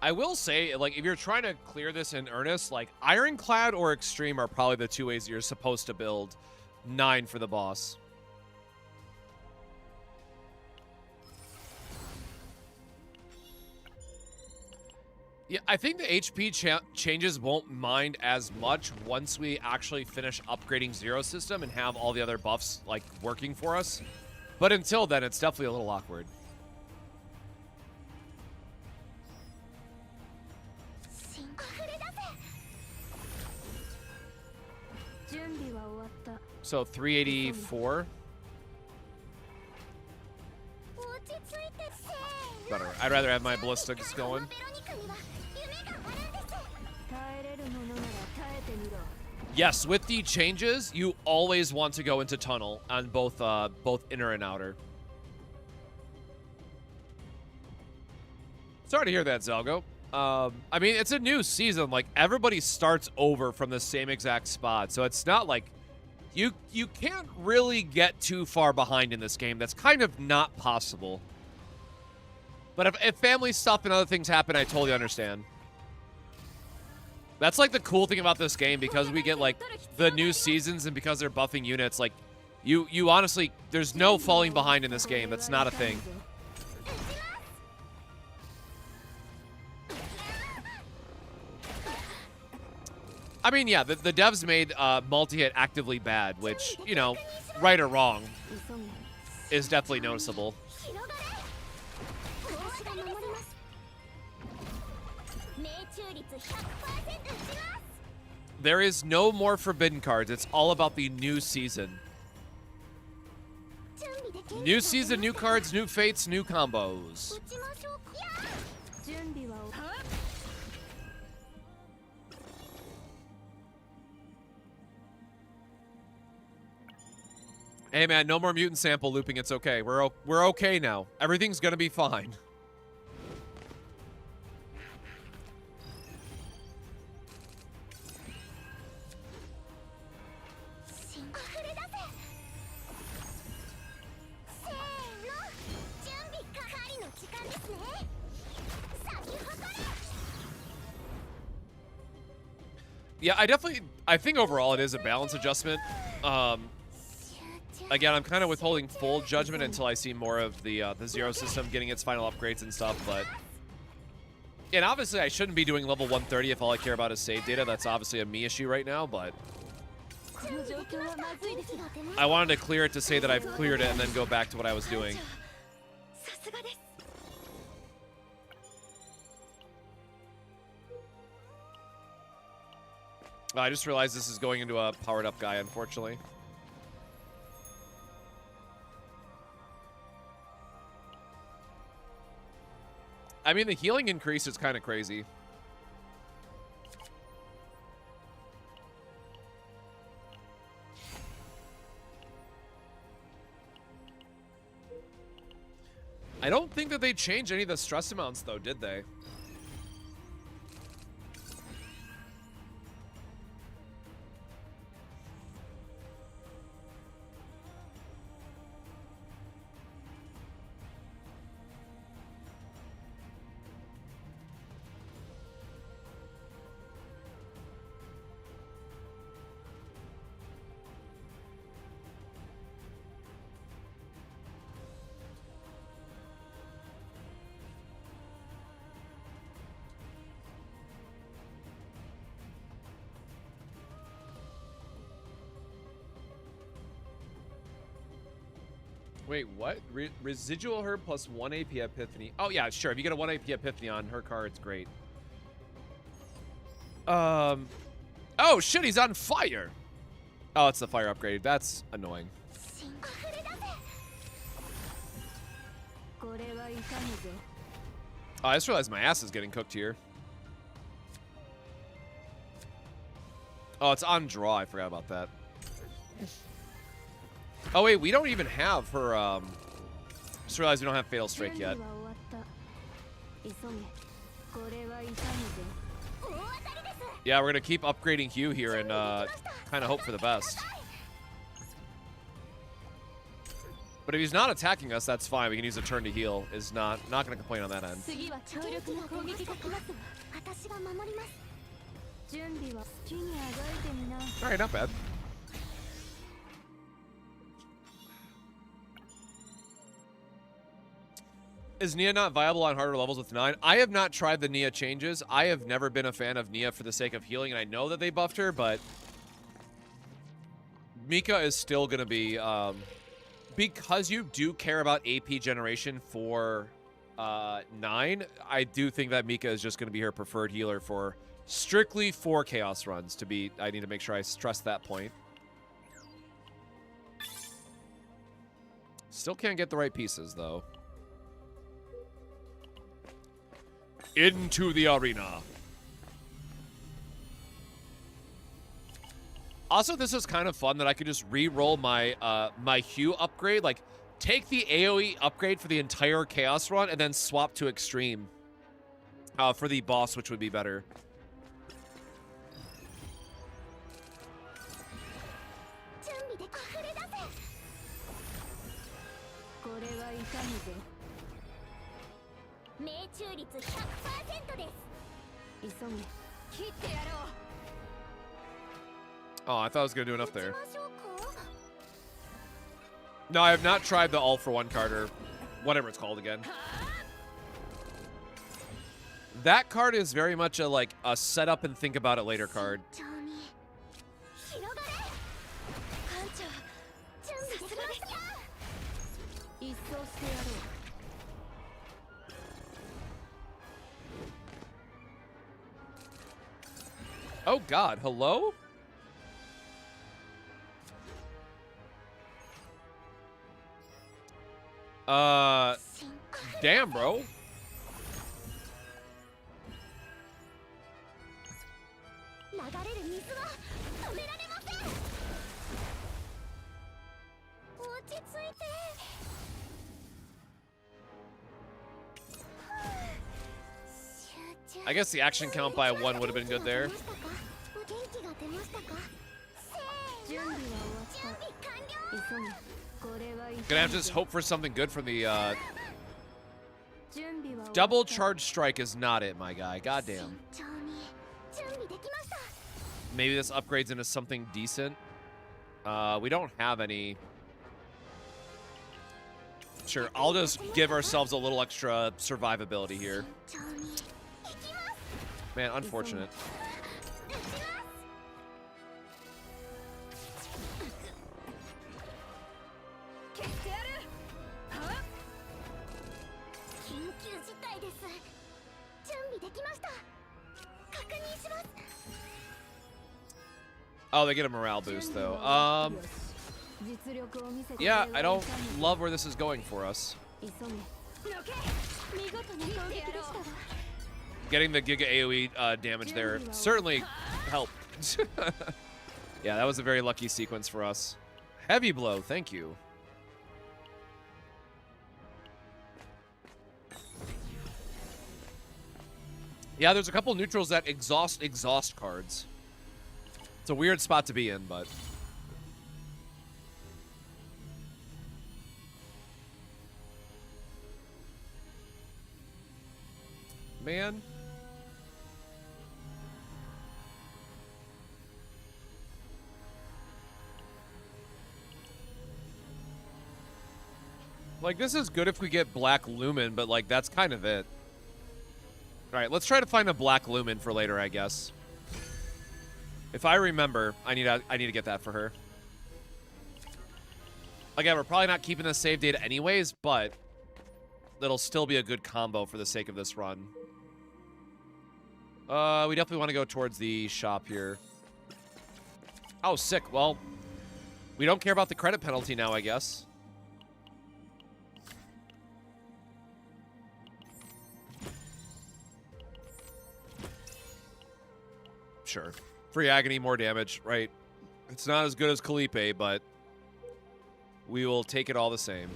I will say, like, if you're trying to clear this in earnest, like, Ironclad or Extreme are probably the two ways you're supposed to build 9 for the boss. Yeah, I think the HP changes won't mind as much once we actually finish upgrading Zero System and have all the other buffs, like, working for us. But until then, it's definitely a little awkward. So 384. Better. I'd rather have my ballistics going. Yes, with the changes, you always want to go into tunnel on both inner and outer. Sorry to hear that, Zelgo. I mean, it's a new season. Like, everybody starts over from the same exact spot, so it's not like you can't really get too far behind in this game. That's kind of not possible. But if family stuff and other things happen, I totally understand. That's like the cool thing about this game, because we get like the new seasons and because they're buffing units, like you honestly, there's no falling behind in this game. That's not a thing. I mean, yeah, the devs made multi-hit actively bad, which, you know, right or wrong, is definitely noticeable. There is no more forbidden cards. It's all about the new season. New season, new cards, new fates, new combos. Hey man, no more mutant sample looping. It's okay. We're okay now. Everything's gonna be fine. Yeah, I think overall it is a balance adjustment. Again, I'm kind of withholding full judgment until I see more of the Zero System getting its final upgrades and stuff, but... And obviously I shouldn't be doing level 130 if all I care about is save data. That's obviously a me issue right now, but... I wanted to clear it to say that I've cleared it and then go back to what I was doing. I just realized this is going into a powered up guy, unfortunately. I mean, the healing increase is kind of crazy. I don't think that they changed any of the stress amounts, though, did they? Wait, what? Residual herb plus 1 AP epiphany. Oh, yeah, sure. If you get a 1 AP epiphany on her card, it's great. Oh, shit, he's on fire. Oh, it's the fire upgrade. That's annoying. Oh, I just realized my ass is getting cooked here. Oh, it's on draw. I forgot about that. Oh, wait, we don't even have her, just realized we don't have Fatal Strike yet. Yeah, we're gonna keep upgrading Hugh here and, kind of hope for the best. But if he's not attacking us, that's fine. We can use a turn to heal. Is not gonna complain on that end. Alright, not bad. Is Nia not viable on harder levels with 9? I have not tried the Nia changes. I have never been a fan of Nia for the sake of healing, and I know that they buffed her, but Mika is still going to be, because you do care about AP generation for 9, I do think that Mika is just going to be her preferred healer for strictly 4 Chaos runs. I need to make sure I stress that point. Still can't get the right pieces, though. Into the arena. Also, this is kind of fun that I could just re-roll my my Hue upgrade. Like, take the AoE upgrade for the entire Chaos run and then swap to Extreme for the boss, which would be better. Oh, I thought I was going to do enough there. No, I have not tried the All for One card, or whatever it's called again. That card is very much a, like, a set up and think about it later card. Oh God, hello? Damn, bro. I guess the action count by 1 would have been good there. Gonna have to just hope for something good from the, double charge strike is not it, my guy. Goddamn. Maybe this upgrades into something decent. We don't have any. Sure, I'll just give ourselves a little extra survivability here. Man, unfortunate. Oh, they get a morale boost, though. Yeah, I don't love where this is going for us. Getting the Giga AoE damage there certainly helped. Yeah, that was a very lucky sequence for us. Heavy blow, thank you. Yeah, there's a couple neutrals that exhaust cards. It's a weird spot to be in, but... Man. Like, this is good if we get Black Lumen, but, like, that's kind of it. Alright, let's try to find a Black Lumen for later, I guess. If I remember, I need to get that for her. Again, we're probably not keeping the save data anyways, but that'll still be a good combo for the sake of this run. We definitely want to go towards the shop here. Oh, sick. Well, we don't care about the credit penalty now, I guess. Sure. Free agony, more damage, right? It's not as good as Kalipe, but we will take it all the same.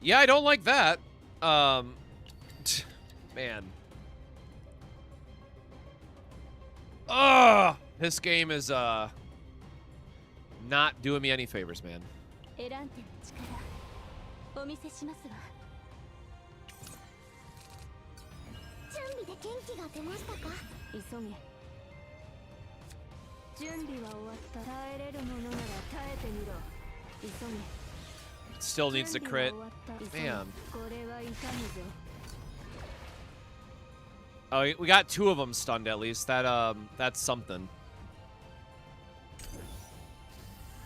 Yeah, I don't like that. Man. Ugh! This game is, not doing me any favors, man. Still needs to crit. Man. Oh, we got 2 of them stunned at least. That's something.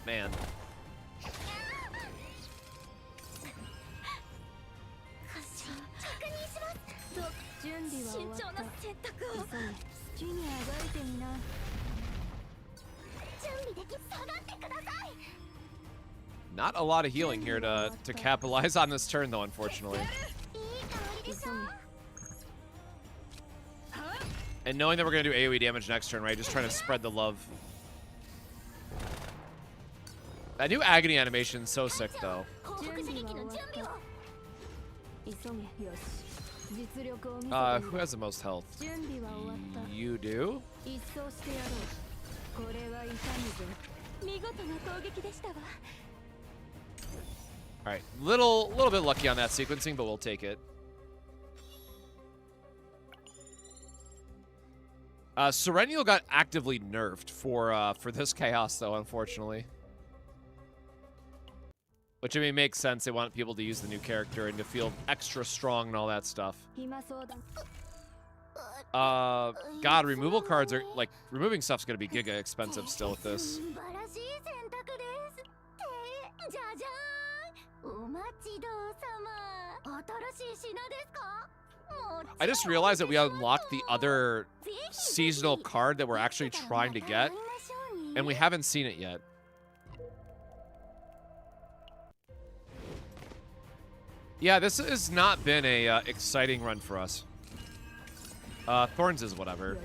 Man. Not a lot of healing here to capitalize on this turn, though, unfortunately. And knowing that we're going to do AoE damage next turn, right? Just trying to spread the love. That new agony animation is so sick, though. Who has the most health? You do? Alright, little bit lucky on that sequencing, but we'll take it. Serenial got actively nerfed for this chaos, though, unfortunately. Which, I mean, makes sense. They want people to use the new character and to feel extra strong and all that stuff. God, removal cards are, like, removing stuff's gonna be giga expensive still with this. I just realized that we unlocked the other seasonal card that we're actually trying to get, and we haven't seen it yet. Yeah, this has not been a exciting run for us. Thorns is whatever.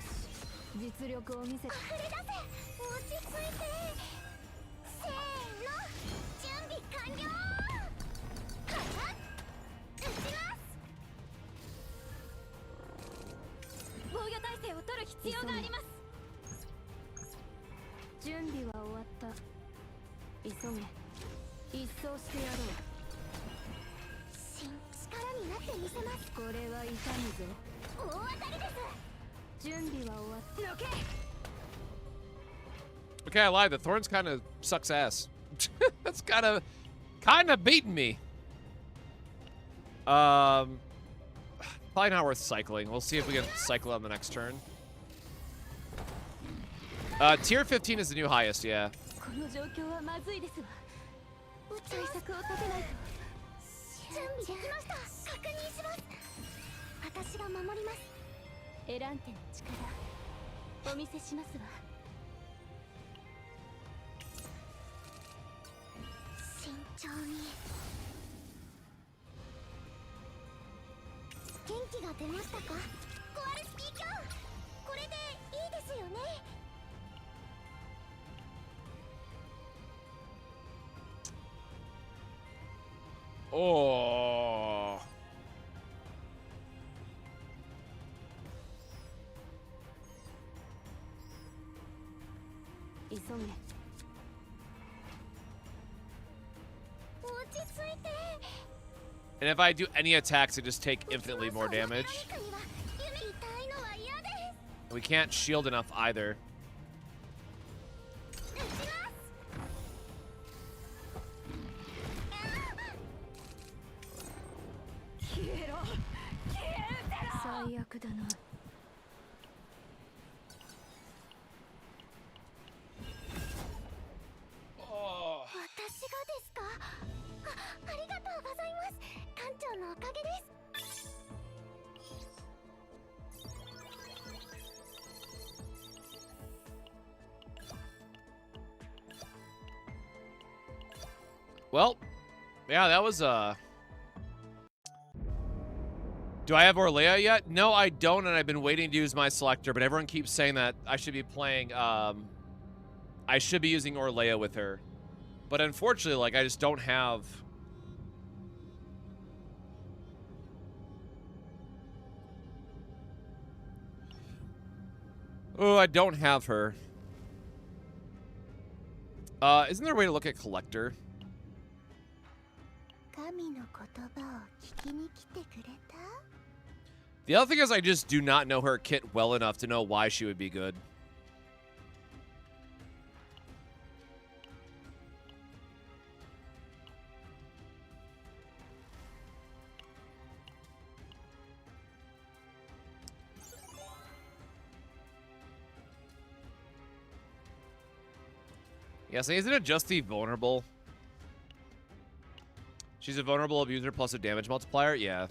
Okay, I lied. The Thorns kind of sucks ass. That's kind of beating me. Probably not worth cycling. We'll see if we can cycle on the next turn. Tier 15 is the new highest, yeah. 私が守ります。エランテの力お見せしますわ。慎重に。元気が出ましたか、コアルスキー卿。これでいいですよね。おー。急げ。落ち着いて。 And if I do any attacks, I just take infinitely more damage. We can't shield enough either. Oh. Well, yeah, that was do I have Orlea yet? No, I don't, and I've been waiting to use my selector, but everyone keeps saying that I should be playing, I should be using Orlea with her. But unfortunately, like, I just don't have... Oh, I don't have her. Isn't there a way to look at Collector? The other thing is I just do not know her kit well enough to know why she would be good. Yeah, so isn't it just the vulnerable? She's a vulnerable abuser plus a damage multiplier? Yeah.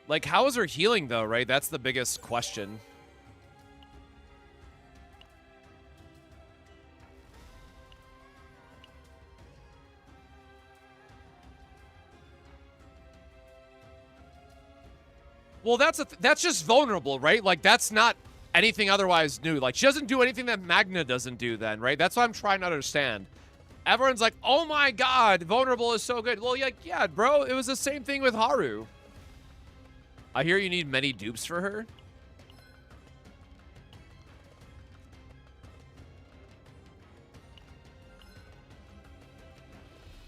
Like, how is her healing, though, right? That's the biggest question. Well, that's just vulnerable, right? Like, that's not anything otherwise new. Like, she doesn't do anything that Magna doesn't do then, right? That's what I'm trying to understand. Everyone's like, oh my god, vulnerable is so good. Well, yeah, bro, it was the same thing with Haru. I hear you need many dupes for her.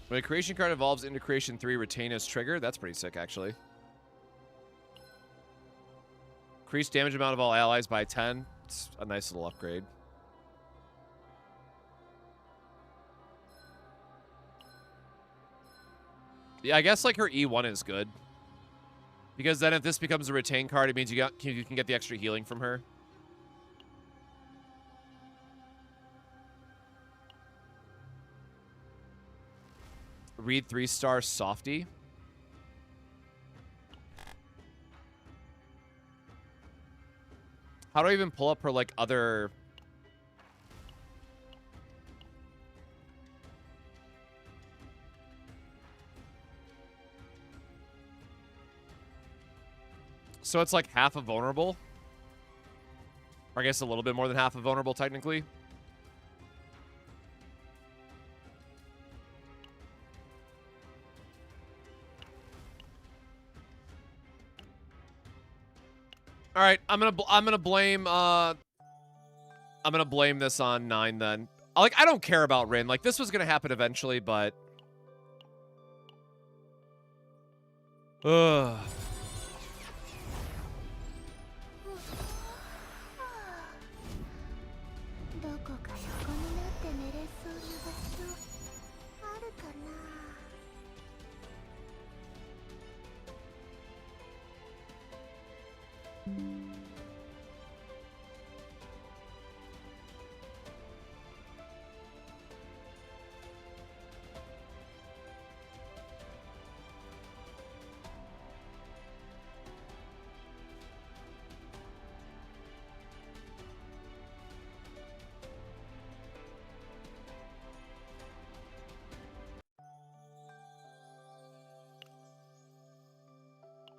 When a creation card evolves into creation 3, retain as trigger. That's pretty sick, actually. Increase damage amount of all allies by 10. It's a nice little upgrade. Yeah, I guess like her E1 is good. Because then if this becomes a retain card, it means you can get the extra healing from her. Read 3-star softy. How do I even pull up her, like, other... So it's like half a vulnerable? Or I guess a little bit more than half a vulnerable, technically. All right, I'm gonna blame this on 9 then. Like, I don't care about Rin. Like, this was gonna happen eventually, but ugh.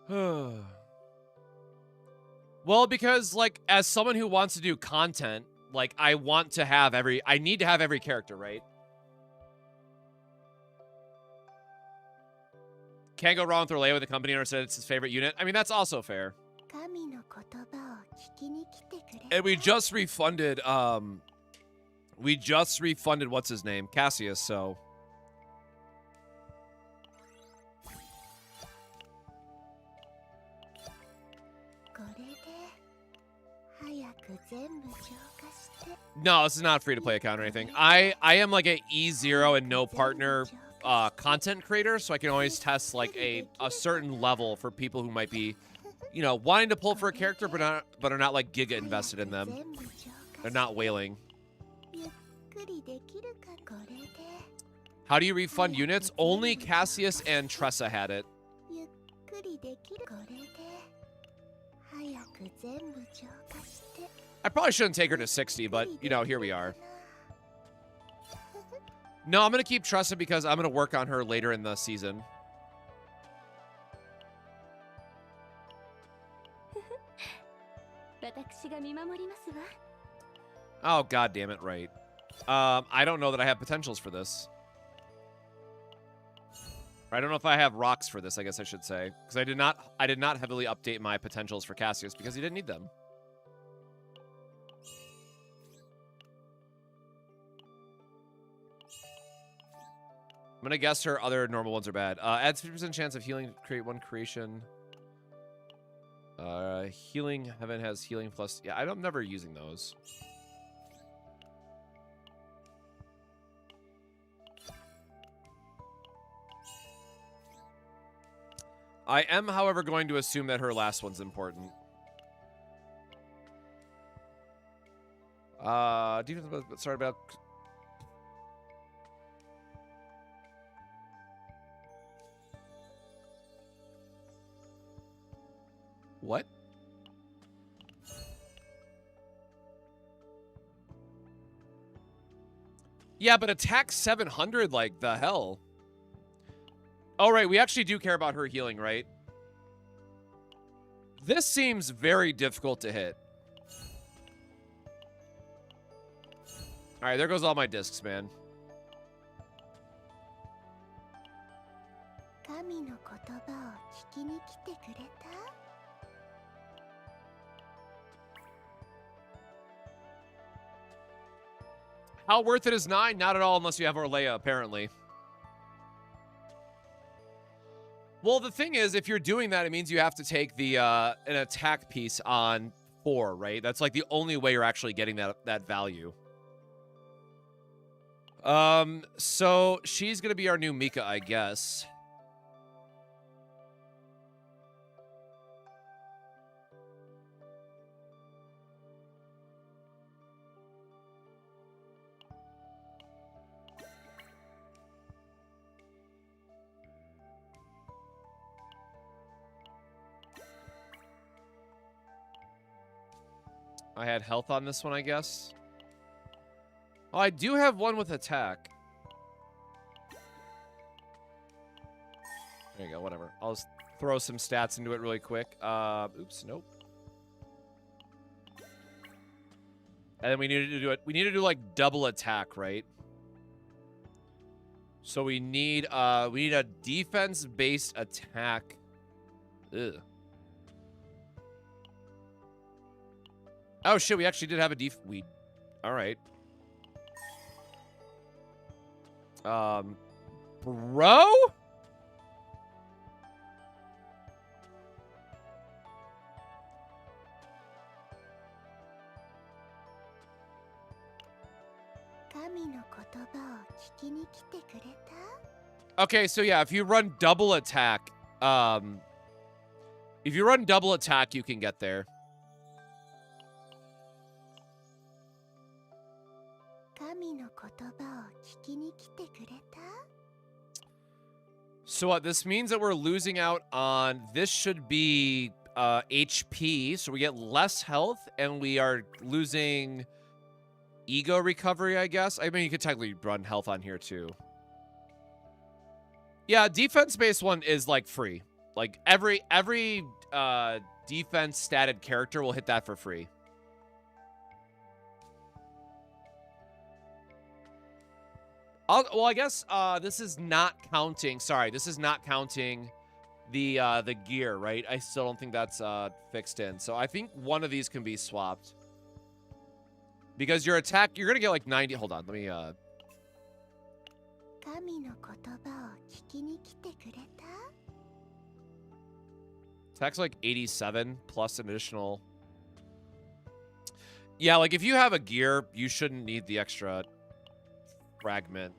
Well, because, like, as someone who wants to do content, like, I need to have every character, right? Can't go wrong with Orlea with the company owner said it's his favorite unit. I mean, that's also fair. 神の言葉を聞きに来てくれた And we just refunded, what's his name? Cassius, so. これで早く全部浄化して No, this is not free to play account or anything. I am like a E0 and no partner content creator, so I can always test like a certain level for people who might be, you know, wanting to pull for a character but are not like giga invested in them. 全部浄化 They're not whaling. ゆっくりできるかこれで How do you refund units? Only Cassius and Tressa had it. ゆっくりできるこれで早く全部浄化して I probably shouldn't take her to 60, but, you know, here we are. No, I'm going to keep Tressa because I'm going to work on her later in the season. 私が見守りますわ Oh, god damn it, right. I don't know that I have potentials for this. I don't know if I have rocks for this, I guess I should say. Because I did not heavily update my potentials for Cassius because he didn't need them. I'm gonna guess her other normal ones are bad. Adds 50% chance of healing, create one creation. Healing, Heaven has healing plus... Yeah, I'm never using those. I am, however, going to assume that her last one's important. Sorry about... What? Yeah, but attack 700, like, the hell? Oh, right, we actually do care about her healing, right? This seems very difficult to hit. Alright, there goes all my discs, man. 神の言葉を聞きに来てくれた How worth it is 9? Not at all unless you have Orlea, apparently. Well, the thing is, if you're doing that, it means you have to take the an attack piece on 4, right? That's like the only way you're actually getting that value. So she's gonna be our new Mika, I guess. I had health on this one, I guess. Oh, I do have one with attack. There you go, whatever. I'll just throw some stats into it really quick. Oops, nope. And then we needed to do it. We need to do like double attack, right? So we need a defense-based attack. Ugh. Oh shit, we actually did have a all right. Bro? Okay, so yeah, if you run double attack, you can get there. So what, this means that we're losing out on, this should be HP, so we get less health, and we are losing ego recovery, I guess. I mean, you could technically run health on here, too. Yeah, defense-based one is, like, free. Like every defense statted character will hit that for free. Well, I guess this is not counting. Sorry, this is not counting the gear, right? I still don't think that's fixed in. So I think one of these can be swapped. Because your attack, you're gonna get like 90. Hold on, let me 神の言葉を聞きに来てくれた? attack's like 87 plus an additional. Yeah, like if you have a gear, you shouldn't need the extra fragment.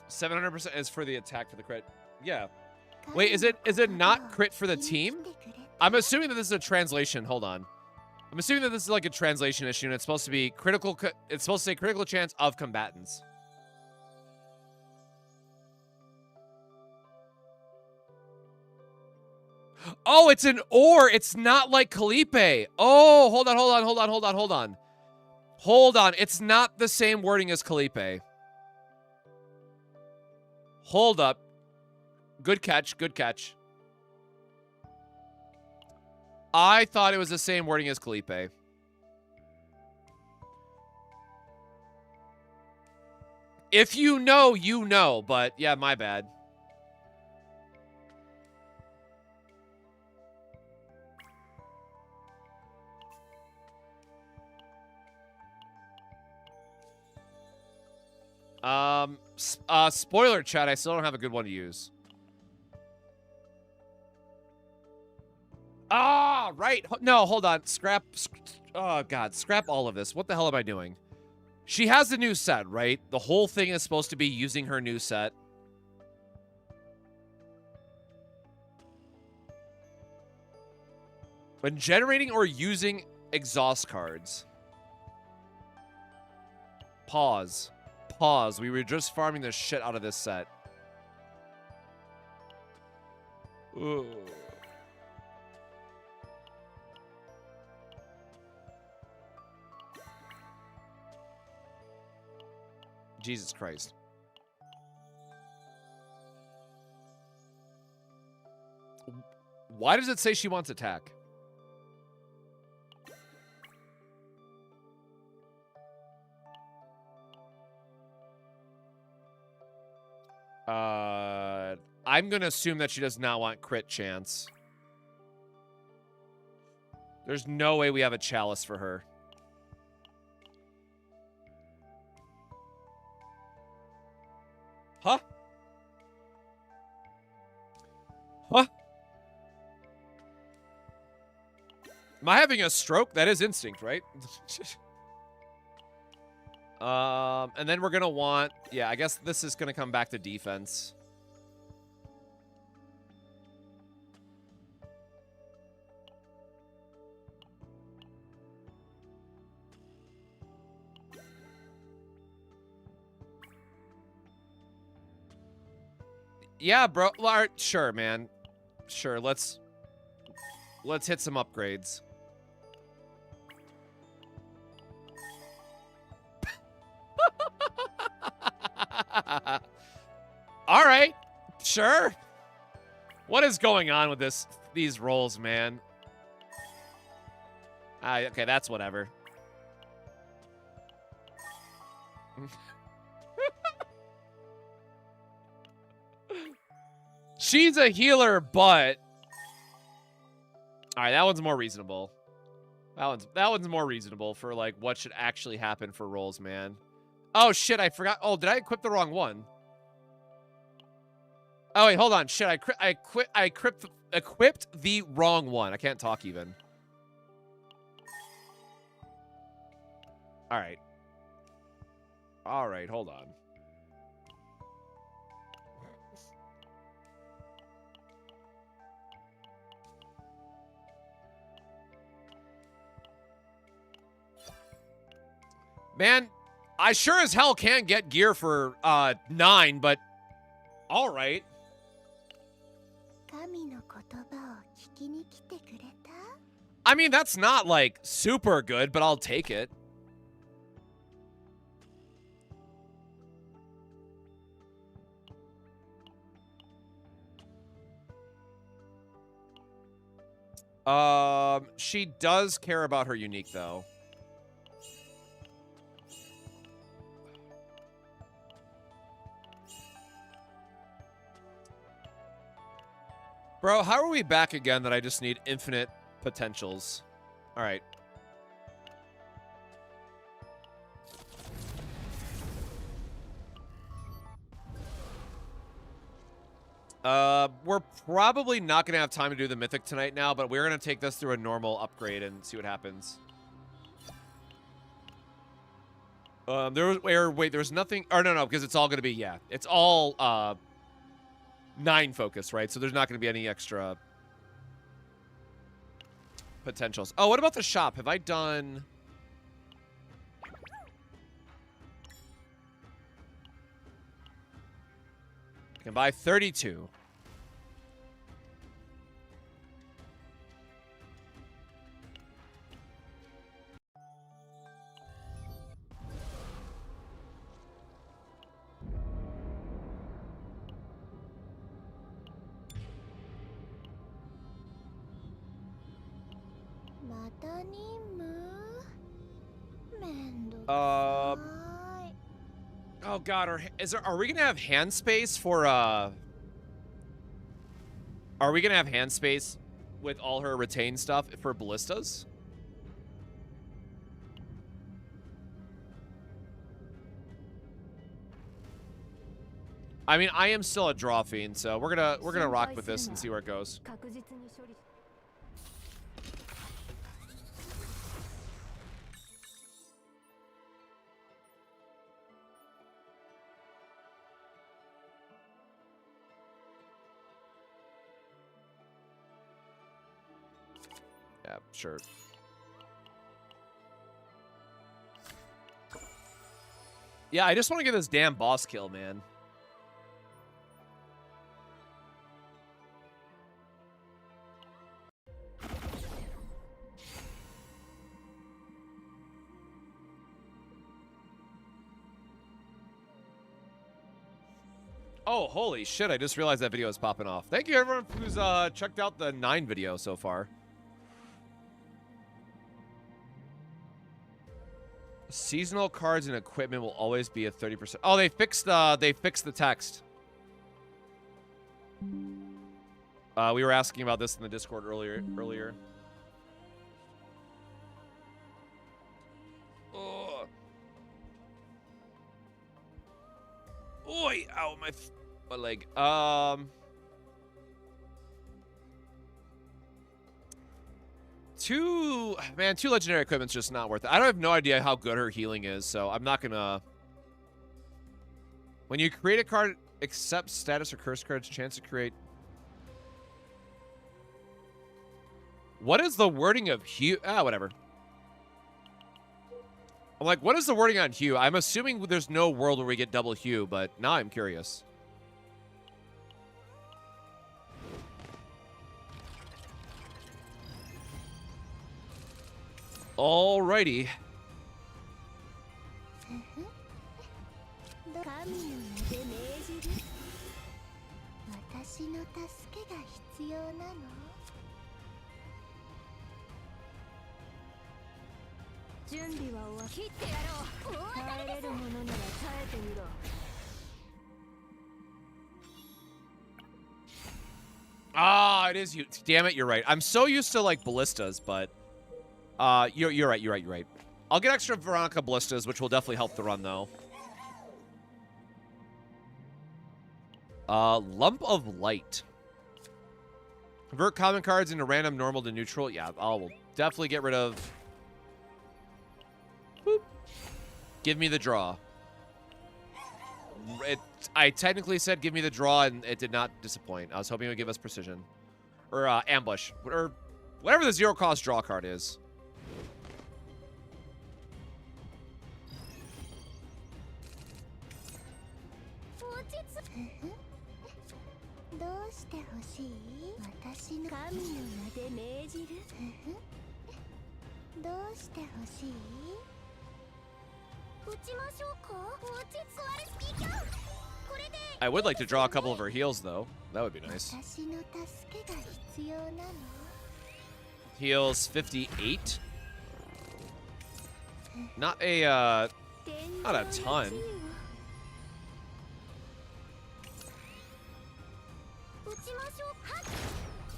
$700% is for the attack for the crit. Yeah. Wait, is it not crit for the team? I'm assuming that this is a translation. Hold on. I'm assuming that this is like a translation issue and it's supposed to be critical. It's supposed to say critical chance of combatants. Oh, it's an or. It's not like Calipe. Oh, hold on. Hold on. It's not the same wording as Calipe. Hold up. Good catch. I thought it was the same wording as Calipe. If you know, you know. But yeah, my bad. Spoiler chat, I still don't have a good one to use. Ah, right. No, hold on. Scrap. Oh, God. Scrap all of this. What the hell am I doing? She has a new set, right? The whole thing is supposed to be using her new set. When generating or using exhaust cards. Pause. We were just farming the shit out of this set. Ugh. Jesus Christ. Why does it say she wants attack? I'm going to assume that she does not want crit chance. There's no way we have a chalice for her. Huh? Huh? Am I having a stroke? That is instinct, right? And then we're going to want... Yeah, I guess this is going to come back to defense. Yeah, bro. Sure, man. Sure, let's hit some upgrades. All right. Sure. What is going on with these rolls, man? Okay, that's whatever. She's a healer, but... All right, that one's more reasonable. That one's more reasonable for, like, what should actually happen for rolls, man. Oh, shit, I forgot. Oh, did I equip the wrong one? Oh, wait, hold on. Shit, I equipped the wrong one. I can't talk even. All right. All right, hold on. Man, I sure as hell can't get gear for 9, but all right. 神の言葉を聞きに来てくれた? I mean, that's not, like, super good, but I'll take it. She does care about her unique, though. Bro, how are we back again that I just need infinite potentials? All right. We're probably not going to have time to do the mythic tonight now, but we're going to take this through a normal upgrade and see what happens. There's nothing. Or no, because it's all going to be, yeah. It's all, 9 focus, right? So there's not going to be any extra potentials. Oh, what about the shop? Have I done... I can buy 32. Oh god, are we gonna have hand space for Are we gonna have hand space with all her retained stuff for ballistas? I mean, I am still a draw fiend, so we're gonna rock with this and see where it goes. Yeah, sure. Yeah, I just want to get this damn boss kill, man. Oh, holy shit, I just realized that video is popping off. Thank you, everyone who's checked out the 9 video so far. Seasonal cards and equipment will always be a 30%. Oh, they fixed the text. We were asking about this in the Discord earlier. Oh. Oi, ow, my leg. Two legendary equipment's just not worth it. I don't have no idea how good her healing is, so I'm not gonna... When you create a card, accept status or curse cards, chance to create... What is the wording of Hue? Ah, whatever. I'm like, what is the wording on Hue? I'm assuming there's no world where we get double Hue, but now I'm curious. Alrighty. Ah, it is you. Damn it, you're right. I'm so used to, like, ballistas, but... You're right. I'll get extra Veronica ballistas, which will definitely help the run, though. Lump of Light. Convert common cards into random, normal to neutral. Yeah, I'll definitely get rid of... Boop. Give me the draw. I technically said give me the draw, and it did not disappoint. I was hoping it would give us precision. Or, ambush. Or whatever the zero-cost draw card is. うしてほしい？打ちましょうか？落ち着われスピーカー。これで I would like to draw a couple of her heals, though. That would be nice. 私の助けが必要なの？ Heals 58. Not a ton. 打ちましょう。はっ。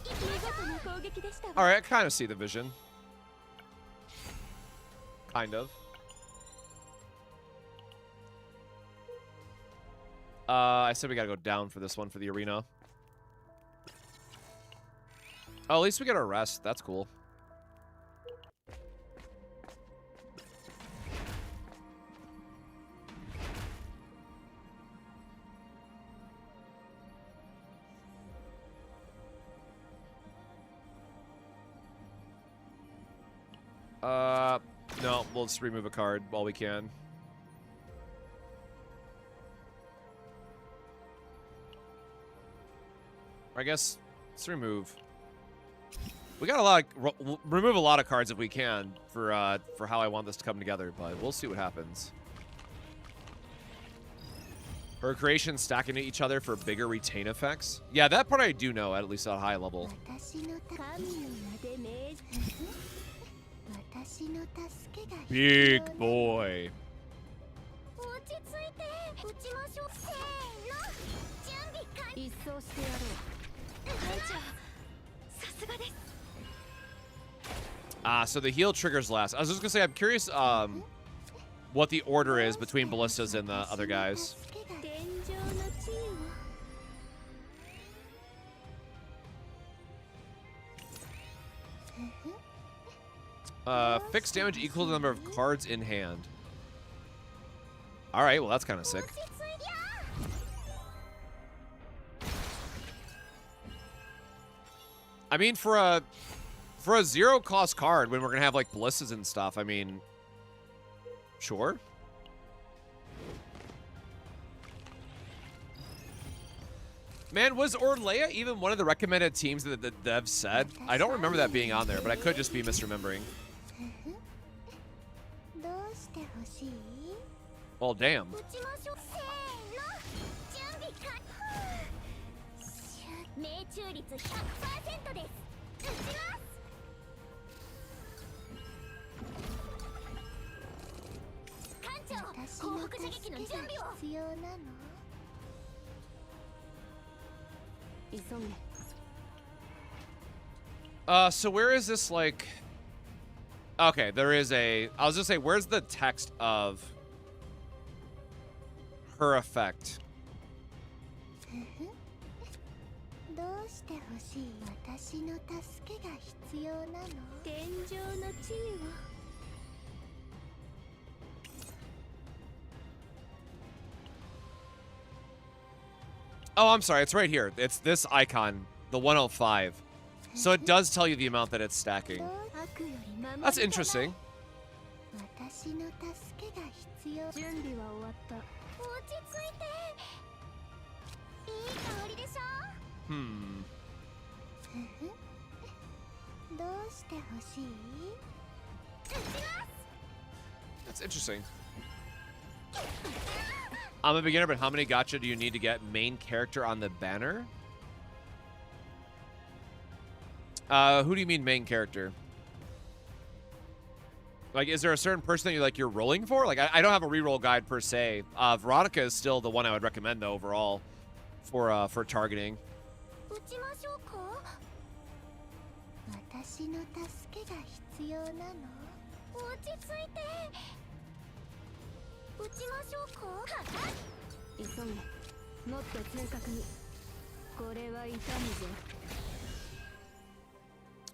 見事な攻撃でしたわ。 All right, I kind of see the vision. Kind of. I said we gotta go down for this one for the arena. Oh, at least we get our rest. That's cool. No, we'll just remove a card while we can. I guess let's remove. We got a lot of, remove a lot of cards if we can for how I want this to come together, but we'll see what happens. Her creations stacking to each other for bigger retain effects. Yeah, that part I do know, at least at a high level. Big boy. So the heal triggers last. I was just gonna say, I'm curious what the order is between ballistas and the other guys. Fixed damage equal to the number of cards in hand. All right, well that's kind of sick. I mean, for a zero cost card when we're gonna have like ballistas and stuff, I mean, sure. Man, was Orlea even one of the recommended teams that the devs said? I don't remember that being on there, but I could just be misremembering. Well, damn. So where is this, like... Okay, there is a... I was gonna say, where's the text of her effect? Oh, I'm sorry. It's right here. It's this icon, the 105. So it does tell you the amount that it's stacking. That's interesting. That's interesting. I'm a beginner, but how many gacha do you need to get main character on the banner? Who do you mean main character? Like, is there a certain person that you're rolling for? Like, I don't have a reroll guide per se. Veronica is still the one I would recommend though overall for targeting.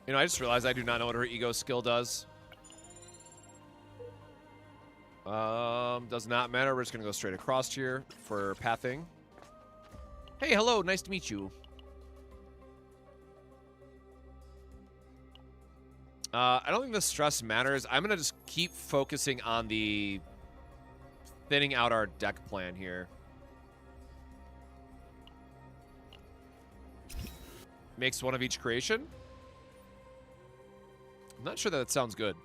You know, I just realized I do not know what her ego skill does. Does not matter. We're just gonna go straight across here for pathing. Hey, hello, nice to meet you. I don't think the stress matters. I'm gonna just keep focusing on the thinning out our deck plan here. Makes one of each creation. I'm not sure that sounds good.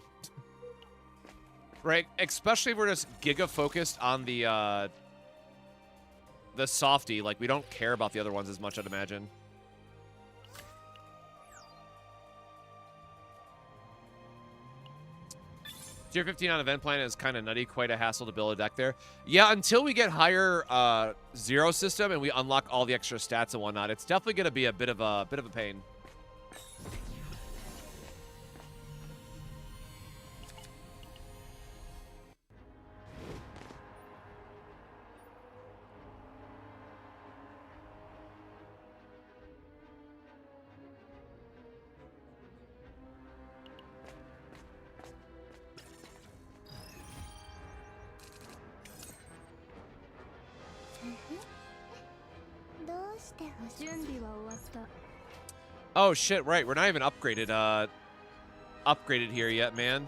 Right, especially if we're just giga focused on the softy. Like, we don't care about the other ones as much, I'd imagine. Tier 15 on Event Planet is kind of nutty. Quite a hassle to build a deck there. Yeah, until we get higher Zero System and we unlock all the extra stats and whatnot, it's definitely going to be a bit of a pain. Oh shit, right, we're not even upgraded here yet, man.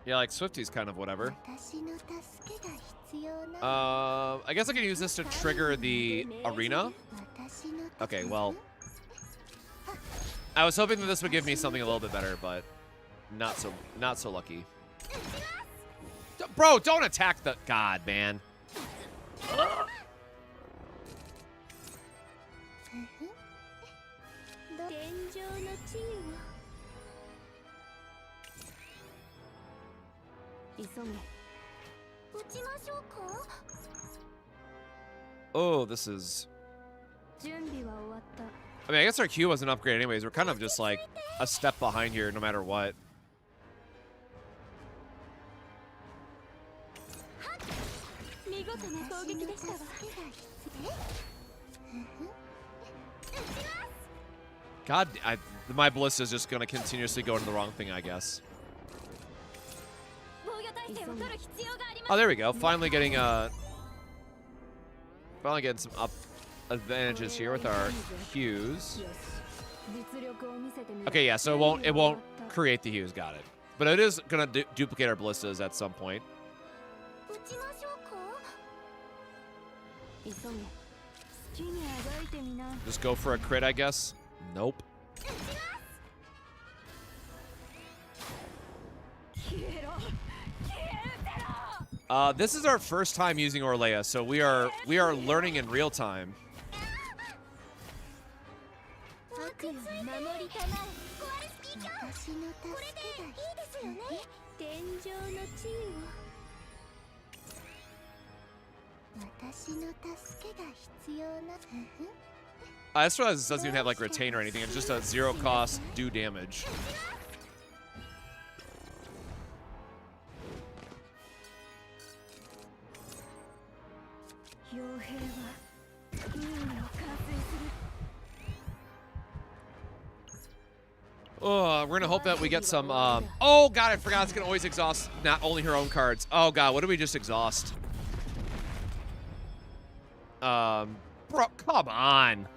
Yeah, like Swifty's kind of whatever. I guess I can use this to trigger the arena. Okay, well, I was hoping that this would give me something a little bit better, but not so lucky. Bro, don't attack the god, man. Oh, this is... I mean, I guess our Q wasn't upgraded anyways. We're kind of just like a step behind here no matter what. God, my ballista is just going to continuously go into the wrong thing, I guess. Oh, there we go. Finally getting some up advantages here with our Qs. Okay, yeah, so it won't create the Qs, got it. But it is gonna duplicate our ballistas at some point. Just go for a crit, I guess. Nope. This is our first time using Orlea, so we are learning in real time. I just realized this doesn't even have like retain or anything. It's just a zero cost do damage. Oh, we're gonna hope that we get some. Oh god, I forgot it's gonna always exhaust not only her own cards. Oh god, what did we just exhaust? Bro, come on.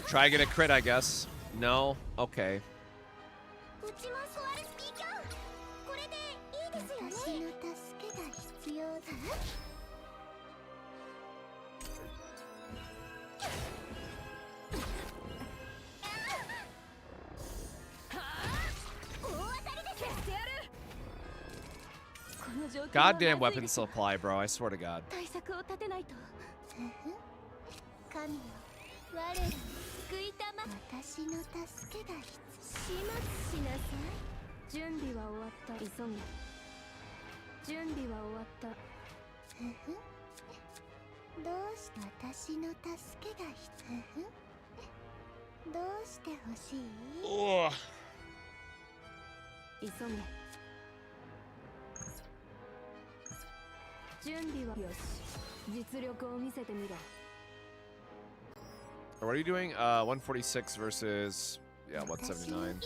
Try to get a crit, I guess. No? Okay. Goddamn weapon supply, bro. I swear to God. Ugh. What are you doing? 146 versus, yeah, 179.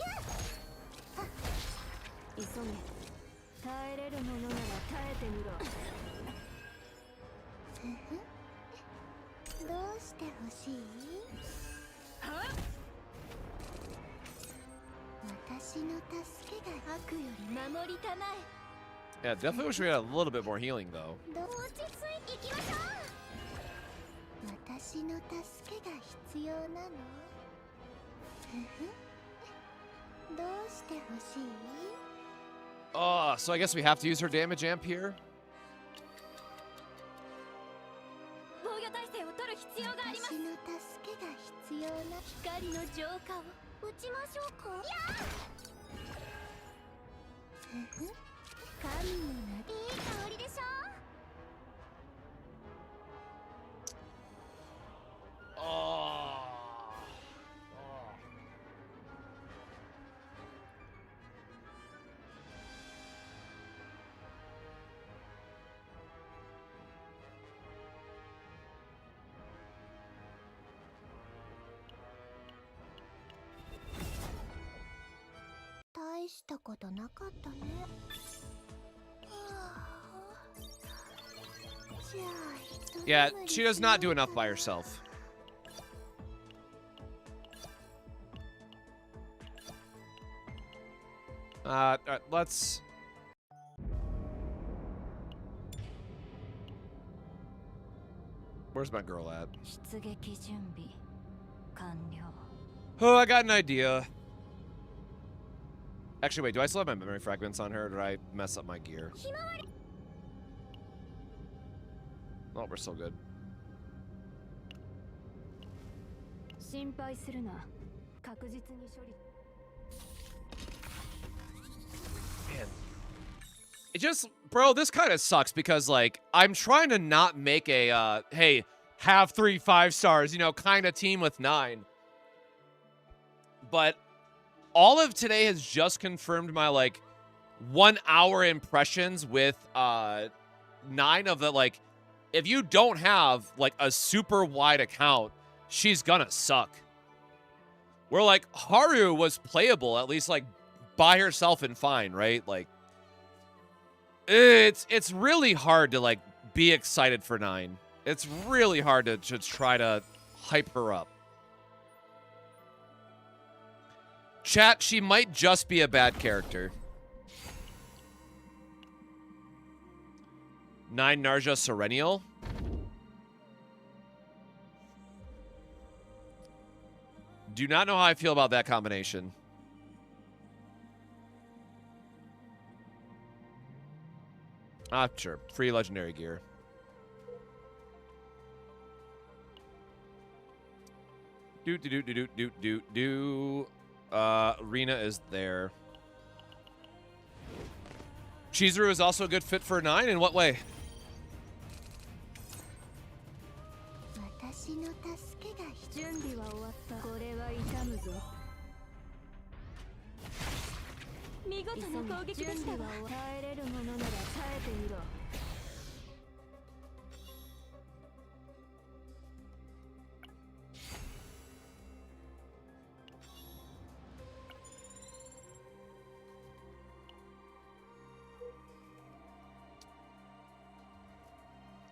どうしてほしい？私の助けが悪より守りたまえ。 Yeah, definitely wish we had a little bit more healing, though. 落ち着いていきましょう。私の助けが必要なの？どうしてほしい？ Oh, so I guess we have to use her damage amp here? 防御体制を取る必要があります。私の助けが必要な光の浄化を打ちましょうか。神の名、いい香りでしょ。 Oh. Oh. 大したことなかったね。Yeah, she does not do enough by herself. All right, let's... Where's my girl at? Oh, I got an idea. Actually, wait, do I still have my memory fragments on her, or did I mess up my gear? Oh, we're still good. Man. It just, bro, this kind of sucks because, like, I'm trying to not make a, hey, have 3 5-stars, you know, kind of team with 9. But all of today has just confirmed my, like, 1 hour impressions with, 9 of the, like, if you don't have, like, a super wide account, she's gonna suck. Where, like, Haru was playable, at least, like, by herself and fine, right? Like, it's really hard to, like, be excited for 9. It's really hard to just try to hype her up. Chat, she might just be a bad character. 9 Narja Serenial. Do not know how I feel about that combination. Ah, sure. Free legendary gear. Rina is there. Chizuru is also a good fit for 9. In what way? 私の助けが準備は終わった。これは痛むぞ。見事な攻撃でしたわ。耐えれるものなら耐えてみろ。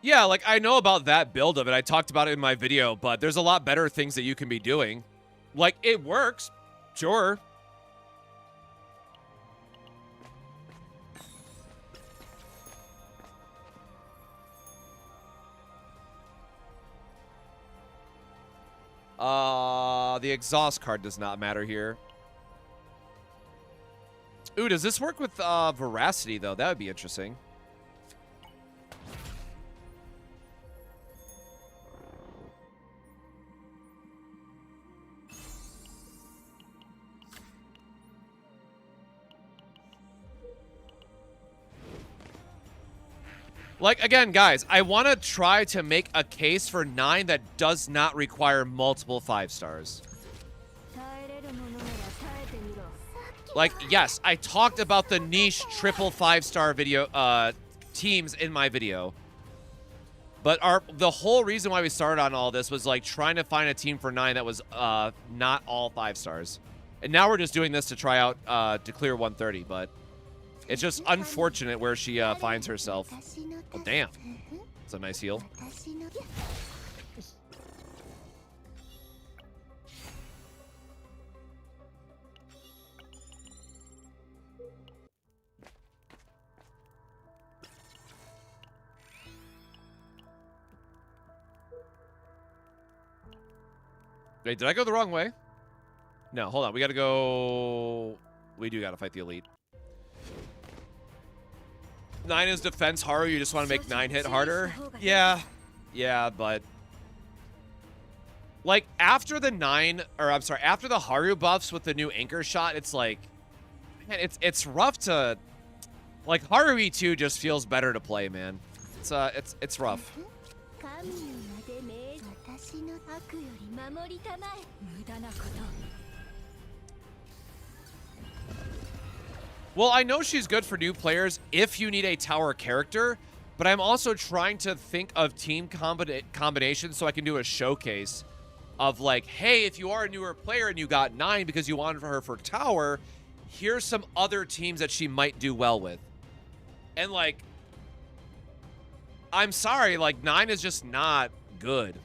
Yeah, like, I know about that build of it. I talked about it in my video, but there's a lot better things that you can be doing. Like, it works. Sure. The exhaust card does not matter here. Ooh, does this work with, Veracity, though? That would be interesting. Like, again, guys, I want to try to make a case for 9 that does not require multiple 5-stars. Like, yes, I talked about the niche triple 5-star video, teams in my video. But the whole reason why we started on all this was, like, trying to find a team for 9 that was, not all 5-stars. And now we're just doing this to try out, to clear 130, but... It's just unfortunate where she finds herself. Oh, damn. It's a nice heal. Wait, did I go the wrong way? No, hold on. We gotta go... We do gotta fight the elite. 9 is defense. Haru, you just want to make 9 hit harder? Yeah. Yeah, but... Like, after the 9... Or, I'm sorry, after the Haru buffs with the new anchor shot, it's like... Man, it's rough to... Like, Haru E2 just feels better to play, man. It's rough. Well, I know she's good for new players if you need a tower character, but I'm also trying to think of team combinations so I can do a showcase of like, hey, if you are a newer player and you got 9 because you wanted her for tower, here's some other teams that she might do well with. And like, I'm sorry, like 9 is just not good.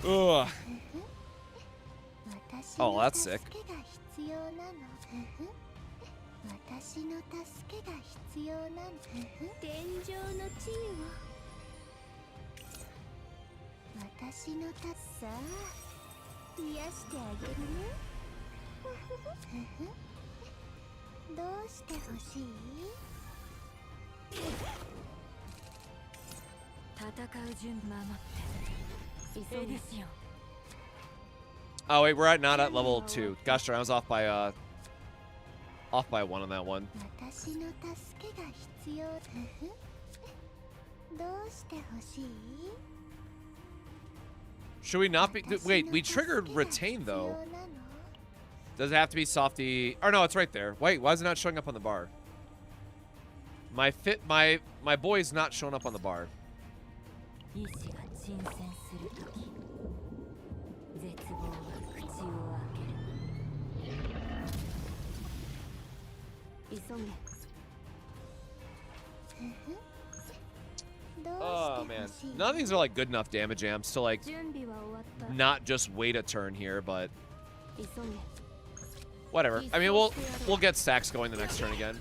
Ugh. Oh, that's sick. Oh wait, we're not at level 2. Gosh darn, I was off by 1 on that one. Should we not be? Wait, we triggered retain though. Does it have to be softy? Or no, it's right there. Wait, why is it not showing up on the bar? My boy's not showing up on the bar. Oh man, none of these are like good enough damage amps to like not just wait a turn here, but whatever. I mean, we'll get stacks going the next turn again.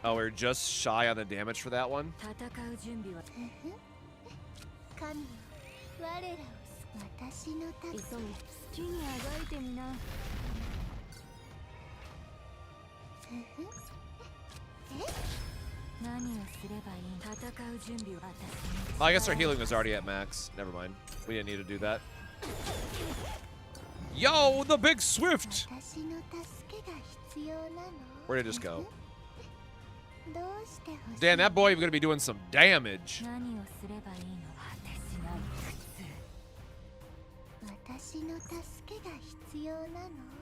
Oh, we're just shy on the damage for that one. Oh, I guess our healing was already at max. Never mind. We didn't need to do that. Yo, the big Swift! Where did it just go? Damn, that boy is gonna be doing some damage.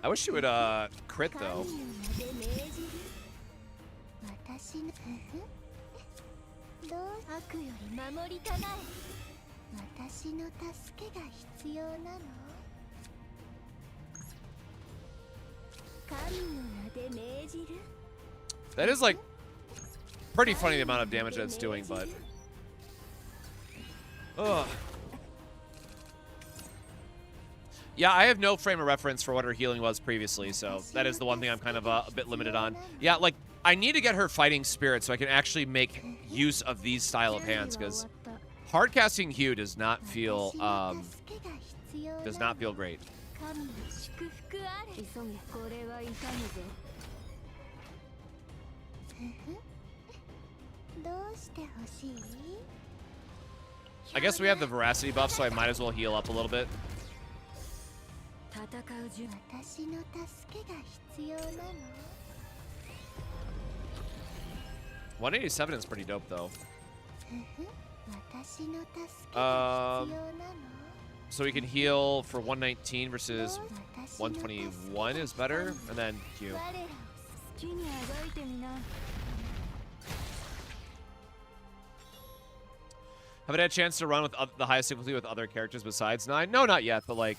I wish she would crit though. That is like pretty funny the amount of damage that it's doing, but ugh. Yeah, I have no frame of reference for what her healing was previously, so that is the one thing I'm kind of a bit limited on. Yeah, like I need to get her fighting spirit so I can actually make use of these style of hands, because hardcasting Hugh does not feel great. I guess we have the veracity buff, so I might as well heal up a little bit. 187 is pretty dope, though. So we can heal for 119 versus 121 is better, and then Q. Have I had a chance to run with the highest difficulty with other characters besides 9? No, not yet, but like,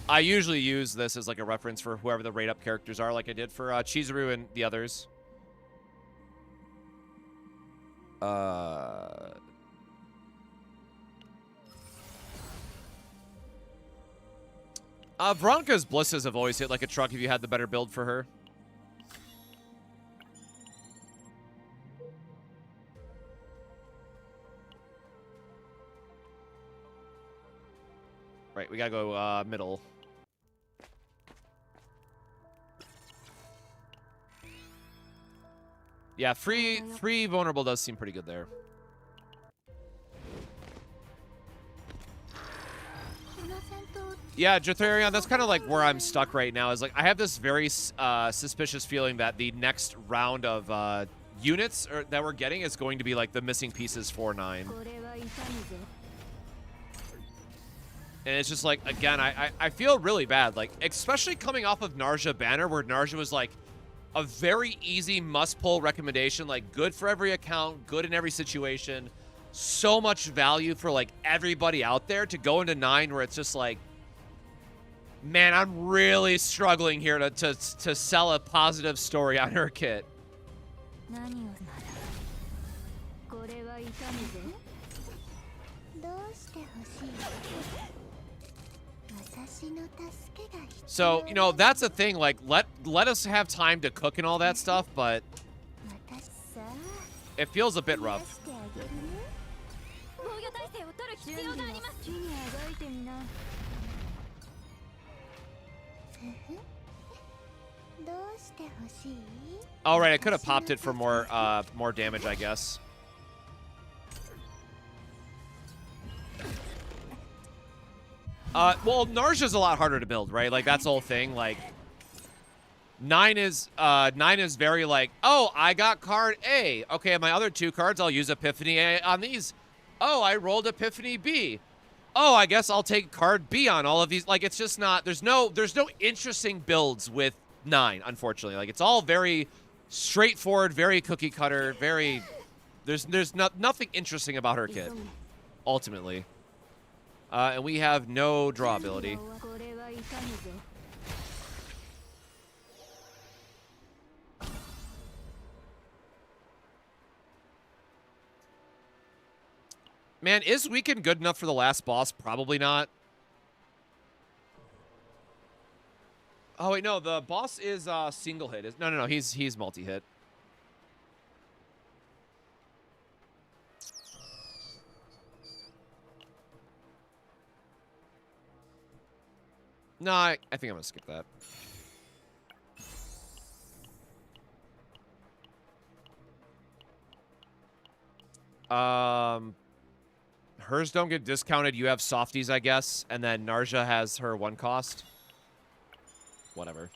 I usually use this as like a reference for whoever the rate up characters are, like I did for Chizuru and the others. Veronica's blisses have always hit like a truck if you had the better build for her. Right, we gotta go middle. Yeah, free vulnerable does seem pretty good there. Yeah, Jotharion, that's kind of like where I'm stuck right now. Is like I have this very suspicious feeling that the next round of units that we're getting is going to be like the missing pieces for 9. And it's just like, again, I feel really bad. Like, especially coming off of Narja Banner, where Narja was like a very easy must-pull recommendation. Like, good for every account, good in every situation. So much value for, like, everybody out there to go into 9 where it's just like, man, I'm really struggling here to sell a positive story on her kit. So, you know, that's a thing, like, let us have time to cook and all that stuff, but it feels a bit rough. All right, I could have popped it for more damage, I guess. Well, Narja's a lot harder to build, right? Like, that's the whole thing. Like, 9 is very like, oh, I got card A. Okay, my other 2 cards, I'll use Epiphany A on these. Oh, I rolled Epiphany B. Oh, I guess I'll take card B on all of these. Like, it's just not, there's no interesting builds with 9, unfortunately. Like, it's all very straightforward, very cookie cutter, very, there's nothing interesting about her kit, ultimately. And we have no draw ability. Man, is Weekend good enough for the last boss? Probably not. Oh, wait, no. The boss is single hit. No. He's multi-hit. No, I think I'm going to skip that. Hers don't get discounted. You have softies, I guess. And then Narja has her 1 cost. Whatever.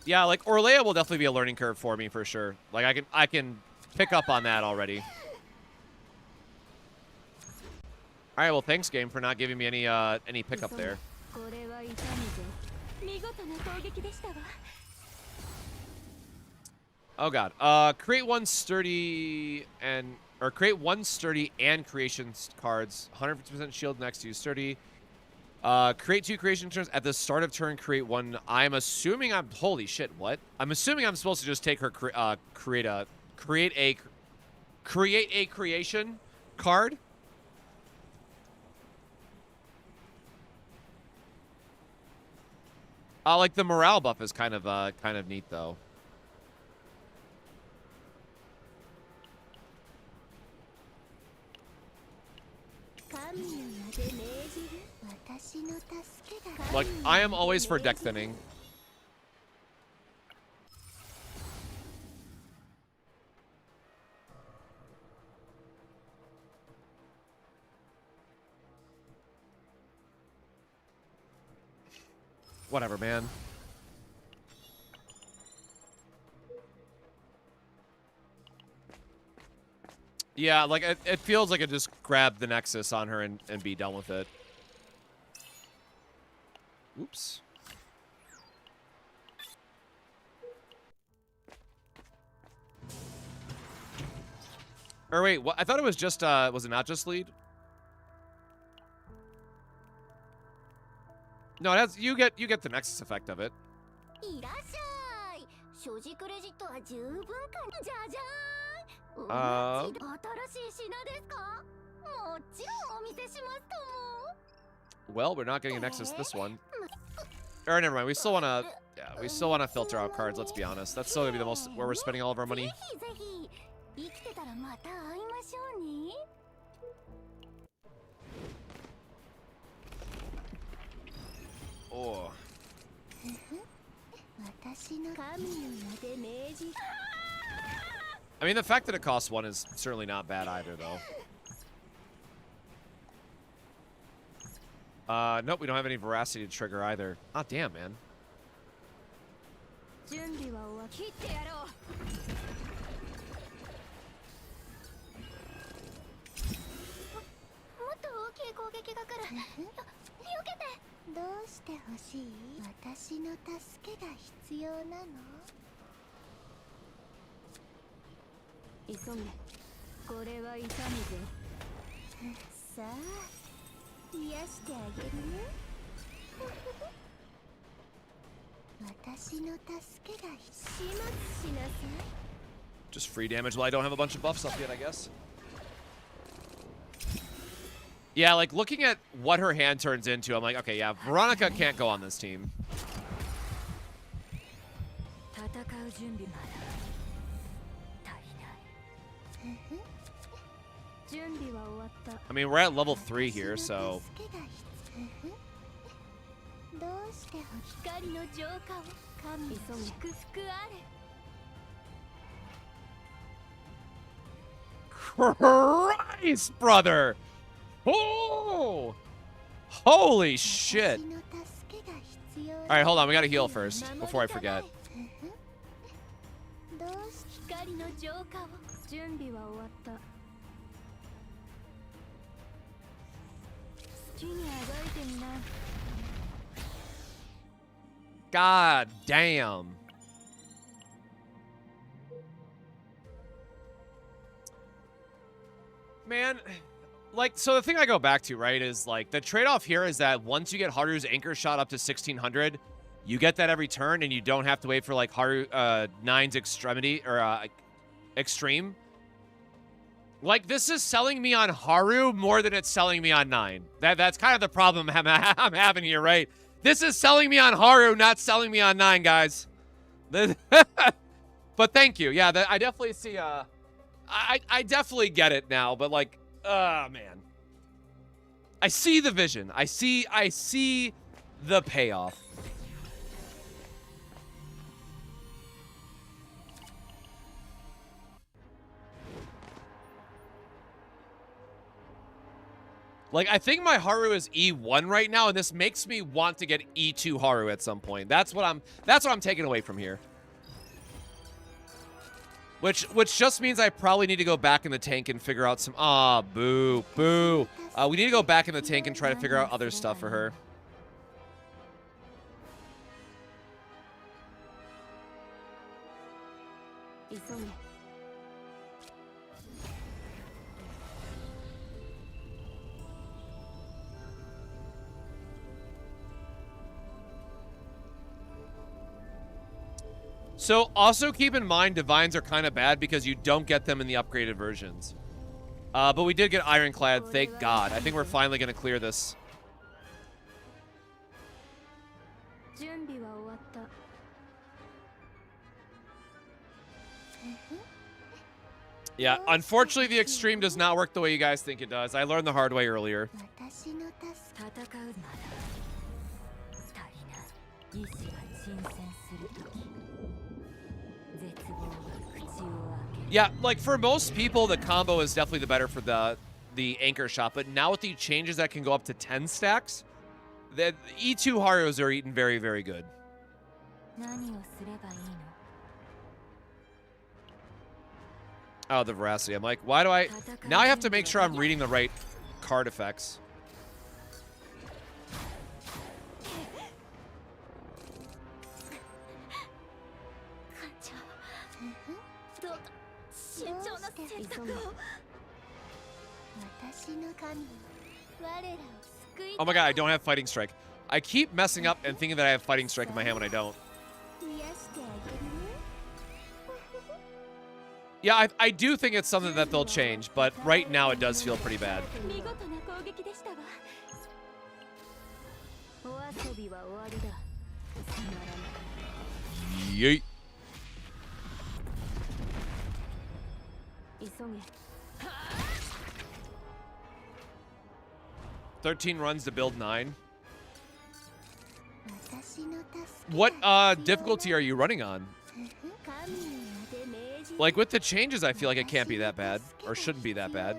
Yeah, like, Orlea will definitely be a learning curve for me, for sure. Like, I can pick up on that already. All right, well, thanks, game, for not giving me any pickup there. Oh god. Create one sturdy and creation cards. 150% shield next to you. Sturdy. Create 2 creation turns at the start of turn. Create 1. I'm assuming I'm. Holy shit! What? I'm assuming I'm supposed to just take her create a creation card. Like the morale buff is kind of neat though. Like, I am always for deck thinning. Whatever, man. Yeah, like it feels like I just grab the Nexus on her and be done with it. Oops. Or wait, what? I thought it was just, was it not just lead? No, it has, you get the Nexus effect of it. Well, we're not getting a Nexus this one. Or never mind, we still wanna, yeah, we still wanna filter out cards, let's be honest. That's still gonna be the most, where we're spending all of our money. Oh. I mean, the fact that it costs 1 is certainly not bad either, though. Nope, we don't have any veracity to trigger either. Ah, damn, man. Just free damage while I don't have a bunch of buffs up yet, I guess. Yeah, like, looking at what her hand turns into, I'm like, okay, yeah, Veronica can't go on this team. I mean, we're at level 3 here, so... Christ, brother! Oh! Holy shit! Alright, hold on, we gotta heal first, before I forget. God damn. Man, like, so the thing I go back to, right, is, like, the trade-off here is that once you get Haru's Anchor Shot up to 1600, you get that every turn, and you don't have to wait for, like, Haru, 9's Extremity, or, Extreme. Like, this is selling me on Haru more than it's selling me on 9. That's kind of the problem I'm having here, right? This is selling me on Haru, not selling me on 9, guys. But thank you. Yeah, I definitely see, I definitely get it now, but, like, man. I see the vision. I see the payoff. Like, I think my Haru is E1 right now, and this makes me want to get E2 Haru at some point. That's what I'm taking away from here. Which just means I probably need to go back in the tank and figure out some... Ah, boo, boo. We need to go back in the tank and try to figure out other stuff for her. So, also keep in mind, Divines are kind of bad because you don't get them in the upgraded versions. But we did get Ironclad, thank God. I think we're finally going to clear this. Yeah, unfortunately, the Extreme does not work the way you guys think it does. I learned the hard way earlier. Yeah, like, for most people, the combo is definitely the better for the Anchor Shot, but now with the changes that can go up to 10 stacks, the E2 Harus are eating very, very good. Oh, the veracity. I'm like, why do I... Now I have to make sure I'm reading the right card effects. Oh my god, I don't have Fighting Strike. I keep messing up and thinking that I have Fighting Strike in my hand when I don't. Yeah, I do think it's something that they'll change, but right now it does feel pretty bad. Yeet. 13 runs to build 9. What difficulty are you running on? Like, with the changes, I feel like it can't be that bad, or shouldn't be that bad.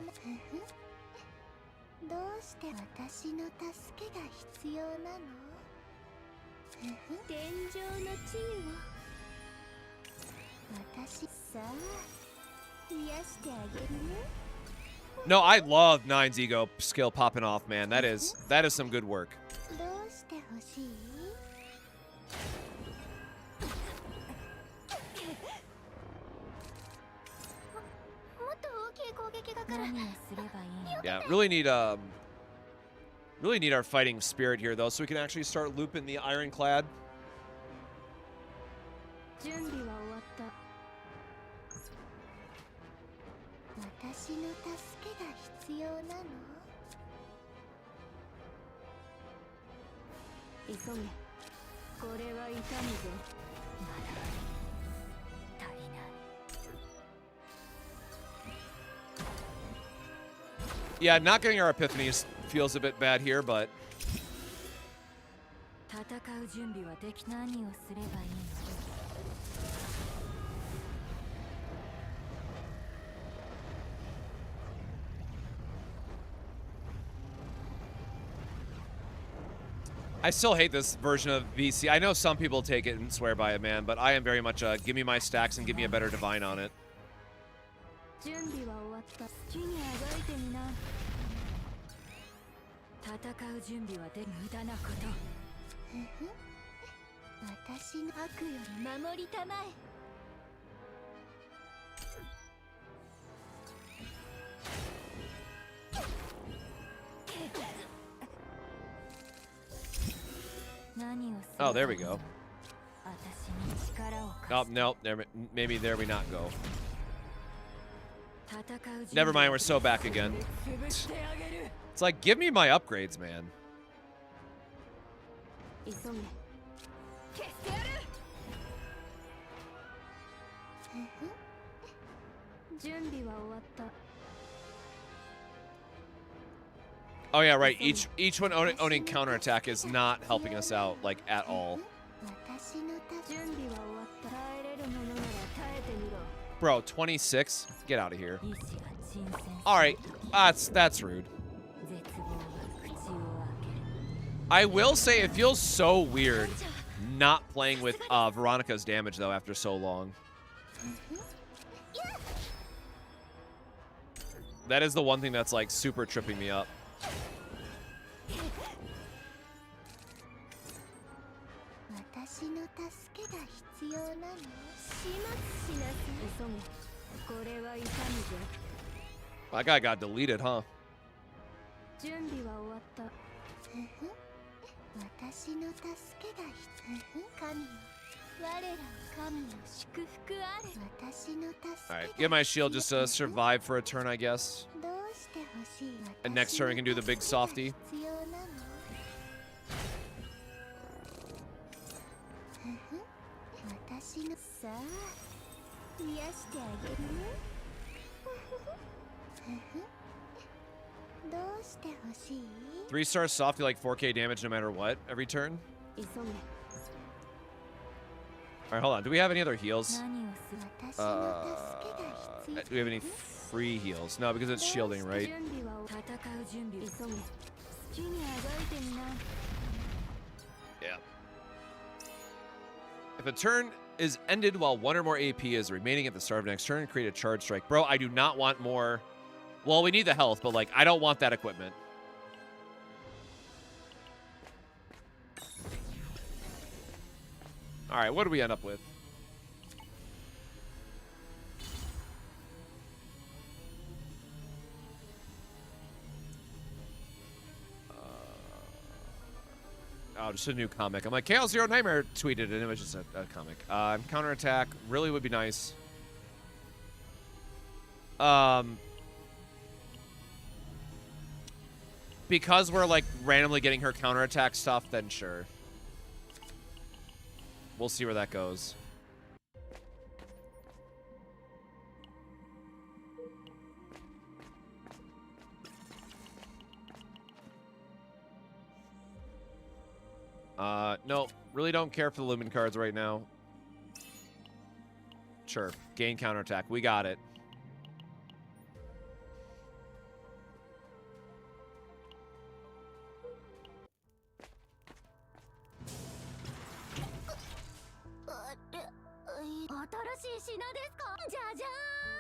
No, I love 9's ego skill popping off, man. That is some good work. Yeah, really need our fighting spirit here though, so we can actually start looping the ironclad. Yeah, not getting our epiphanies feels a bit bad here, but I still hate this version of VC. I know some people take it and swear by it, man, but I am very much give me my stacks and give me a better divine on it. Oh, there we go. Oh, no, maybe there we not go. Never mind, we're so back again. It's like, give me my upgrades, man. Oh yeah, right. Each one owning counterattack is not helping us out, like, at all. Bro, 26? Get out of here. Alright, that's rude. I will say it feels so weird not playing with Veronica's damage, though, after so long. That is the one thing that's, like, super tripping me up. That guy got deleted, huh? Alright, get my shield just to survive for a turn, I guess. And next turn we can do the big softy. Three-star softy, like 4K damage no matter what every turn. Alright, hold on. Do we have any other heals? Do we have any free heals? No, because it's shielding, right? Yeah. If a turn is ended while 1 or more AP is remaining at the start of next turn and create a charge strike. Bro, I do not want more. Well, we need the health, but like I don't want that equipment. All right, what do we end up with? Oh, just a new comic. I'm like, Chaos Zero Nightmare tweeted, and it was just a comic. Counterattack really would be nice. Because we're like randomly getting her counterattack stuff, then sure. We'll see where that goes. No, really don't care for the Lumen cards right now. Sure, gain counterattack. We got it.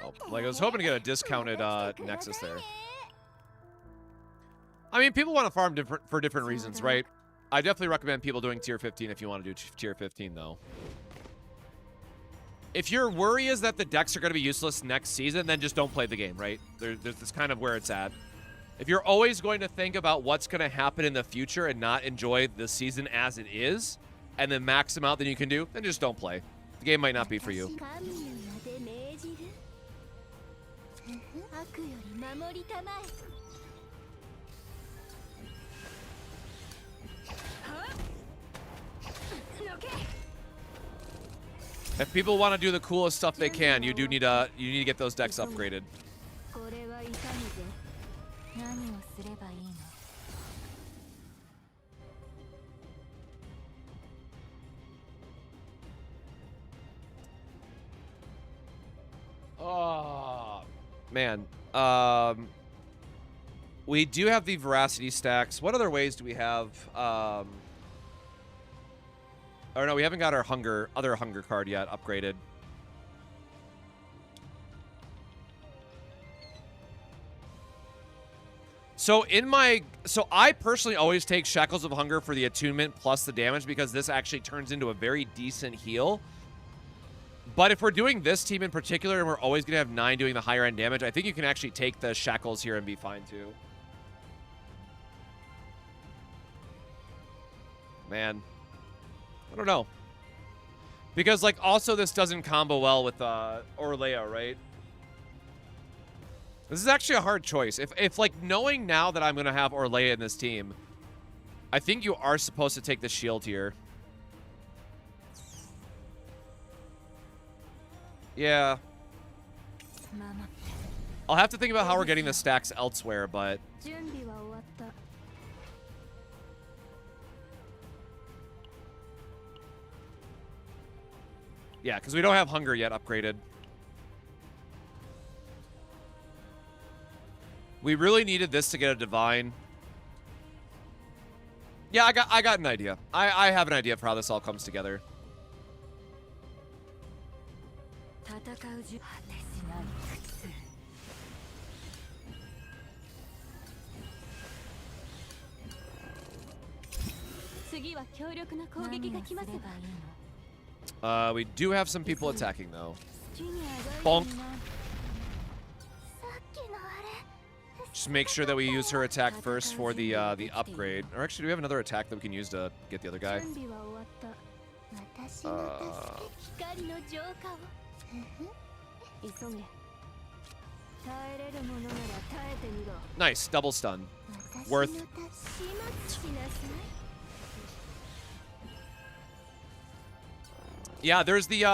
Oh, like I was hoping to get a discounted Nexus there. I mean, people want to farm for different reasons, right? I definitely recommend people doing tier 15 if you want to do tier 15, though. If your worry is that the decks are going to be useless next season, then just don't play the game, right? That's kind of where it's at. If you're always going to think about what's going to happen in the future and not enjoy the season as it is, and then max them out than you can do, then just don't play. The game might not be for you. If people want to do the coolest stuff they can, you need to get those decks upgraded. Oh man. We do have the veracity stacks. What other ways do we have? Oh no, we haven't got our other hunger card yet upgraded. So I personally always take Shackles of Hunger for the attunement plus the damage because this actually turns into a very decent heal. But if we're doing this team in particular and we're always going to have 9 doing the higher end damage, I think you can actually take the Shackles here and be fine too. Man. I don't know. Because, like, also this doesn't combo well with Orlea, right? This is actually a hard choice. If like, knowing now that I'm going to have Orlea in this team, I think you are supposed to take the shield here. Yeah. I'll have to think about how we're getting the stacks elsewhere, but... Yeah, because we don't have hunger yet upgraded. We really needed this to get a divine. Yeah, I got an idea. I have an idea for how this all comes together. We do have some people attacking though. Bonk. Just make sure that we use her attack first for the upgrade. Or actually, do we have another attack that we can use to get the other guy? Nice, double stun. Worth. Yeah, there's the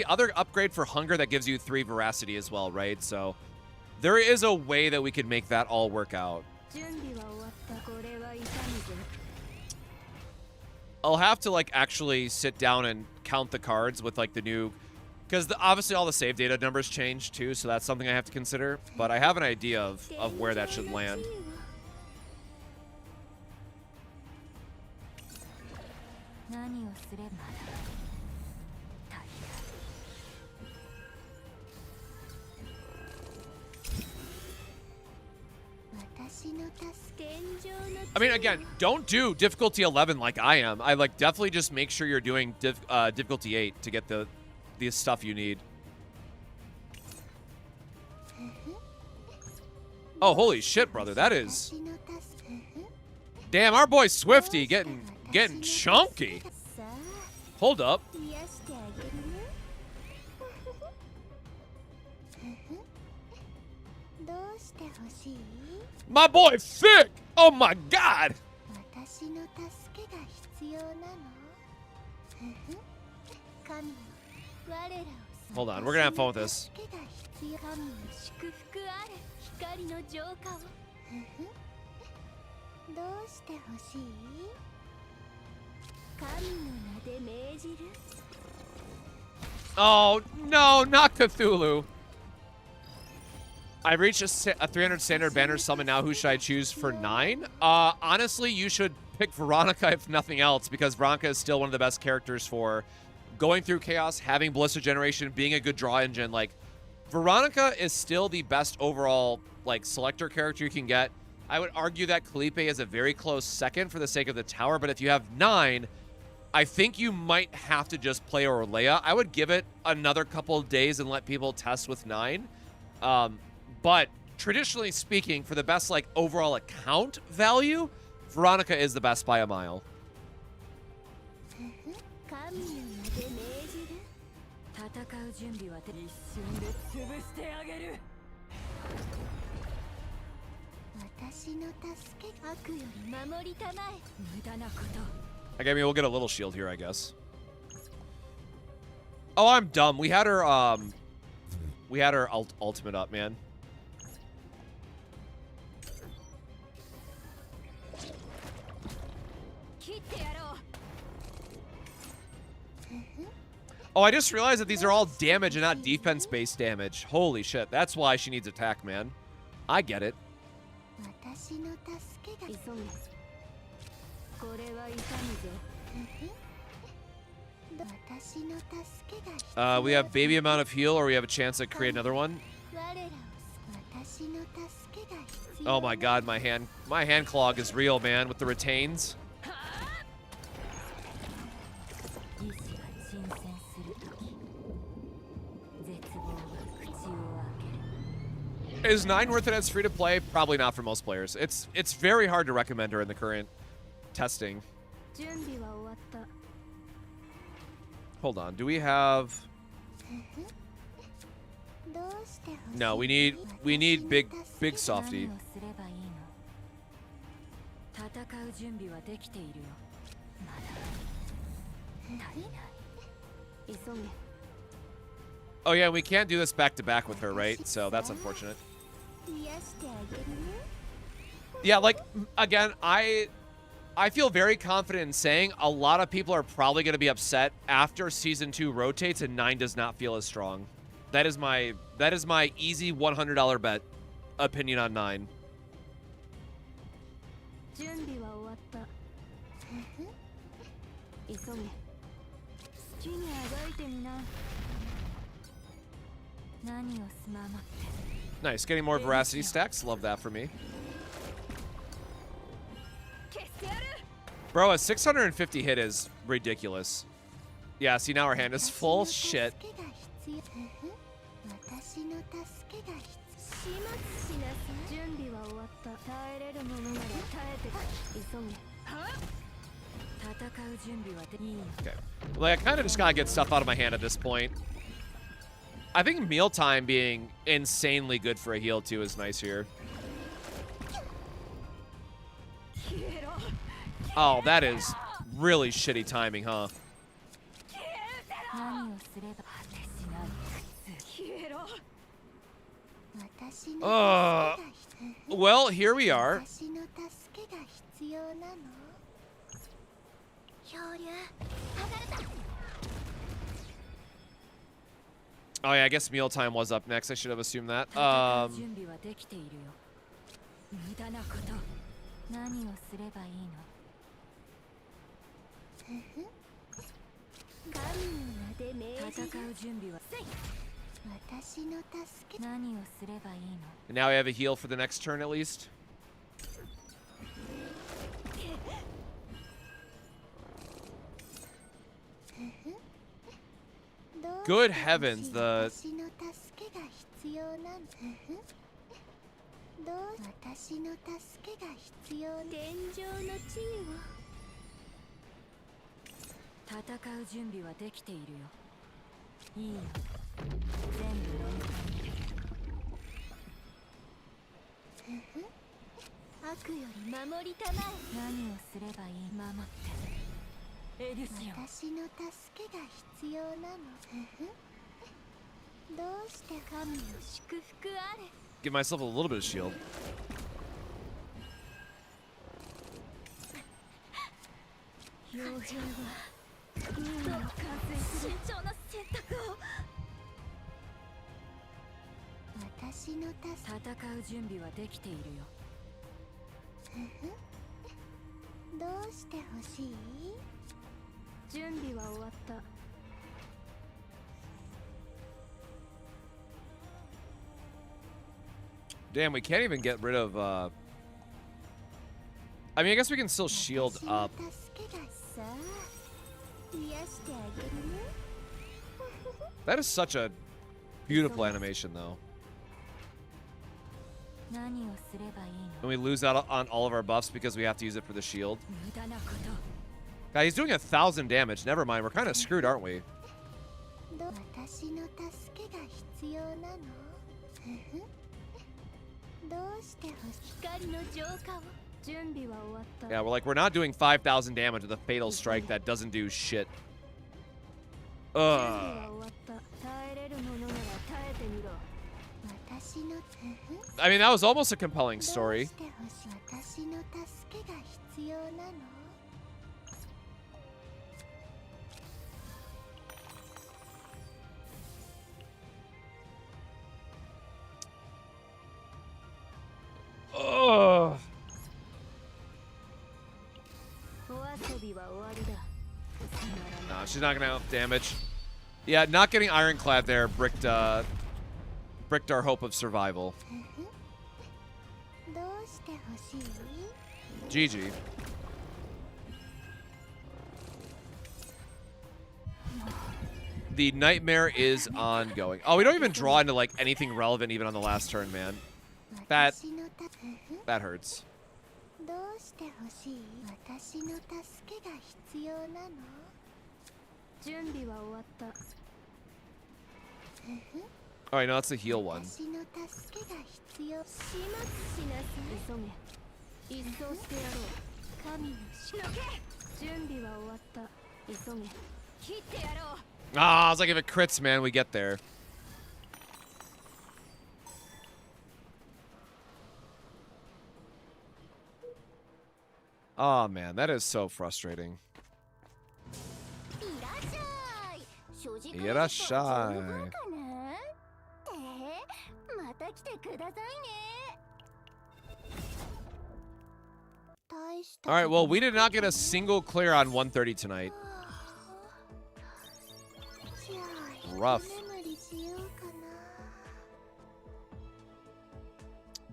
other upgrade for hunger that gives you 3 veracity as well, right? So there is a way that we could make that all work out. I'll have to like actually sit down and count the cards with like the new, because obviously all the save data numbers change too, so that's something I have to consider. But I have an idea of where that should land. I mean, again, don't do difficulty 11 like I am. I like definitely just make sure you're doing difficulty 8 to get the stuff you need. Oh, holy shit, brother. That is... Damn, our boy Swifty getting chunky. Hold up. My boy thick! Oh my god! Hold on, we're gonna have fun with this. Oh, no, not Cthulhu. I reached a 300 standard banner summon now. Who should I choose for 9? Honestly, you should pick Veronica if nothing else, because Veronica is still one of the best characters for going through chaos, having Ballista Generation, being a good draw engine. Like, Veronica is still the best overall, like, selector character you can get. I would argue that Kalipe is a very close second for the sake of the tower, but if you have 9, I think you might have to just play Orlea. I would give it another couple of days and let people test with 9. But traditionally speaking, for the best, like, overall account value, Veronica is the best by a mile. Okay, I mean, we'll get a little shield here, I guess. Oh, I'm dumb. We had her ultimate up, man. Oh, I just realized that these are all damage and not defense-based damage. Holy shit, that's why she needs attack, man. I get it. We have baby amount of heal, or we have a chance to create another one. Oh my god, my hand clog is real, man, with the retains. Is 9 worth it as free to play? Probably not for most players. It's very hard to recommend her in the current testing. Hold on. Do we have? No, we need big softy. Oh yeah, we can't do this back to back with her, right? So that's unfortunate. Yeah, like, again, I feel very confident in saying a lot of people are probably going to be upset after Season 2 rotates and 9 does not feel as strong. That is my easy $100 bet opinion on 9. Nice, getting more veracity stacks. Love that for me. Bro, a 650 hit is ridiculous. Yeah, see, now our hand is full. Shit. Okay. Like, I kind of just gotta get stuff out of my hand at this point. I think mealtime being insanely good for a heal, too, is nice here. Oh, that is really shitty timing, huh? Well, here we are. Oh yeah, I guess mealtime was up next. I should have assumed that. And now I have a heal for the next turn at least. Good heavens, the... 私の助けが必要なんだ。どう私の助けが必要。天上の地位を。戦う準備はできているよ。いいよ。全部飲み込んで。悪より守りたまえ。何をすればいい。守ってエルシオン。私の助けが必要なの。どうして神の祝福あれ。 Give myself a little bit of shield. 傭兵は運命を完成する慎重な選択を。私の戦う準備はできているよ。どうしてほしい？準備は終わった。Damn, we can't even get rid of, I mean, I guess we can still shield up. That is such a beautiful animation, though. And we lose out on all of our buffs because we have to use it for the shield. God, he's doing 1,000 damage. Never mind, we're kind of screwed, aren't we? Yeah, we're not doing 5,000 damage with a fatal strike that doesn't do shit. Ugh. I mean, that was almost a compelling story. Ugh. No, she's not gonna have damage. Yeah, not getting ironclad there bricked our hope of survival. GG. The nightmare is ongoing. Oh, we don't even draw into like anything relevant even on the last turn, man. That hurts. All right, now it's the heal one. Ah, I was like, if it crits, man, we get there. Oh man, that is so frustrating. Irashai. All right, well, we did not get a single clear on 130 tonight. Rough.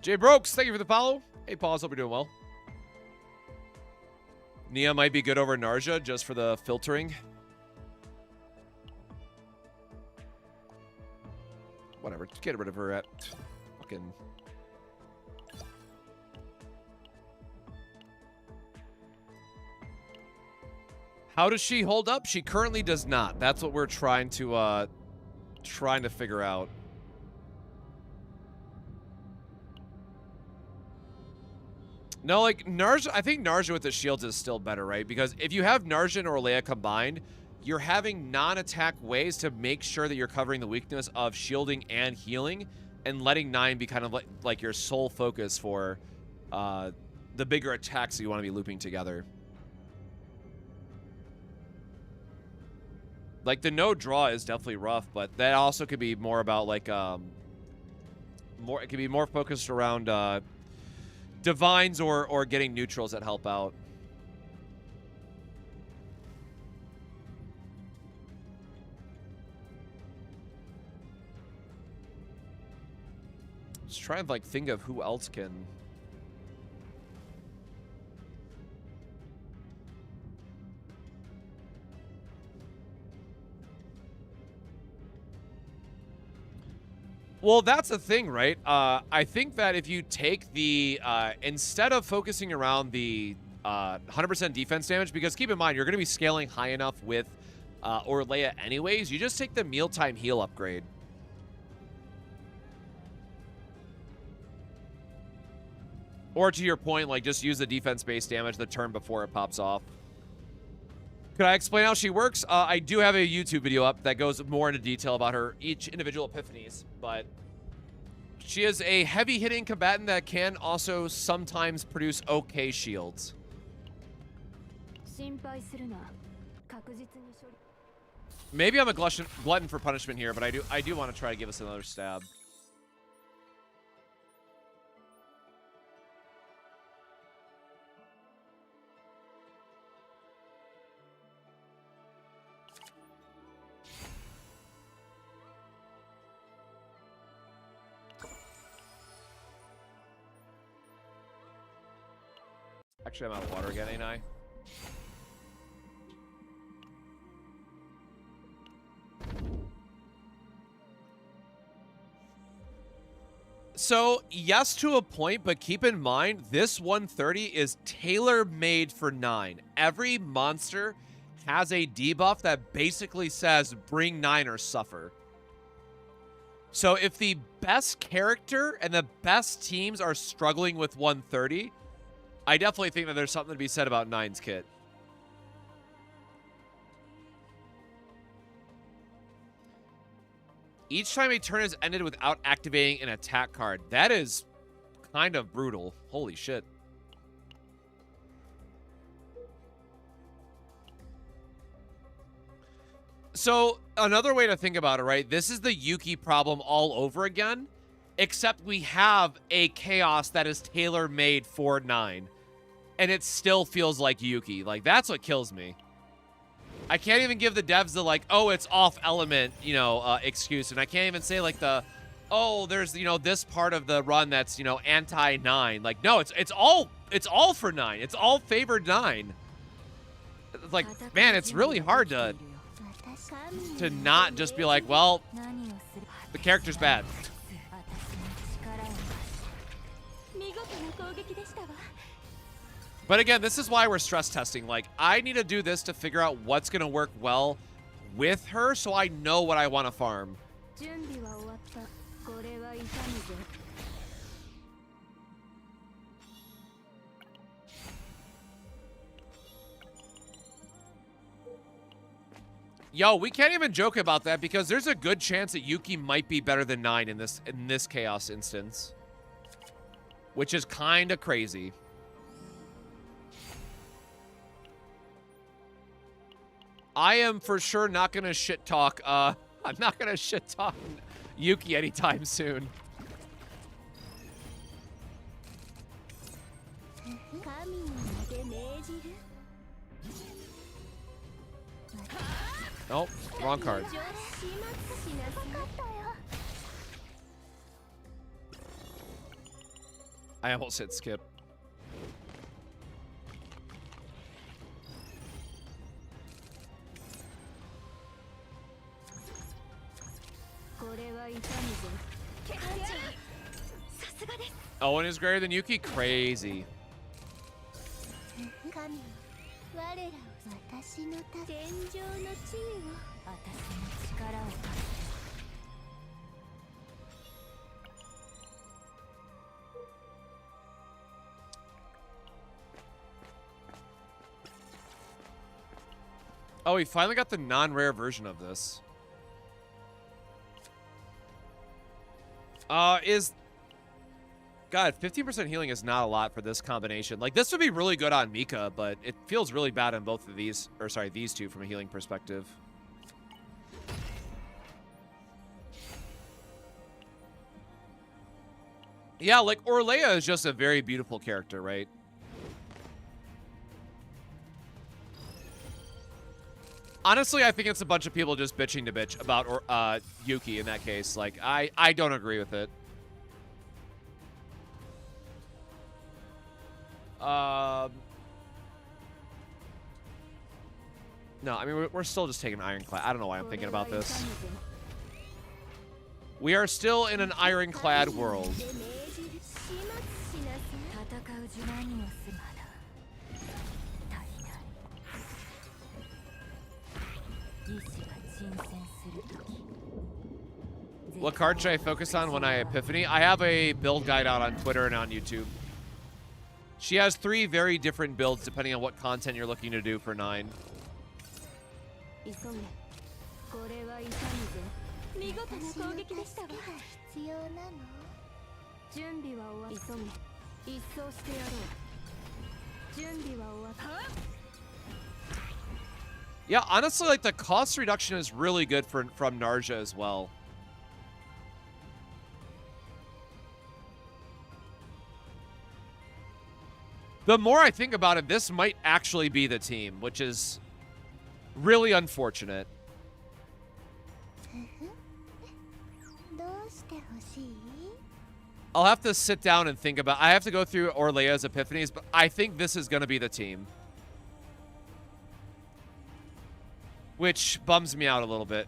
Jay Brokes, thank you for the follow. Hey, Paul, hope you're doing well. Nia might be good over Narja just for the filtering. Whatever, get rid of her at fucking... How does she hold up? She currently does not. That's what we're trying to figure out. No, like, Narja, I think Narja with the shields is still better, right? Because if you have Narja and Orlea combined, you're having non-attack ways to make sure that you're covering the weakness of shielding and healing, and letting 9 be kind of like your sole focus for the bigger attacks that you want to be looping together. Like, the no draw is definitely rough, but that also could be more about, like, it could be more focused around divines or getting neutrals that help out. Just trying to, like, think of who else can... Well, that's the thing, right? I think that if you take the, instead of focusing around the 100% defense damage, because keep in mind, you're going to be scaling high enough with Orlea anyways, you just take the mealtime heal upgrade. Or to your point, like, just use the defense-based damage the turn before it pops off. Could I explain how she works? I do have a YouTube video up that goes more into detail about her each individual epiphanies, but she is a heavy-hitting combatant that can also sometimes produce okay shields. Maybe I'm a glutton for punishment here, but I do want to try to give us another stab. Actually, I'm out of water again, ain't I? So, yes to a point, but keep in mind, this 130 is tailor-made for 9. Every monster has a debuff that basically says, bring 9 or suffer. So, if the best character and the best teams are struggling with 130, I definitely think that there's something to be said about 9's kit. Each time a turn is ended without activating an attack card. That is kind of brutal. Holy shit. So, another way to think about it, right? This is the Yuki problem all over again, except we have a chaos that is tailor-made for 9. And it still feels like Yuki. Like, that's what kills me. I can't even give the devs the, like, oh, it's off element, you know, excuse. And I can't even say, like, the, oh, there's, you know, this part of the run that's, you know, anti-9. Like, no, it's all for 9. It's all favored 9. Like, man, it's really hard to not just be like, well, the character's bad. But again, this is why we're stress testing. Like, I need to do this to figure out what's going to work well with her so I know what I want to farm. Yo, we can't even joke about that because there's a good chance that Yuki might be better than 9 in this chaos instance. Which is kind of crazy. I am for sure not going to shit talk, I'm not going to shit talk Yuki anytime soon. Oh, wrong card. I almost hit skip. Owen is greater than Yuki? Crazy. Oh, we finally got the non-rare version of this. God, 15% healing is not a lot for this combination. Like, this would be really good on Mika, but it feels really bad on both of these, or sorry, these two from a healing perspective. Yeah, like, Orlea is just a very beautiful character, right? Honestly, I think it's a bunch of people just bitching to bitch about Yuki in that case. Like, I don't agree with it. No, I mean, we're still just taking Ironclad. I don't know why I'm thinking about this. We are still in an ironclad world. What card should I focus on when I Epiphany? I have a build guide out on Twitter and on YouTube. She has 3 very different builds depending on what content you're looking to do for 9. Yeah, honestly, like, the cost reduction is really good from Narja as well. The more I think about it, this might actually be the team, which is really unfortunate. I'll have to sit down and think about... I have to go through Orlea's epiphanies, but I think this is going to be the team. Which bums me out a little bit.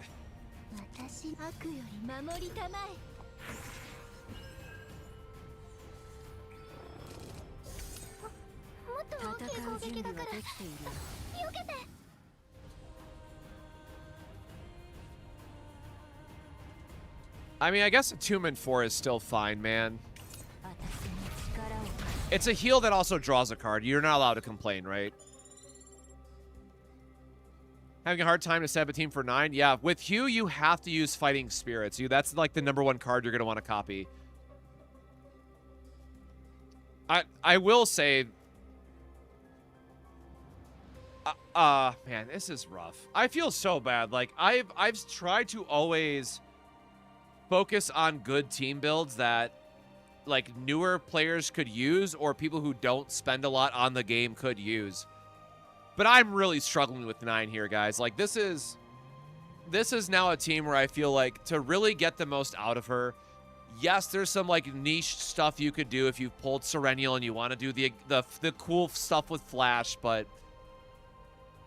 I mean, I guess a 2-4 is still fine, man. It's a heal that also draws a card. You're not allowed to complain, right? Having a hard time to set up a team for 9? Yeah, with Hugh, you have to use Fighting Spirits. That's like the #1 card you're going to want to copy. I will say... man, this is rough. I feel so bad. Like, I've tried to always focus on good team builds that, like, newer players could use or people who don't spend a lot on the game could use. But I'm really struggling with 9 here, guys. Like, this is now a team where I feel like to really get the most out of her, yes, there's some, like, niche stuff you could do if you've pulled Serennial and you want to do the cool stuff with Flash, but...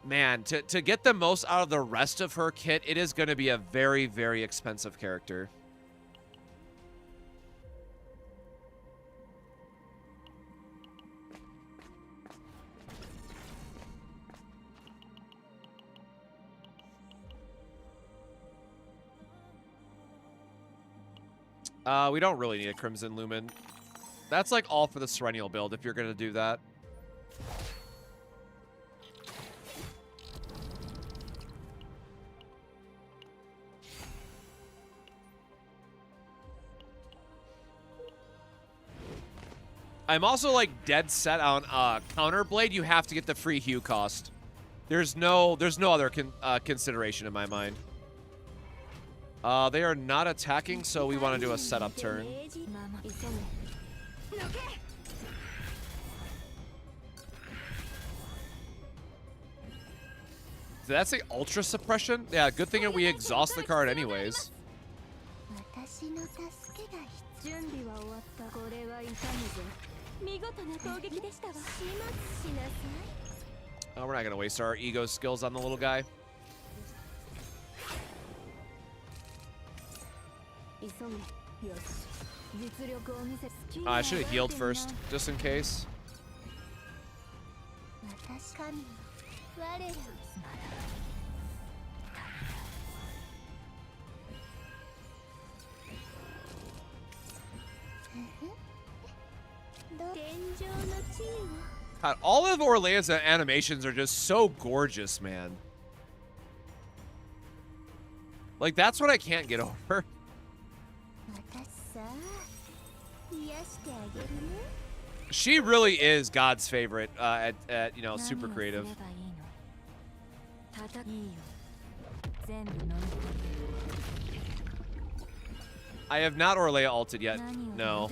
man, to get the most out of the rest of her kit, it is going to be a very, very expensive character. We don't really need a Crimson Lumen. That's like all for the Serennial build if you're going to do that. I'm also like dead set on Counterblade. You have to get the free Hue cost. There's no other consideration in my mind. They are not attacking, so we want to do a setup turn. Did that say Ultra Suppression? Yeah, good thing that we exhaust the card anyways. Oh, we're not going to waste our ego skills on the little guy. I should have healed first, just in case. God, all of Orlea's animations are just so gorgeous, man. Like, that's what I can't get over. She really is God's favorite at you know, super creative. I have not Orlea ulted yet. No.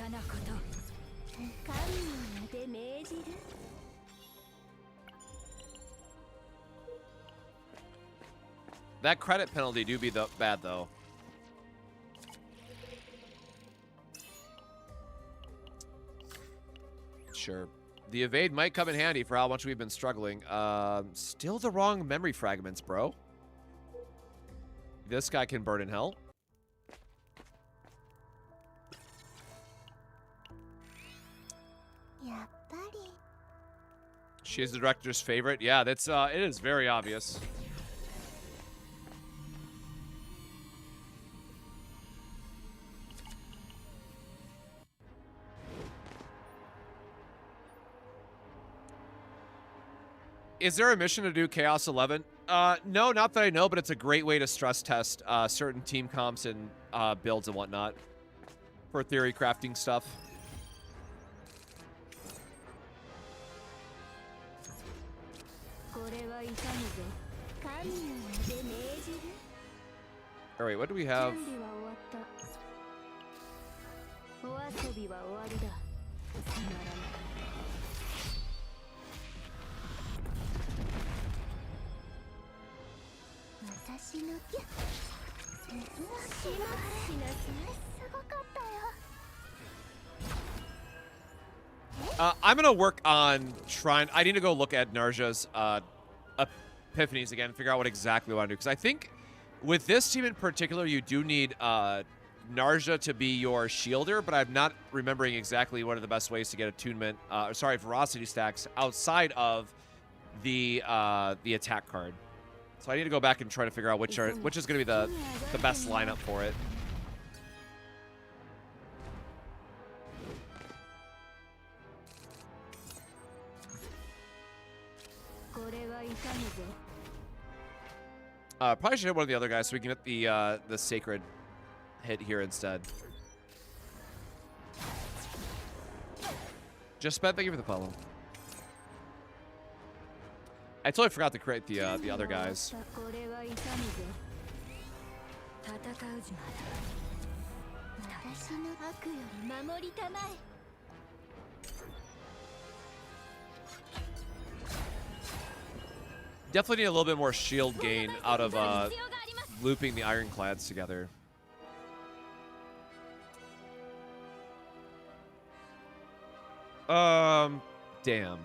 That credit penalty do be bad, though. Sure. The evade might come in handy for how much we've been struggling. Still the wrong memory fragments, bro. This guy can burn in hell. She is the director's favorite. Yeah, that's it is very obvious. Is there a mission to do Chaos 11? No, not that I know, but it's a great way to stress test certain team comps and builds and whatnot for theory crafting stuff. All right, what do we have? I'm gonna work on trying. I need to go look at Narja's epiphanies again and figure out what exactly I want to do. Because I think with this team in particular, you do need Narja to be your shielder, but I'm not remembering exactly one of the best ways to get attunement. Ferocity stacks outside of the attack card. So I need to go back and try to figure out which is going to be the best lineup for it. Probably should hit one of the other guys so we can get the sacred hit here instead. Just spent. Thank you for the follow. I totally forgot to create the other guys. Definitely need a little bit more shield gain out of looping the ironclads together. Damn.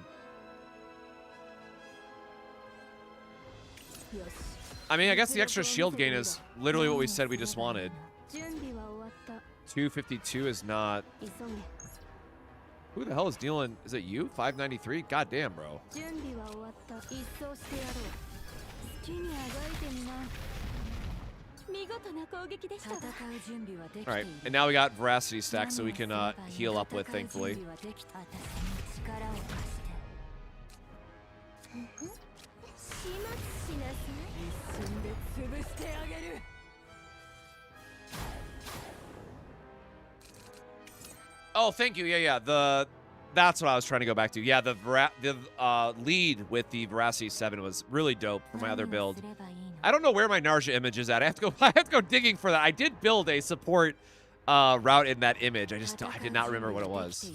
I mean, I guess the extra shield gain is literally what we said we just wanted. 252 is not... Who the hell is dealing? Is it you? 593? God damn, bro. Alright, and now we got Veracity stacks so we can heal up with, thankfully. Oh, thank you. Yeah. That's what I was trying to go back to. Yeah, the lead with the Veracity 7 was really dope for my other build. I don't know where my Narja image is at. I have to go digging for that. I did build a support route in that image. I did not remember what it was.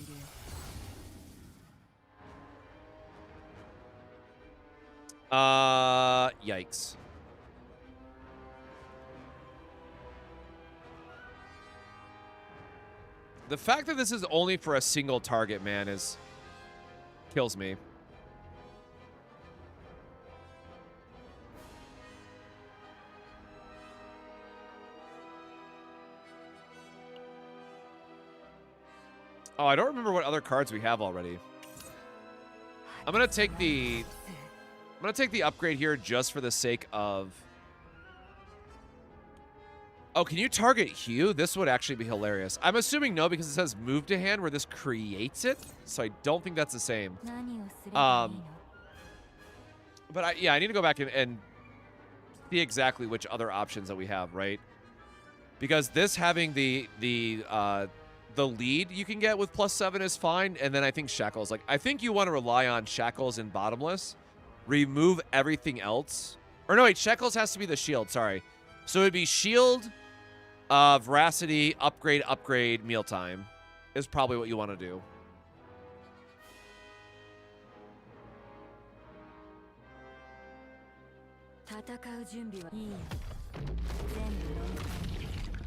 Yikes. The fact that this is only for a single target, man, kills me. Oh, I don't remember what other cards we have already. I'm gonna take the upgrade here just for the sake of... Oh, can you target Hugh? This would actually be hilarious. I'm assuming no, because it says move to hand where this creates it. So I don't think that's the same. But yeah, I need to go back and see exactly which other options that we have, right? Because this having the lead you can get with +7 is fine. And then I think Shackles. Like, I think you want to rely on Shackles and Bottomless. Remove everything else. Or no, wait, Shackles has to be the shield, sorry. So it'd be shield... Veracity, upgrade, mealtime is probably what you want to do.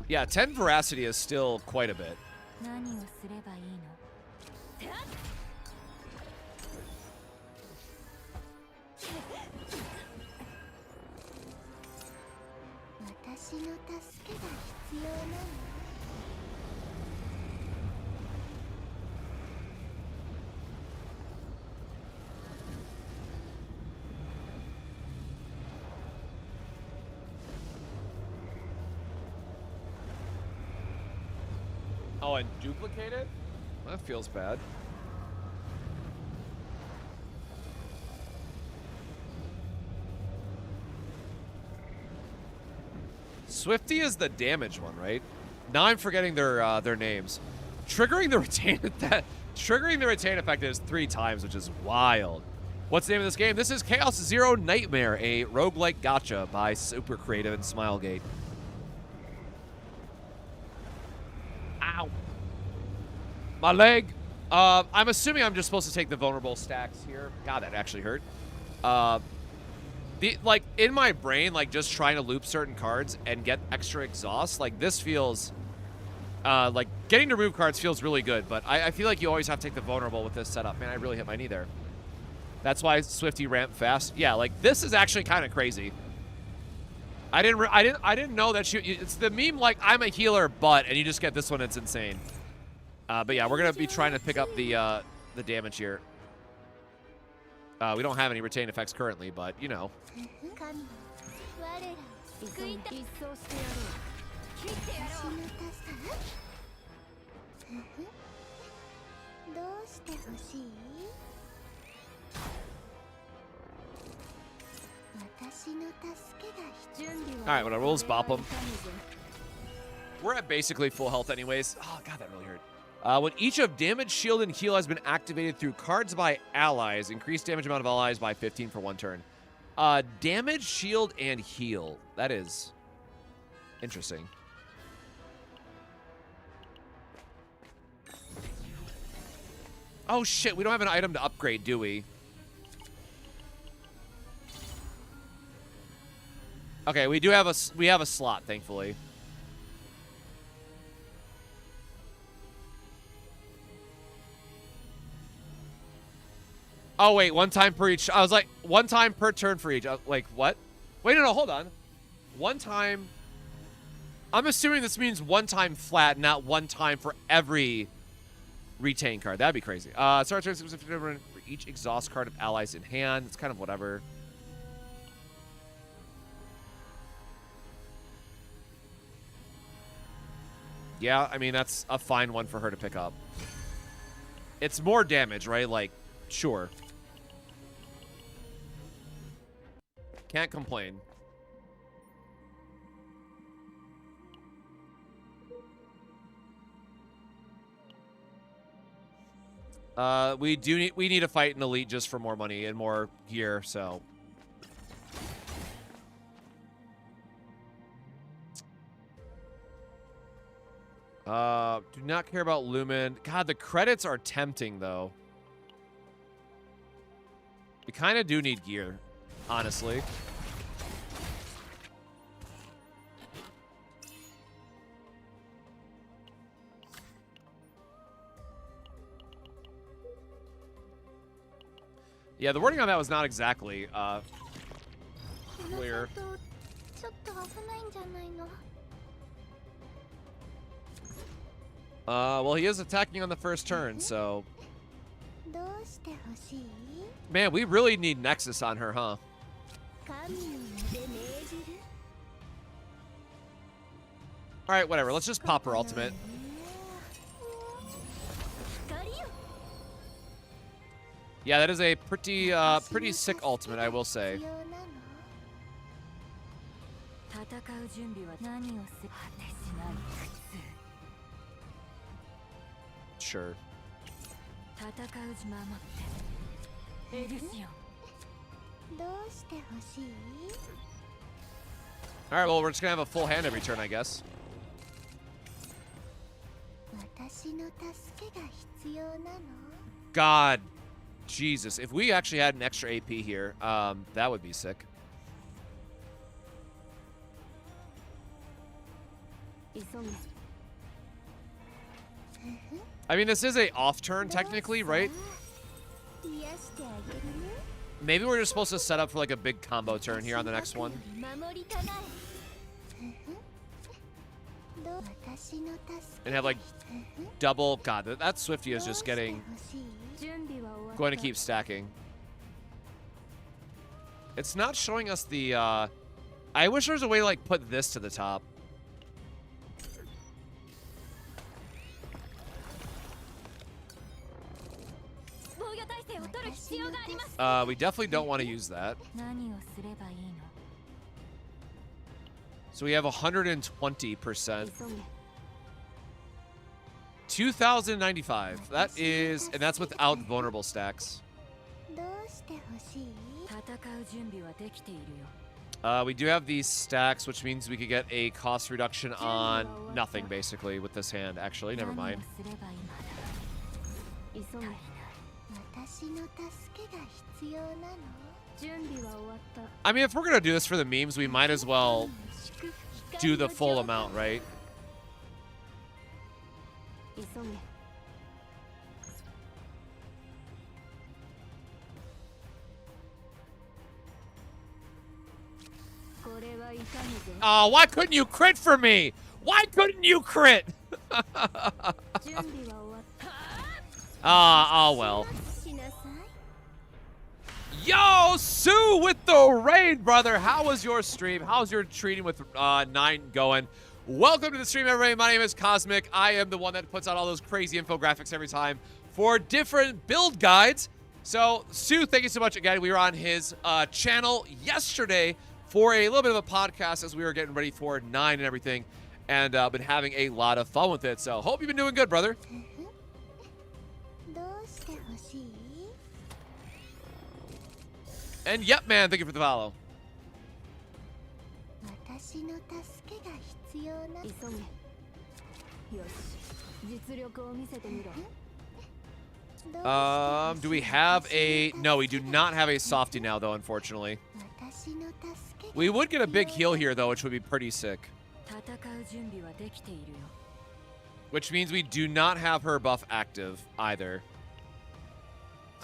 Yeah, 10 Veracity is still quite a bit. Oh, and duplicate it? That feels bad. Swifty is the damage one, right? Now I'm forgetting their names. Triggering the retain effect is 3 times, which is wild. What's the name of this game? This is Chaos Zero Nightmare, a roguelike gacha by Super Creative and Smilegate. Ow. My leg. I'm assuming I'm just supposed to take the vulnerable stacks here. God, that actually hurt. Like, in my brain, like, just trying to loop certain cards and get extra exhaust, like, this feels, like, getting to remove cards feels really good, but I feel like you always have to take the vulnerable with this setup. Man, I really hit my knee there. That's why Swifty ramped fast. Yeah, like, this is actually kind of crazy. I didn't know that it's the meme, like, I'm a healer, and you just get this one, it's insane. But yeah, we're going to be trying to pick up the damage here. We don't have any retain effects currently, but, you know. Alright, whatever, we'll just bop them. We're at basically full health anyways. Oh, God, that really hurt. When each of damage, shield, and heal has been activated through cards by allies, increase damage amount of allies by 15 for 1 turn. Damage, shield, and heal. That is interesting. Oh, shit. We don't have an item to upgrade, do we? Okay, we have a slot, thankfully. Oh, wait, 1 time per each. I was like, 1 time per turn for each. Like, what? Wait, no, hold on. 1 time. I'm assuming this means 1 time flat, not 1 time for every retain card. That'd be crazy. Start turn for each exhaust card of allies in hand. It's kind of whatever. Yeah, I mean, that's a fine one for her to pick up. It's more damage, right? Like, sure. Can't complain. We need to fight an elite just for more money and more gear, so. Do not care about Lumen. God, the credits are tempting though. We kind of do need gear, honestly. Yeah, the wording on that was not exactly clear. Well, he is attacking on the first turn, so. Man, we really need Nexus on her, huh? Alright, whatever. Let's just pop her ultimate. Yeah, that is a pretty sick ultimate, I will say. Sure. Alright, well, we're just gonna have a full hand every turn, I guess. God. Jesus. If we actually had an extra AP here, that would be sick. I mean, this is a off turn, technically, right? Maybe we're just supposed to set up for, like, a big combo turn here on the next one. And have, like, double... God, that Swifty is just going to keep stacking. It's not showing us the... I wish there was a way to, like, put this to the top. We definitely don't want to use that. So we have 120%. 2,095. That is, and that's without vulnerable stacks. We do have these stacks, which means we could get a cost reduction on nothing, basically, with this hand. Actually, never mind. I mean, if we're gonna do this for the memes, we might as well do the full amount, right? Oh, why couldn't you crit for me? Why couldn't you crit? Oh well. Yo, Sue with the raid, brother. How was your stream? How's your treating with 9 going? Welcome to the stream, everybody. My name is Cosmic. I am the one that puts out all those crazy infographics every time for different build guides. So, Sue, thank you so much again. We were on his channel yesterday for a little bit of a podcast as we were getting ready for 9 and everything, and been having a lot of fun with it. So, hope you've been doing good, brother. And yep, man, thank you for the follow. Do we have a... No, we do not have a softie now, though, unfortunately. We would get a big heal here, though, which would be pretty sick. Which means we do not have her buff active, either.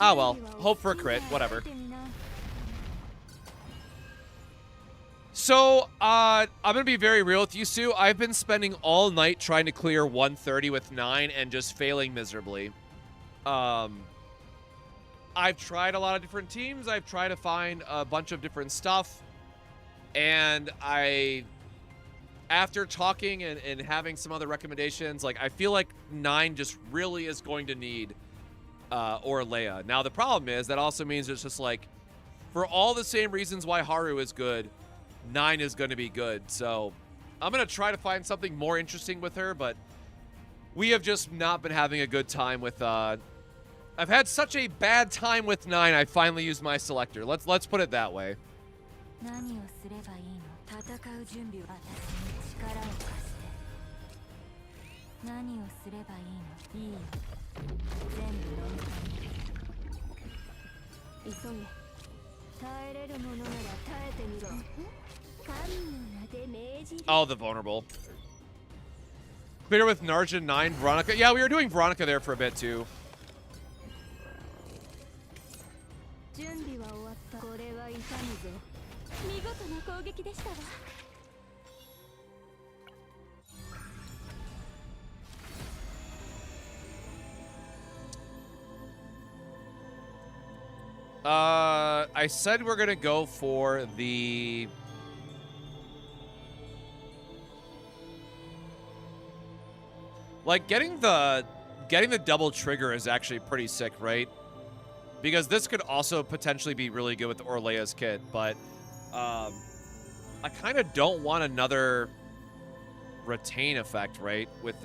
Ah, well. Hope for a crit. Whatever. So, I'm going to be very real with you, Sue. I've been spending all night trying to clear 130 with 9 and just failing miserably. I've tried a lot of different teams. I've tried to find a bunch of different stuff. And after talking and having some other recommendations, like, I feel like 9 just really is going to need Orlea. Now, the problem is that also means it's just like, for all the same reasons why Haru is good, 9 is going to be good. So I'm going to try to find something more interesting with her, but we have just not been having a good time with... I've had such a bad time with 9, I finally used my selector. Let's put it that way. Oh, the vulnerable. Clear with Narja 9, Veronica. Yeah, we were doing Veronica there for a bit, too. I said we're gonna go for the... Like, getting the double trigger is actually pretty sick, right? Because this could also potentially be really good with Orlea's kit, but I kind of don't want another retain effect, right? With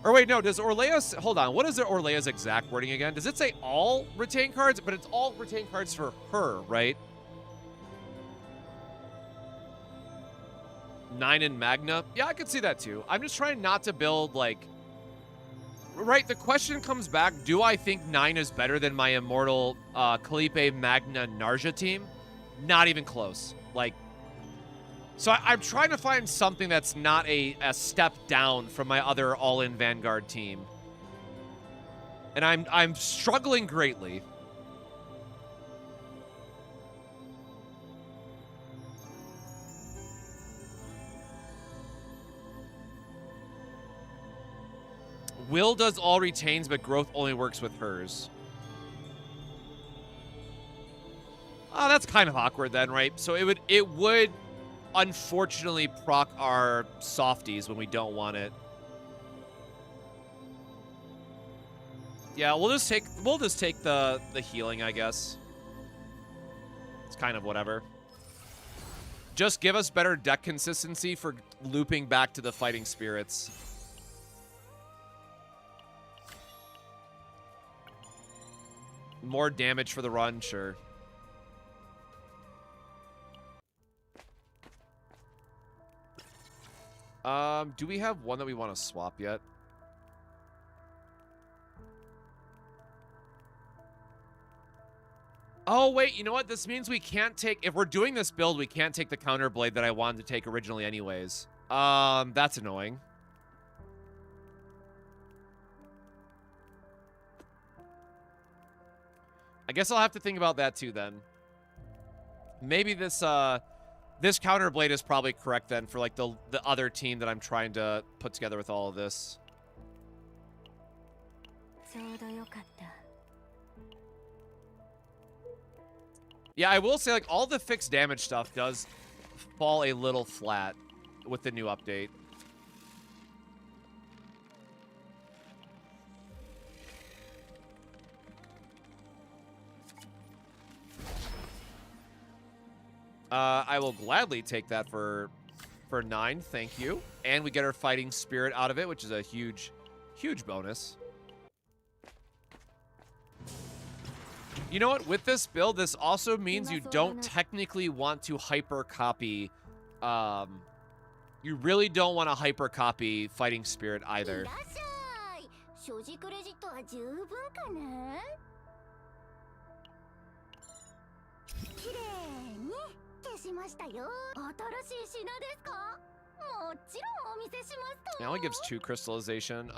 or wait, no, does Orlea's... Hold on, what is Orlea's exact wording again? Does it say all retain cards? But it's all retain cards for her, right? 9 in Magna? Yeah, I could see that too. I'm just trying not to build, like... Right, the question comes back, do I think 9 is better than my Immortal Kalipe Magna Narja team? Not even close. Like... So I'm trying to find something that's not a step down from my other all-in Vanguard team. And I'm struggling greatly. Will does all retains, but growth only works with hers. Oh, that's kind of awkward then, right? So it would unfortunately proc our softies when we don't want it. Yeah, we'll just take the healing, I guess. It's kind of whatever. Just give us better deck consistency for looping back to the fighting spirits. More damage for the run, sure. Do we have one that we want to swap yet? Oh, wait, you know what? This means we can't take... If we're doing this build, we can't take the counter blade that I wanted to take originally anyways. That's annoying. I guess I'll have to think about that too then. Maybe this this counter blade is probably correct then for like the other team that I'm trying to put together with all of this. Yeah, I will say like all the fixed damage stuff does fall a little flat with the new update. I will gladly take that for 9, thank you. And we get our fighting spirit out of it, which is a huge, huge bonus. You know what? With this build, this also means you don't technically want to hyper copy. You really don't want to hyper copy fighting spirit either. It only gives 2 crystallization.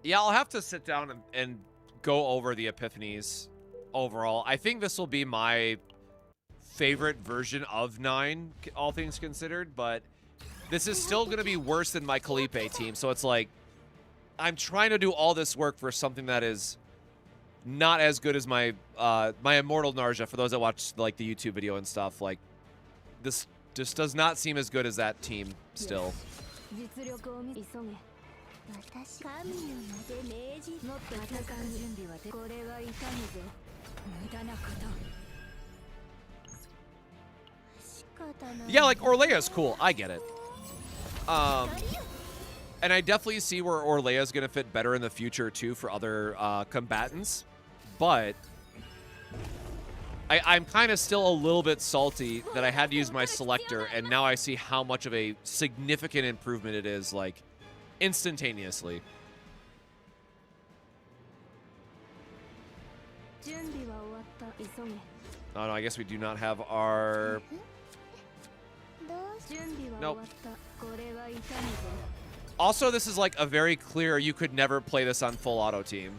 Yeah, I'll have to sit down and go over the epiphanies overall. I think this will be my favorite version of 9, all things considered, but this is still going to be worse than my Calipe team, so it's like I'm trying to do all this work for something that is not as good as my my Immortal Narja. For those that watch like the YouTube video and stuff, like this just does not seem as good as that team still. Yeah, like Orlea's cool. I get it. And I definitely see where Orlea's going to fit better in the future too for other combatants. But I'm kind of still a little bit salty that I had to use my selector, and now I see how much of a significant improvement it is, like, instantaneously. Oh, no, I guess we do not have our... Nope. Also, this is like a very clear, you could never play this on full auto team.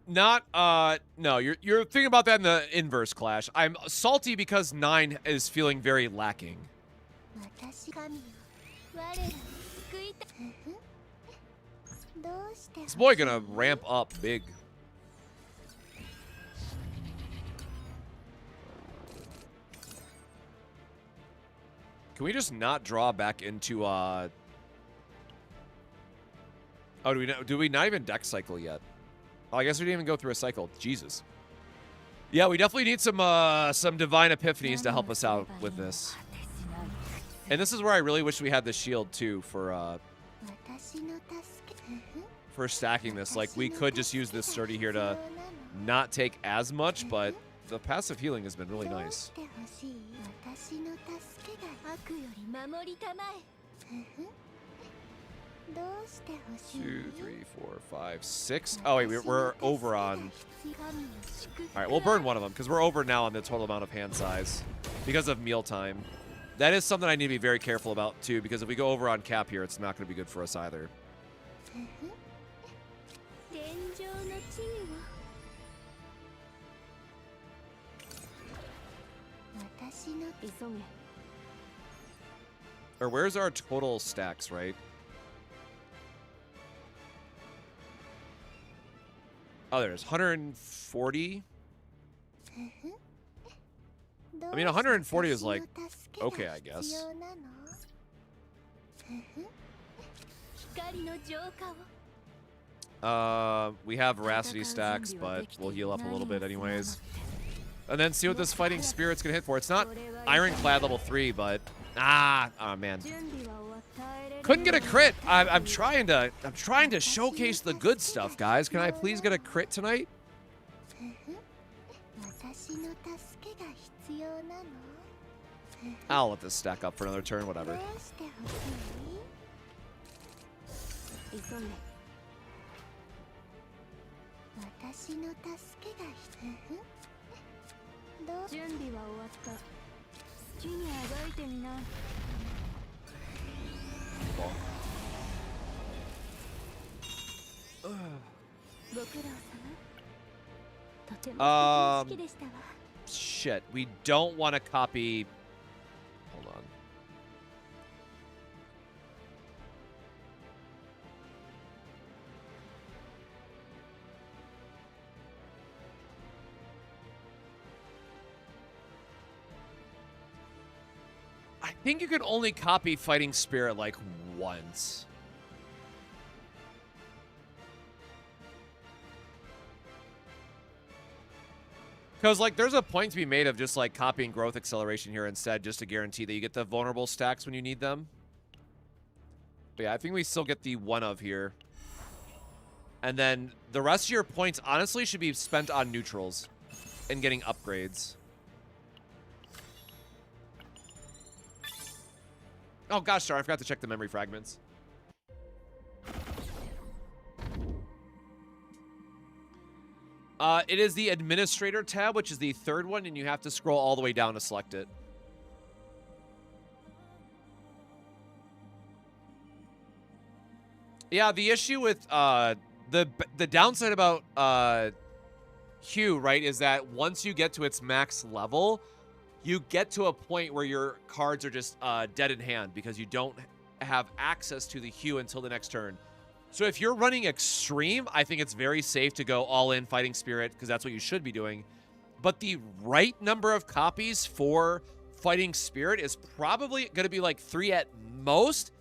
No, you're thinking about that in the inverse, Clash. I'm salty because 9 is feeling very lacking. This boy gonna ramp up big. Can we just not draw back into oh, do we not even deck cycle yet? Oh, I guess we didn't even go through a cycle. Jesus. Yeah, we definitely need some divine epiphanies to help us out with this. And this is where I really wish we had the shield too for stacking this. Like, we could just use this sturdy here to not take as much, but the passive healing has been really nice. 2, 3, 4, 5, 6. Oh, wait, we're over on... All right, we'll burn one of them because we're over now on the total amount of hand size because of mealtime. That is something I need to be very careful about, too, because if we go over on cap here, it's not going to be good for us either. Or where's our total stacks, right? Oh, there's 140. I mean, 140 is like, okay, I guess. We have veracity stacks, but we'll heal up a little bit anyways. And then see what this fighting spirit's gonna hit for. It's not ironclad level 3, but oh man. Couldn't get a crit. I'm trying to showcase the good stuff, guys. Can I please get a crit tonight? I'll let this stack up for another turn, whatever. Shit, we don't want to copy. Hold on. I think you can only copy Fighting Spirit like once. Because, like, there's a point to be made of just, like, copying growth acceleration here instead, just to guarantee that you get the vulnerable stacks when you need them. But yeah, I think we still get the one of here. And then the rest of your points, honestly, should be spent on neutrals and getting upgrades. Oh, gosh, sorry, I forgot to check the memory fragments. It is the Administrator tab, which is the third one, and you have to scroll all the way down to select it. Yeah, the issue with the downside about Hue, right, is that once you get to its max level, you get to a point where your cards are just dead in hand because you don't have access to the Hue until the next turn. So if you're running Extreme, I think it's very safe to go all in Fighting Spirit because that's what you should be doing. But the right number of copies for Fighting Spirit is probably going to be like 3 at most,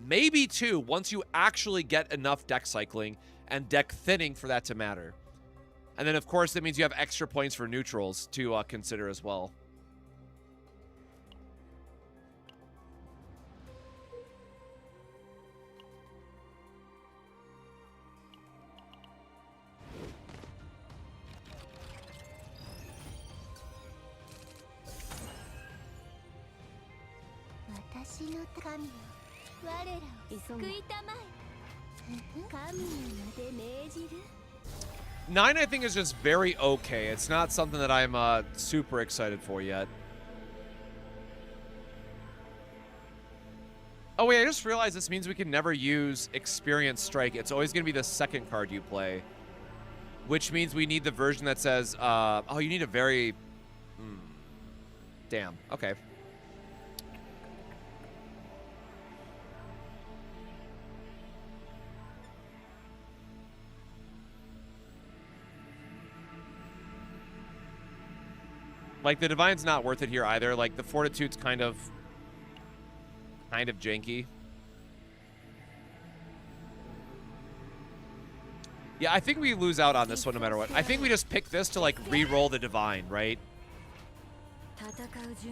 maybe 2, once you actually get enough deck cycling and deck thinning for that to matter. And then, of course, that means you have extra points for neutrals to consider as well. Nine, I think, is just very okay. It's not something that I'm super excited for yet. Oh, wait, I just realized this means we can never use Experience Strike. It's always going to be the second card you play, which means we need the version that says, oh, you need a very... Damn, okay. Like, the Divine's not worth it here either. Like, the Fortitude's kind of janky. Yeah, I think we lose out on this one no matter what. I think we just pick this to, like, re-roll the Divine, right?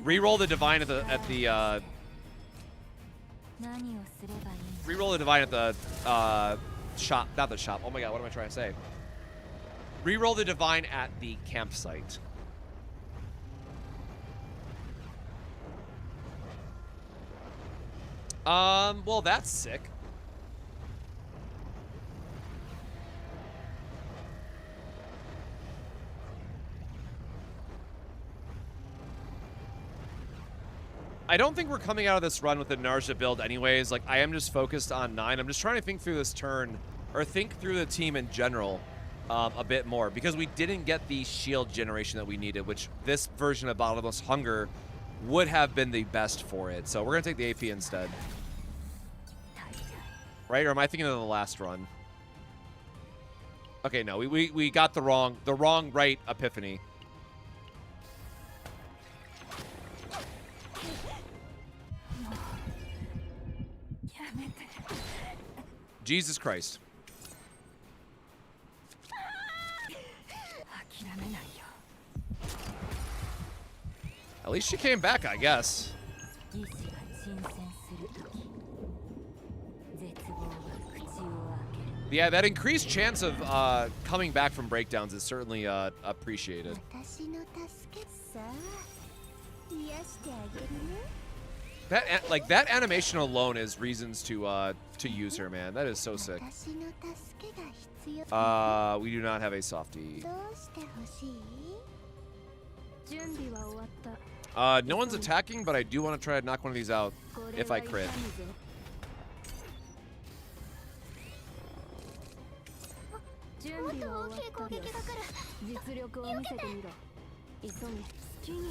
Re-roll the Divine at the re-roll the Divine at the, shop. Not the shop. Oh my god, what am I trying to say? Re-roll the Divine at the campsite. Well, that's sick. I don't think we're coming out of this run with the Narja build anyways. Like, I am just focused on 9. I'm just trying to think through this turn, or think through the team in general a bit more, because we didn't get the shield generation that we needed, which this version of Bottomless Hunger would have been the best for it. So we're going to take the AP instead. Right? Or am I thinking of the last run? Okay, no. We got the wrong right epiphany. Jesus Christ. At least she came back, I guess. Yeah, that increased chance of coming back from breakdowns is certainly appreciated. That animation alone is reasons to use her, man. That is so sick. We do not have a softie. No one's attacking, but I do want to try to knock one of these out if I crit.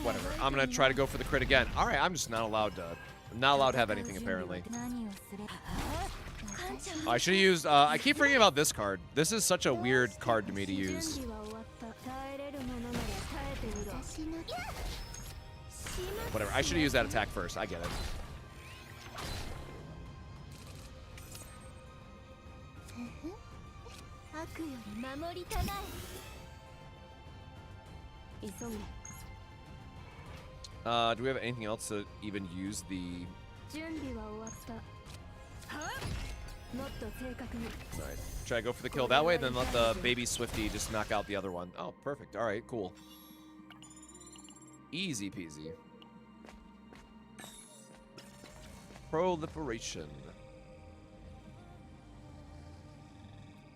Whatever. I'm gonna try to go for the crit again. All right, I'm just not allowed to have anything apparently. I should have used. I keep forgetting about this card. This is such a weird card to me to use. Whatever. I should have used that attack first. I get it. Do we have anything else to even use the... Alright, try to go for the kill that way, then let the baby Swifty just knock out the other one. Oh, perfect. Alright, cool. Easy peasy. Proliferation.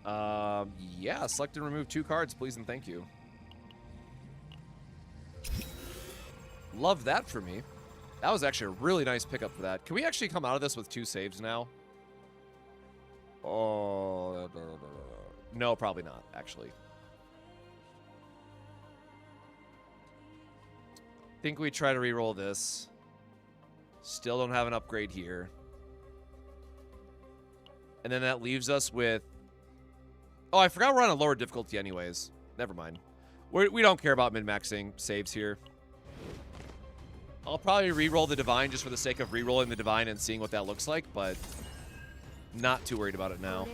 Yeah, select and remove 2 cards, please and thank you. Love that for me. That was actually a really nice pickup for that. Can we actually come out of this with 2 saves now? Oh, no, probably not, actually. Think we try to reroll this. Still don't have an upgrade here. And then that leaves us with... Oh, I forgot we're on a lower difficulty anyways. Never mind. We don't care about min-maxing saves here. I'll probably re-roll the Divine just for the sake of re-rolling the Divine and seeing what that looks like, but not too worried about it now.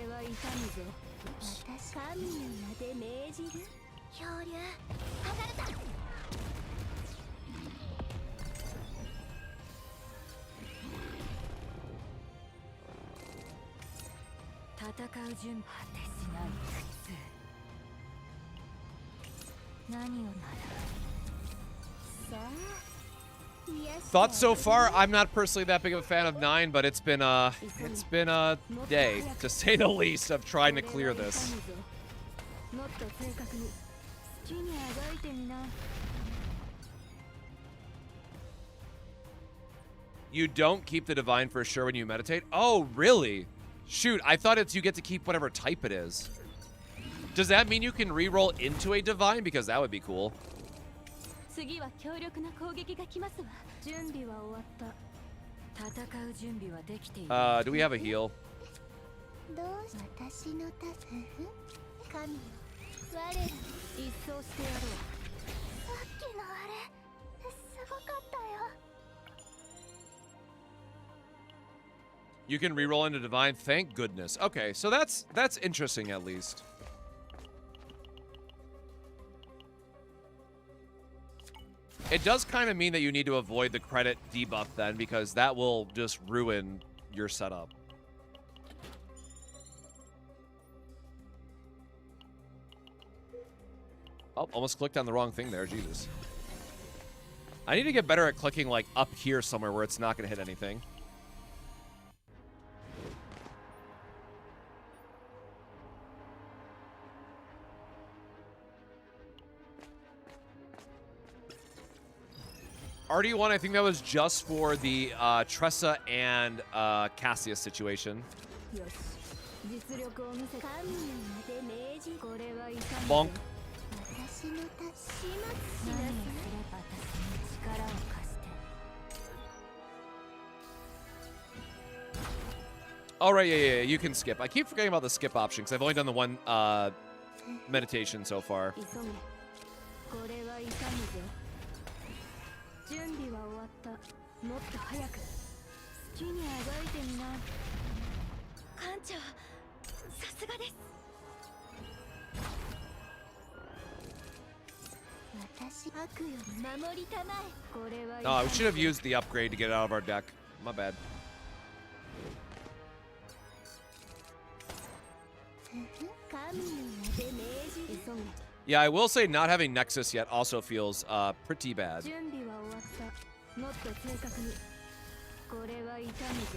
Oops. Thoughts so far? I'm not personally that big of a fan of 9, but it's been a day, to say the least, of trying to clear this. You don't keep the Divine for sure when you meditate? Oh, really? Shoot, I thought it's you get to keep whatever type it is. Does that mean you can re-roll into a Divine? Because that would be cool. Do we have a heal? You can re-roll into Divine. Thank goodness. Okay, so that's interesting at least. It does kind of mean that you need to avoid the credit debuff then, because that will just ruin your setup. Oh, almost clicked on the wrong thing there. Jesus. I need to get better at clicking, like, up here somewhere where it's not going to hit anything. RD1, I think that was just for the Tressa and Cassius situation. Bonk. All right, yeah, you can skip. I keep forgetting about the skip option because I've only done the one meditation so far. Oh, we should have used the upgrade to get it out of our deck. My bad. Yeah, I will say not having Nexus yet also feels pretty bad.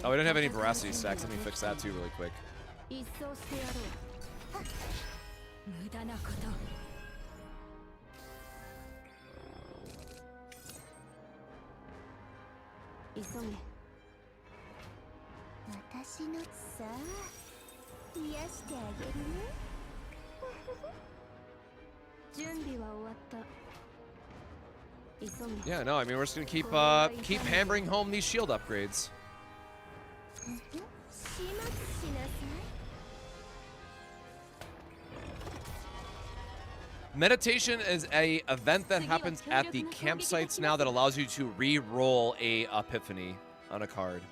Oh, we don't have any Veracity stacks. Let me fix that too really quick. Yeah, no, I mean, we're just gonna keep hammering home these shield upgrades. Meditation is a event that happens at the campsites now that allows you to re-roll a epiphany on a card.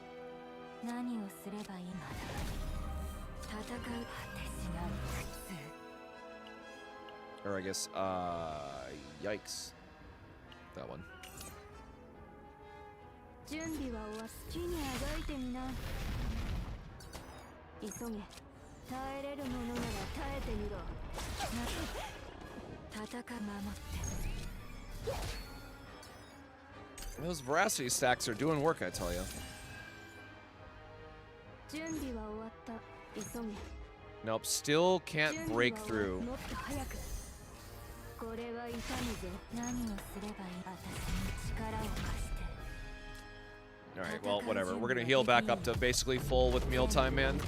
Or I guess, yikes. That one. Those Veracity stacks are doing work, I tell you. Nope, still can't break through. Alright, well, whatever. We're gonna heal back up to basically full with mealtime, man.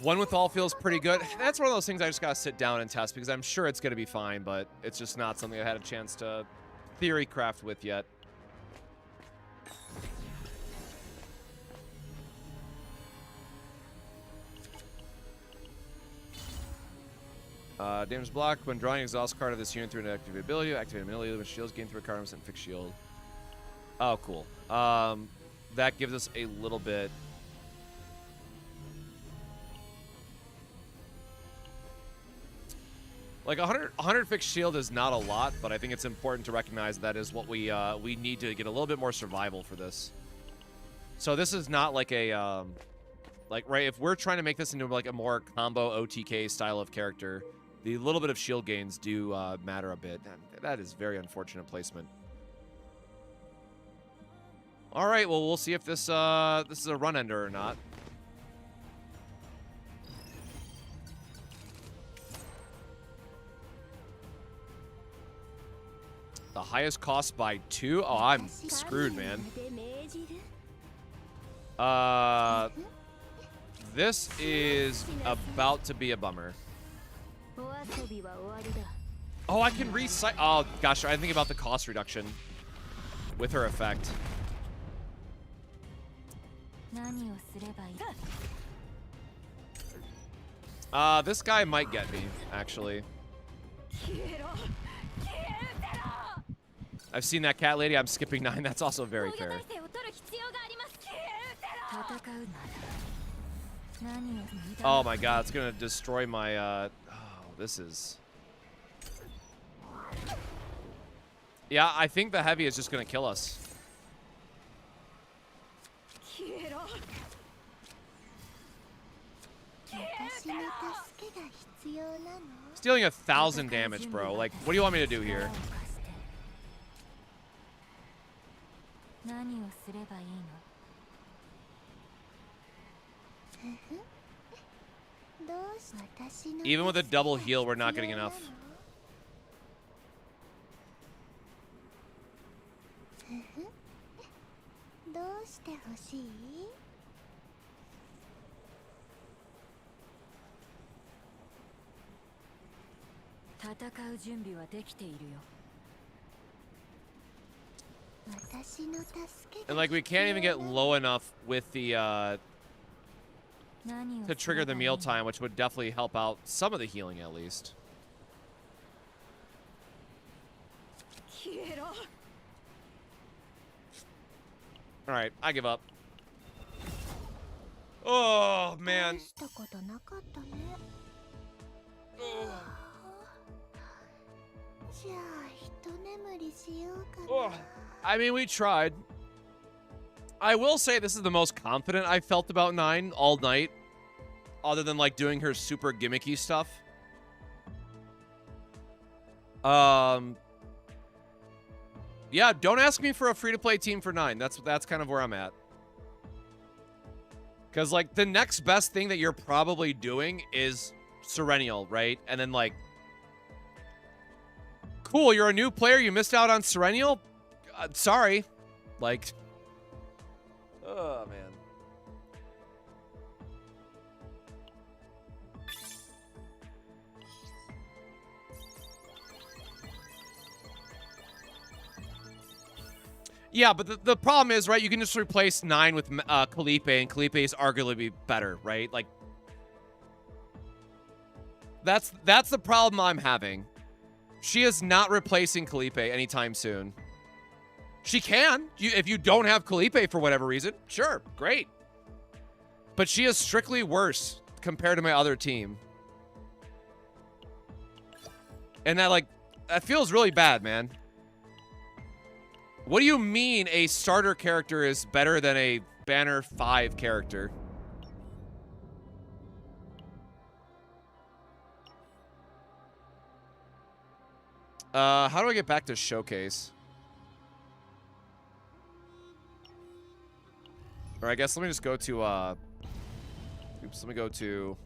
One with all feels pretty good. That's one of those things I just gotta sit down and test because I'm sure it's gonna be fine, but it's just not something I had a chance to theory craft with yet. Damage block. When drawing exhaust card of this unit through an active ability, activate immediately when shields gain through a card and fixed shield. Oh, cool. That gives us a little bit. Like 100 fixed shield is not a lot, but I think it's important to recognize that is what we need to get a little bit more survival for this. So this is not like a like, right, if we're trying to make this into like a more combo OTK style of character, the little bit of shield gains do matter a bit. That is very unfortunate placement. All right, well, we'll see if this this is a run ender or not. The highest cost by 2? Oh, I'm screwed, man. This is about to be a bummer. Oh, I can recycle. Oh, gosh, I think about the cost reduction with her effect. This guy might get me, actually. I've seen that cat lady. I'm skipping 9. That's also very fair. Oh my god, it's gonna destroy my, oh, this is... Yeah, I think the heavy is just gonna kill us. It's dealing 1,000 damage, bro. Like, what do you want me to do here? Even with a double heal, we're not getting enough. てほしい？戦う準備はできているよ。私の助け And like we can't even get low enough with the to trigger the mealtime, which would definitely help out some of the healing at least. All right, I give up. Oh man. Oh. I mean, we tried. I will say this is the most confident I felt about 9 all night, other than like doing her super gimmicky stuff. Yeah, don't ask me for a free-to-play team for 9. That's kind of where I'm at. Because like the next best thing that you're probably doing is Serennial, right? And then like, cool, you're a new player, you missed out on Serennial? Sorry. Like, oh, man. Yeah, but the problem is, right, you can just replace 9 with Calipe, and Calipe is arguably better, right? Like, that's the problem I'm having. She is not replacing Calipe anytime soon. She can. If you don't have Calipe for whatever reason, sure, great. But she is strictly worse compared to my other team. And that feels really bad, man. What do you mean a starter character is better than a Banner 5 character? How do I get back to Showcase? Or I guess let me just go to, oops, let me go to...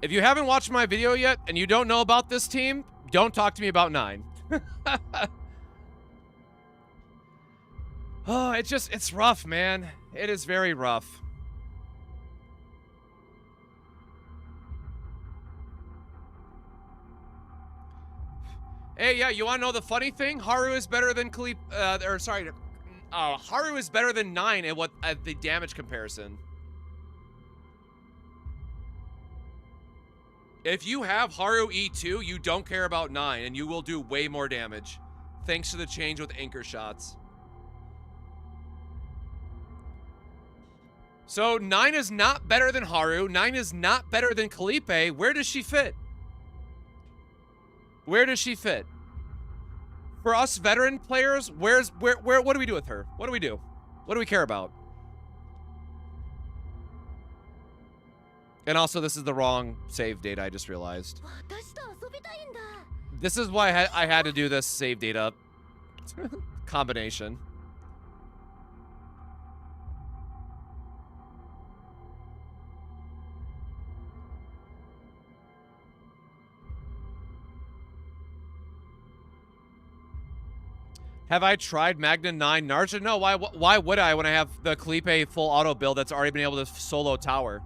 If you haven't watched my video yet and you don't know about this team, don't talk to me about 9. Oh, it's rough, man. It is very rough. Hey, yeah, you want to know the funny thing? Haru is better than Haru is better than 9 at the damage comparison. If you have Haru E2, you don't care about 9, and you will do way more damage. Thanks to the change with anchor shots. So 9 is not better than Haru. 9 is not better than Calipe. Where does she fit? Where does she fit? For us veteran players, where what do we do with her? What do we do? What do we care about? And also, this is the wrong save data, I just realized. This is why I had to do this save data combination. Have I tried Magna 9 Narsha? No, why would I when I have the Calipe full auto build that's already been able to solo tower?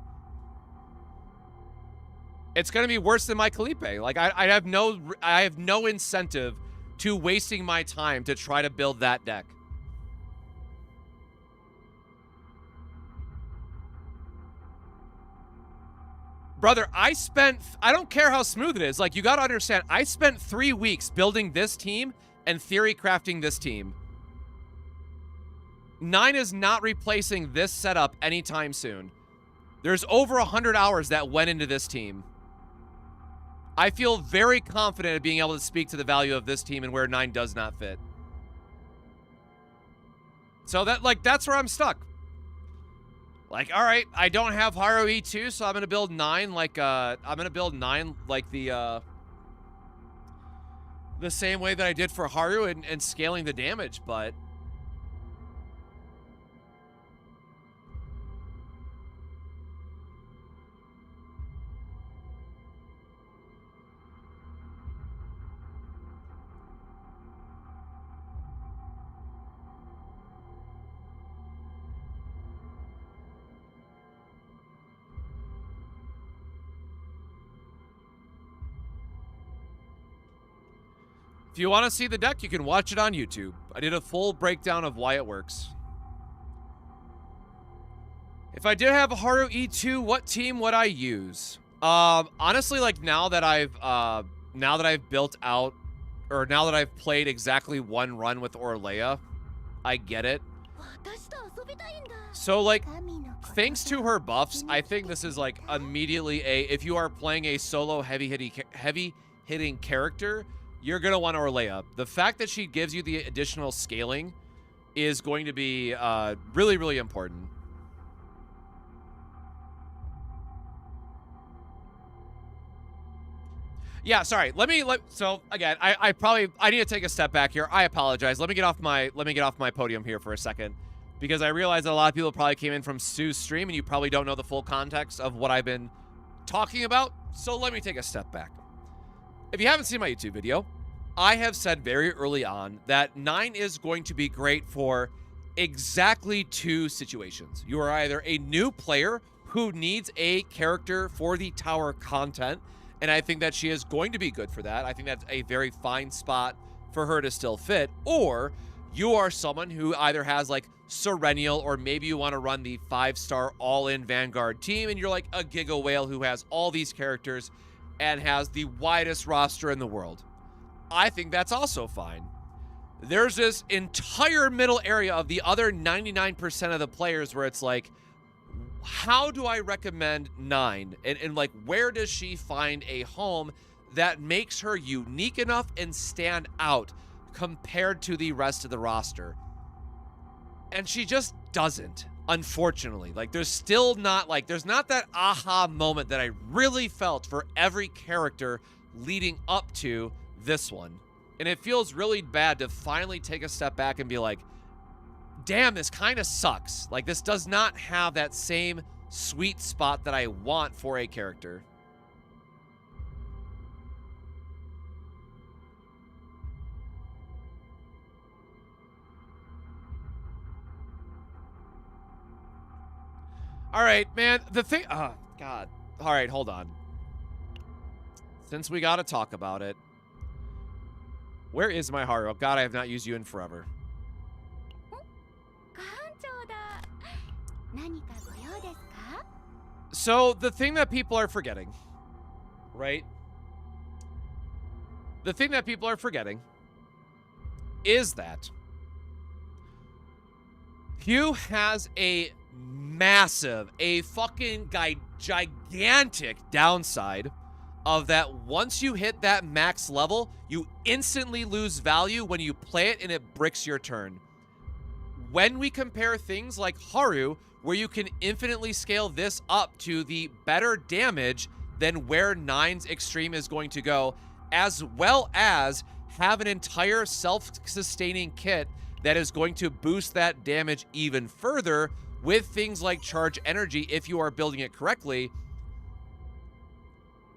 It's gonna be worse than my Calipe. Like I have no incentive to wasting my time to try to build that deck. Brother, I don't care how smooth it is. Like, you gotta understand, I spent 3 weeks building this team and theory crafting this team. 9 is not replacing this setup anytime soon. There's over 100 hours that went into this team. I feel very confident at being able to speak to the value of this team and where 9 does not fit. So that's where I'm stuck. Like, all right, I don't have Haru E2, so I'm gonna build 9 like the same way that I did for Haru and scaling the damage, but If you want to see the deck, you can watch it on YouTube. I did a full breakdown of why it works. If I did have a Haru E2, what team would I use? Honestly, like now that I've built out, or now that I've played exactly one run with Orlea, I get it. So like, thanks to her buffs, I think this is like immediately if you are playing a solo heavy hitting character, you're gonna want Orlea. The fact that she gives you the additional scaling is going to be really, really important. Yeah, sorry. So again, I need to take a step back here. I apologize. Let me get off my podium here for a second, because I realize that a lot of people probably came in from Stu's stream and you probably don't know the full context of what I've been talking about. So let me take a step back. If you haven't seen my YouTube video, I have said very early on that 9 is going to be great for exactly 2 situations. You are either a new player who needs a character for the tower content, and I think that she is going to be good for that. I think that's a very fine spot for her to still fit. Or you are someone who either has like Serenial, or maybe you want to run the 5-star all-in Vanguard team, and you're like a Giga Whale who has all these characters and has the widest roster in the world. I think that's also fine. There's this entire middle area of the other 99% of the players where it's like, how do I recommend 9? And like, where does she find a home that makes her unique enough and stand out compared to the rest of the roster? And she just doesn't, unfortunately. Like, there's not that aha moment that I really felt for every character leading up to this one. And it feels really bad to finally take a step back and be like, damn, this kind of sucks. Like, this does not have that same sweet spot that I want for a character. All right, man. The thing... Oh, God. All right, hold on. Since we got to talk about it. Where is my Haru? Oh, God, I have not used you in forever. So, the thing that people are forgetting, right? The thing that people are forgetting is that Hugh has a massive, a fucking gigantic downside of that once you hit that max level, you instantly lose value when you play it and it bricks your turn. When we compare things like Haru, where you can infinitely scale this up to the better damage than where 9's extreme is going to go, as well as have an entire self-sustaining kit that is going to boost that damage even further with things like charge energy if you are building it correctly.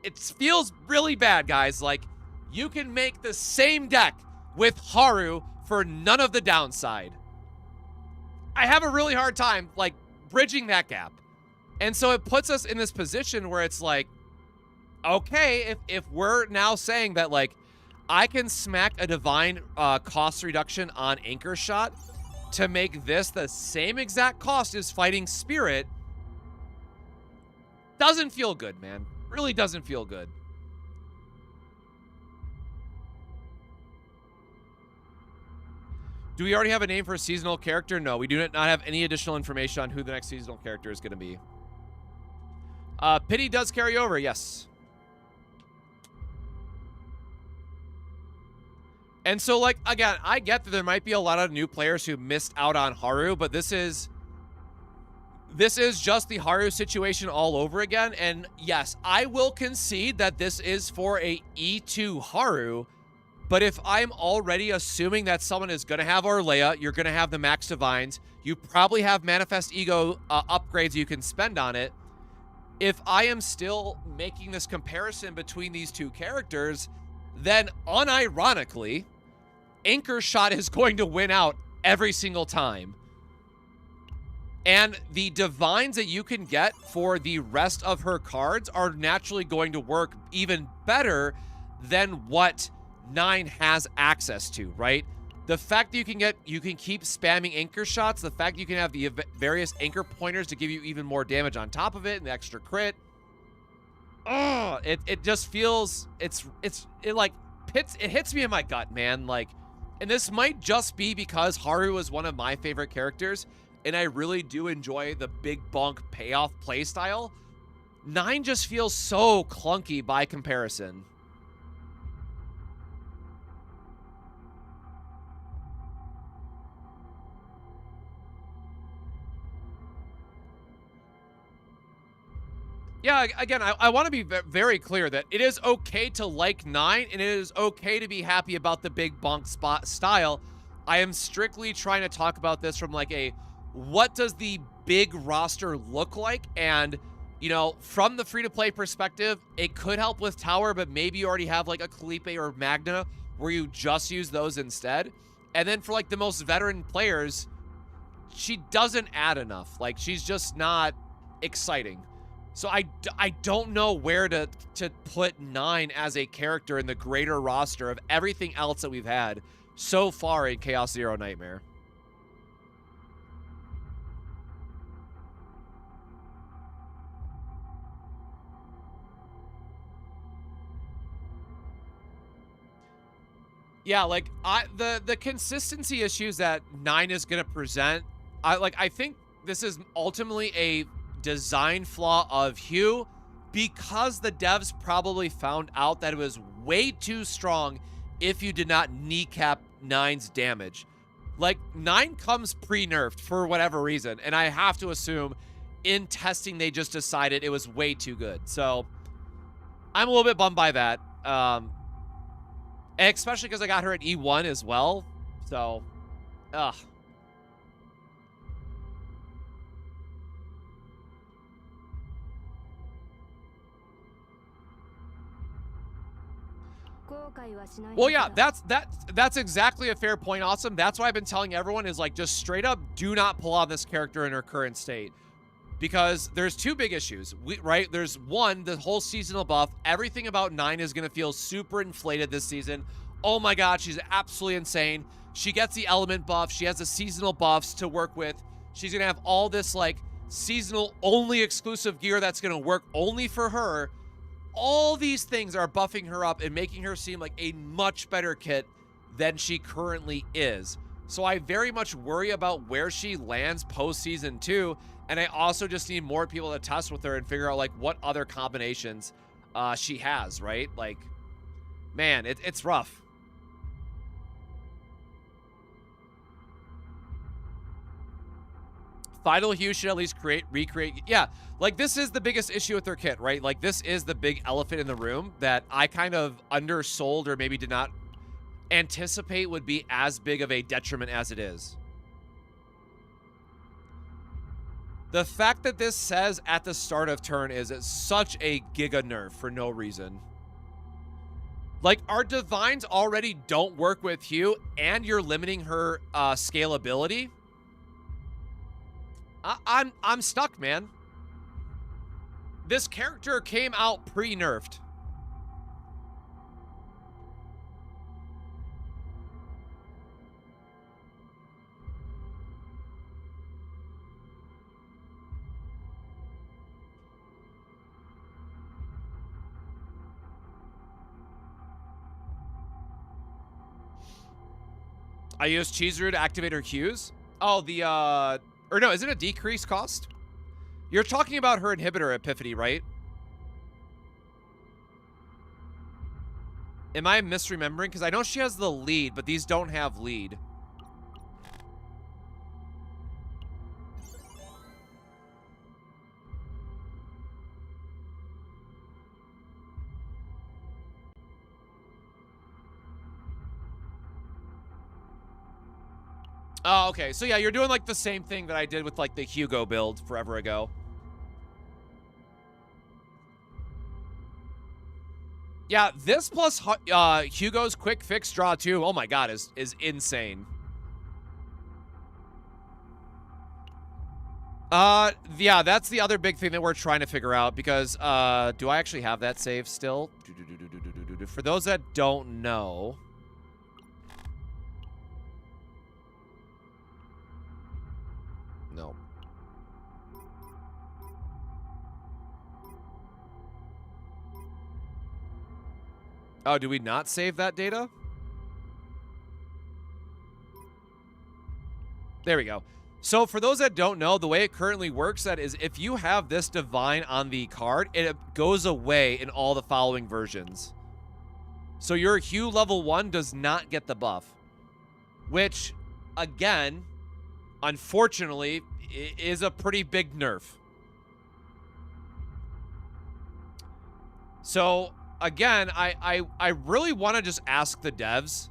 It feels really bad, guys. Like, you can make the same deck with Haru for none of the downside. I have a really hard time, like, bridging that gap. And so it puts us in this position where it's like, okay, if we're now saying that, like, I can smack a divine cost reduction on Anchor Shot to make this the same exact cost as fighting Spirit, doesn't feel good, man. Really doesn't feel good. Do we already have a name for a seasonal character? No, we do not have any additional information on who the next seasonal character is going to be. Pity does carry over, yes. And so, like, again, I get that there might be a lot of new players who missed out on Haru, but this is just the Haru situation all over again. And yes, I will concede that this is for a E2 Haru, but if I'm already assuming that someone is going to have Orlea, you're going to have the Max Divines, you probably have Manifest Ego upgrades you can spend on it. If I am still making this comparison between these two characters, then unironically, Anchor Shot is going to win out every single time. And the divines that you can get for the rest of her cards are naturally going to work even better than what 9 has access to, right? The fact that you can keep spamming anchor shots, the fact that you can have the various anchor pointers to give you even more damage on top of it, and the extra crit. Oh, it just feels, it hits me in my gut, man. Like, and this might just be because Haru is one of my favorite characters, and I really do enjoy the big bonk payoff playstyle. 9 just feels so clunky by comparison. Yeah, again, I want to be very clear that it is okay to like 9, and it is okay to be happy about the big bonk spot style. I am strictly trying to talk about this from like a, what does the big roster look like? And, you know, from the free-to-play perspective, it could help with tower, but maybe you already have like a Kalipe or Magna where you just use those instead. And then for like the most veteran players, she doesn't add enough. Like, she's just not exciting. So I don't know where to put 9 as a character in the greater roster of everything else that we've had so far in Chaos Zero Nightmare. Yeah, like the consistency issues that 9 is going to present, I think this is ultimately a design flaw of Hugh, because the devs probably found out that it was way too strong if you did not kneecap 9's damage. Like, 9 comes pre-nerfed for whatever reason, and I have to assume in testing they just decided it was way too good. So I'm a little bit bummed by that, especially because I got her at E1 as well. So ugh. Well, yeah, that's exactly a fair point, Awesome. That's why I've been telling everyone is, like, just straight up do not pull on this character in her current state. Because there's two big issues, right? There's one, the whole seasonal buff. Everything about 9 is going to feel super inflated this season. Oh my god, she's absolutely insane. She gets the element buff. She has the seasonal buffs to work with. She's going to have all this, like, seasonal only exclusive gear that's going to work only for her. All these things are buffing her up and making her seem like a much better kit than she currently is. So I very much worry about where she lands post-season 2, and I also just need more people to test with her and figure out, like, what other combinations she has, right? Like, man, it's rough. Final Hue should at least recreate. Yeah, like, this is the biggest issue with their kit, right? Like, this is the big elephant in the room that I kind of undersold or maybe did not anticipate would be as big of a detriment as it is. The fact that this says at the start of turn is such a giga nerf for no reason. Like, our divines already don't work with Hue, and you're limiting her scalability. I'm stuck, man. This character came out pre-nerfed. I use Chizuru to activate her Qs. Oh, or no, is it a decreased cost? You're talking about her inhibitor Epiphany, right? Am I misremembering? Because I know she has the lead, but these don't have lead. Oh, okay. So yeah, you're doing like the same thing that I did with like the Hugo build forever ago. Yeah, this plus Hugo's quick fix draw too. Oh my god, is insane. Yeah, that's the other big thing that we're trying to figure out because do I actually have that save still? dude. For those that don't know... No. Oh, do we not save that data? There we go. So for those that don't know, the way it currently works, that is, if you have this divine on the card, it goes away in all the following versions. So your Hue level 1 does not get the buff, which, again, unfortunately, is a pretty big nerf. So, again, I really want to just ask the devs,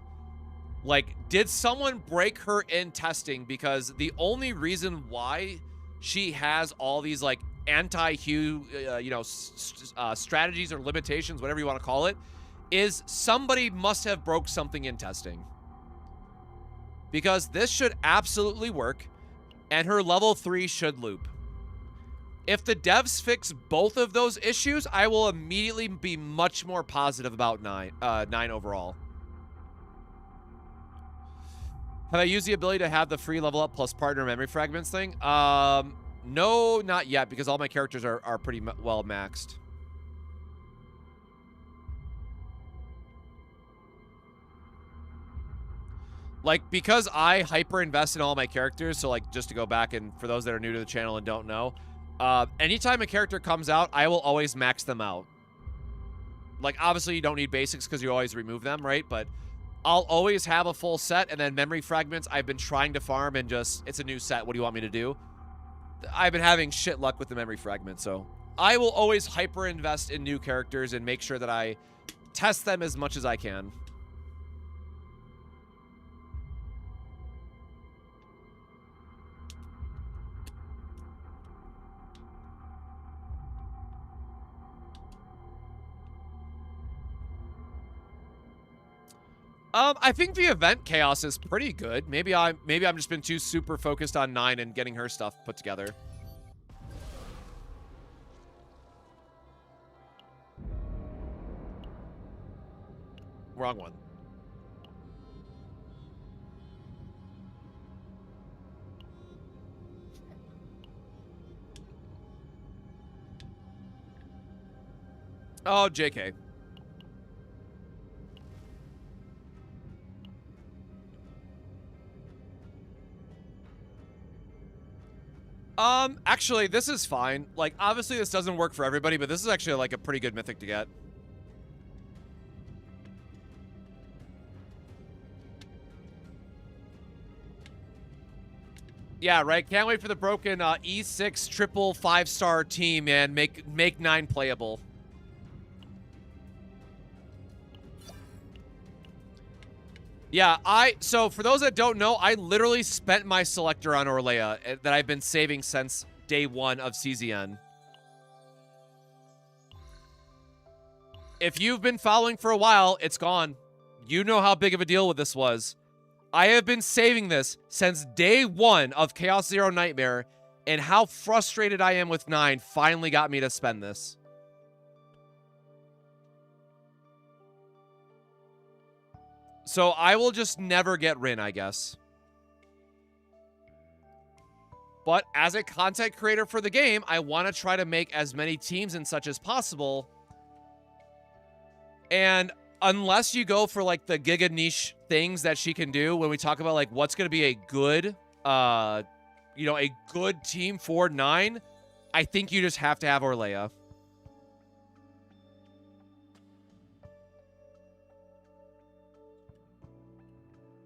like, did someone break her in testing? Because the only reason why she has all these, like, anti-Hue, strategies or limitations, whatever you want to call it, is somebody must have broke something in testing. Because this should absolutely work, and her level 3 should loop. If the devs fix both of those issues, I will immediately be much more positive about 9 overall. Have I used the ability to have the free level up plus partner memory fragments thing? No, not yet, because all my characters are pretty well maxed. Like, because I hyper invest in all my characters, so like, just to go back, and for those that are new to the channel and don't know, anytime a character comes out, I will always max them out. Like, obviously you don't need basics because you always remove them, right? But I'll always have a full set, and then memory fragments I've been trying to farm, and just, it's a new set, what do you want me to do? I've been having shit luck with the memory fragments, so I will always hyper invest in new characters and make sure that I test them as much as I can. I think the event chaos is pretty good. Maybe I'm just been too super focused on 9 and getting her stuff put together. Wrong one. Oh, JK. Actually, this is fine. Like, obviously this doesn't work for everybody, but this is actually, like, a pretty good mythic to get. Yeah, right? Can't wait for the broken E6 triple 5-star team, man. Make 9 playable. Yeah, so for those that don't know, I literally spent my selector on Orlea that I've been saving since day 1 of CZN. If you've been following for a while, it's gone. You know how big of a deal with this was. I have been saving this since day 1 of Chaos Zero Nightmare, and how frustrated I am with 9 finally got me to spend this. So I will just never get Rin, I guess. But as a content creator for the game, I want to try to make as many teams and such as possible. And unless you go for, like, the giga niche things that she can do, when we talk about, like, what's going to be a good, a good team for 9, I think you just have to have Orlea.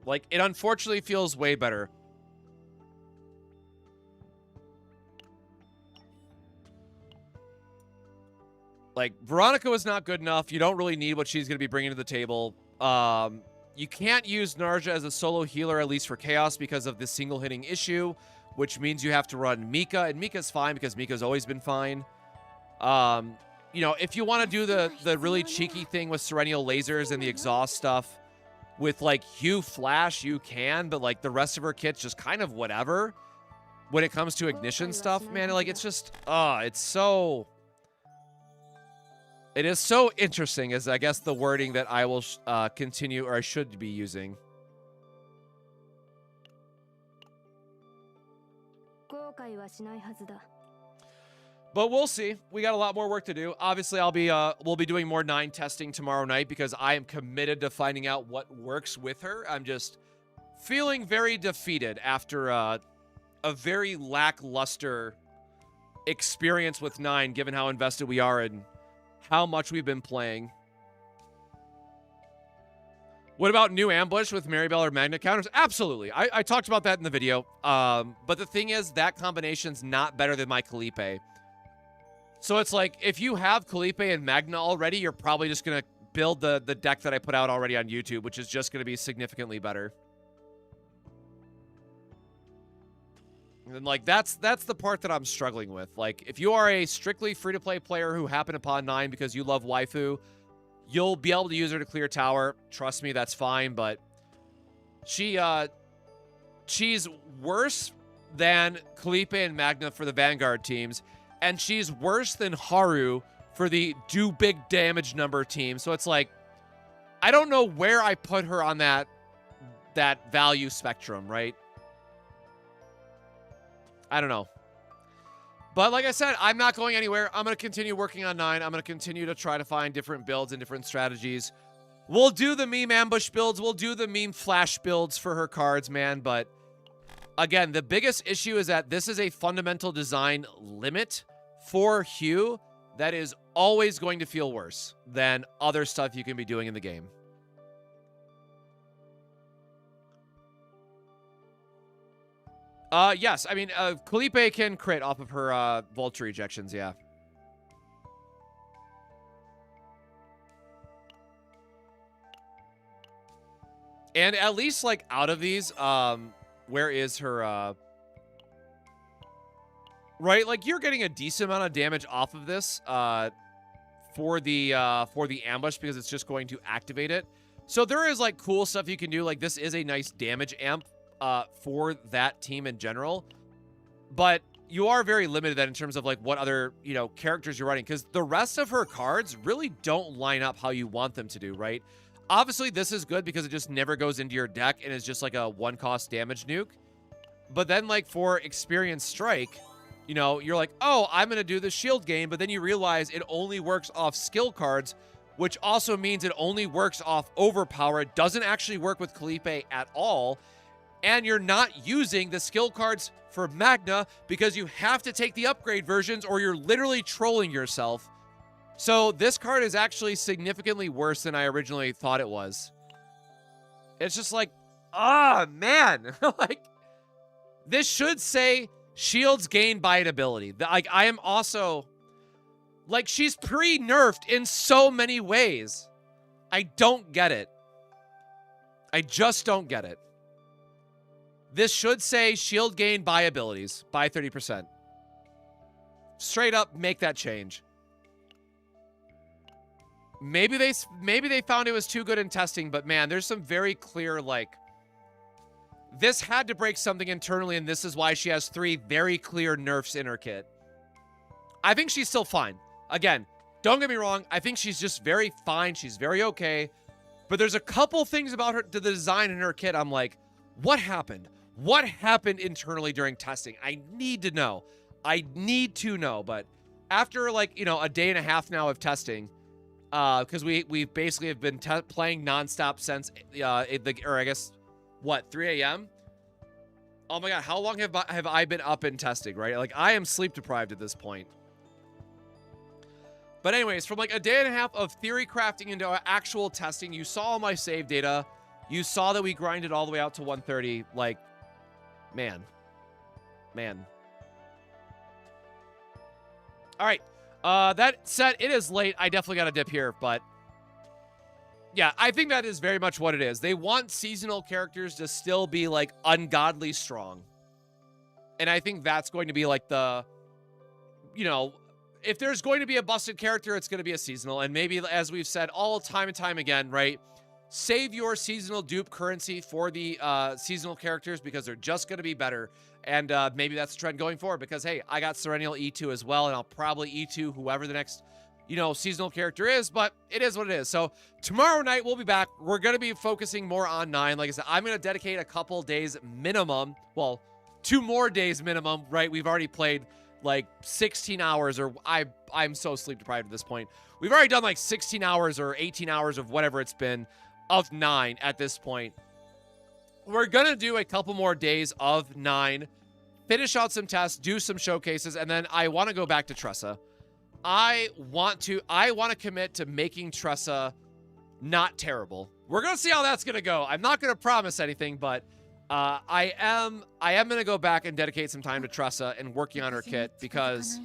Like, it unfortunately feels way better. Like, Veronica was not good enough. You don't really need what she's going to be bringing to the table. You can't use Narja as a solo healer, at least for Chaos, because of the single-hitting issue, which means you have to run Mika, and Mika's fine because Mika's always been fine. If you want to do the really cheeky thing with Serennial Lasers and the exhaust stuff, with, like, Hue Flash, you can, but, like, the rest of her kit's just kind of whatever when it comes to ignition stuff, man. Like, it's just, it's so... It is so interesting, is I guess the wording that I will continue, or I should be using. But we'll see. We got a lot more work to do. Obviously, we'll be doing more 9 testing tomorrow night because I am committed to finding out what works with her. I'm just feeling very defeated after a very lackluster experience with 9, given how invested we are in how much we've been playing. What about new ambush with Maribel or Magna counters? Absolutely. I talked about that in the video. But the thing is, that combination's not better than my Kalipe. So it's like, if you have Kalipe and Magna already, you're probably just going to build the deck that I put out already on YouTube, which is just going to be significantly better. And like, that's the part that I'm struggling with. Like, if you are a strictly free-to-play player who happened upon 9 because you love waifu, you'll be able to use her to clear tower. Trust me, that's fine, but she's worse than Kalipe and Magna for the Vanguard teams, and she's worse than Haru for the do big damage number team. So it's like, I don't know where I put her on that value spectrum, right? I don't know. But like I said, I'm not going anywhere. I'm going to continue working on 9. I'm going to continue to try to find different builds and different strategies. We'll do the meme ambush builds. We'll do the meme flash builds for her cards, man. But again, the biggest issue is that this is a fundamental design limit for Hugh that is always going to feel worse than other stuff you can be doing in the game. Yes. I mean, Kalipe can crit off of her vulture ejections, yeah. And at least, like, out of these, where is her, right? Like, you're getting a decent amount of damage off of this, for the ambush, because it's just going to activate it. So there is, like, cool stuff you can do. Like, this is a nice damage amp for that team in general, but you are very limited then in terms of like what other, you know, characters you're running, because the rest of her cards really don't line up how you want them to do, right? Obviously, this is good because it just never goes into your deck and is just like a 1-cost damage nuke. But then, like, for Experience Strike, you know, you're like, oh, I'm going to do the shield gain, but then you realize it only works off skill cards, which also means it only works off overpower. It doesn't actually work with Kalipe at all. And you're not using the skill cards for Magna because you have to take the upgrade versions or you're literally trolling yourself. So this card is actually significantly worse than I originally thought it was. It's just like, ah, man. Like, this should say shields gained by an ability. Like, I am also, like, she's pre-nerfed in so many ways. I don't get it. I just don't get it. This should say shield gained by abilities by 30%. Straight up, make that change. Maybe they found it was too good in testing, but man, there's some very clear, like, this had to break something internally, and this is why she has 3 very clear nerfs in her kit. I think she's still fine. Again, don't get me wrong. I think she's just very fine. She's very okay. But there's a couple things about her, to the design in her kit, I'm like, what happened? What happened internally during testing? I need to know. I need to know. But after, like, you know, a day and a half now of testing, because we basically have been playing nonstop since, or I guess, what, 3 a.m.? Oh my god, how long have I been up and testing, right? Like, I am sleep deprived at this point. But anyways, from like a day and a half of theory crafting into actual testing, you saw all my save data. You saw that we grinded all the way out to 130. Like, man. All right. That said, it is late. I definitely got to dip here, but yeah, I think that is very much what it is. They want seasonal characters to still be, like, ungodly strong. And I think that's going to be, like, the, you know, if there's going to be a busted character, it's going to be a seasonal. And maybe, as we've said all time and time again, right, save your seasonal dupe currency for the seasonal characters because they're just going to be better. And maybe that's the trend going forward because, hey, I got Serennial E2 as well, and I'll probably E2 whoever the next seasonal character is, but it is what it is. So tomorrow night we'll be back. We're going to be focusing more on 9. Like I said, I'm going to dedicate a couple days minimum. Well, 2 more days minimum, right? We've already played like 16 hours, or I'm so sleep deprived at this point. We've already done like 16 hours or 18 hours of whatever it's been of 9 at this point. We're going to do a couple more days of 9, finish out some tests, do some showcases, and then I want to go back to Tressa. I want to commit to making Tressa not terrible. We're going to see how that's going to go. I'm not going to promise anything, but I am going to go back and dedicate some time to Tressa and working on her kit, because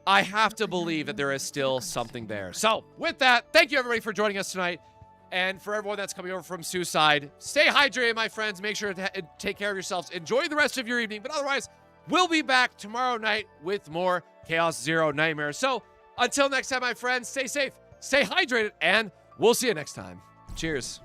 I have to believe that there is still something there. So with that, thank you everybody for joining us tonight. And for everyone that's coming over from Suicide, stay hydrated, my friends. Make sure to take care of yourselves. Enjoy the rest of your evening. But otherwise, we'll be back tomorrow night with more Chaos Zero Nightmares. So until next time, my friends, stay safe, stay hydrated, and we'll see you next time. Cheers.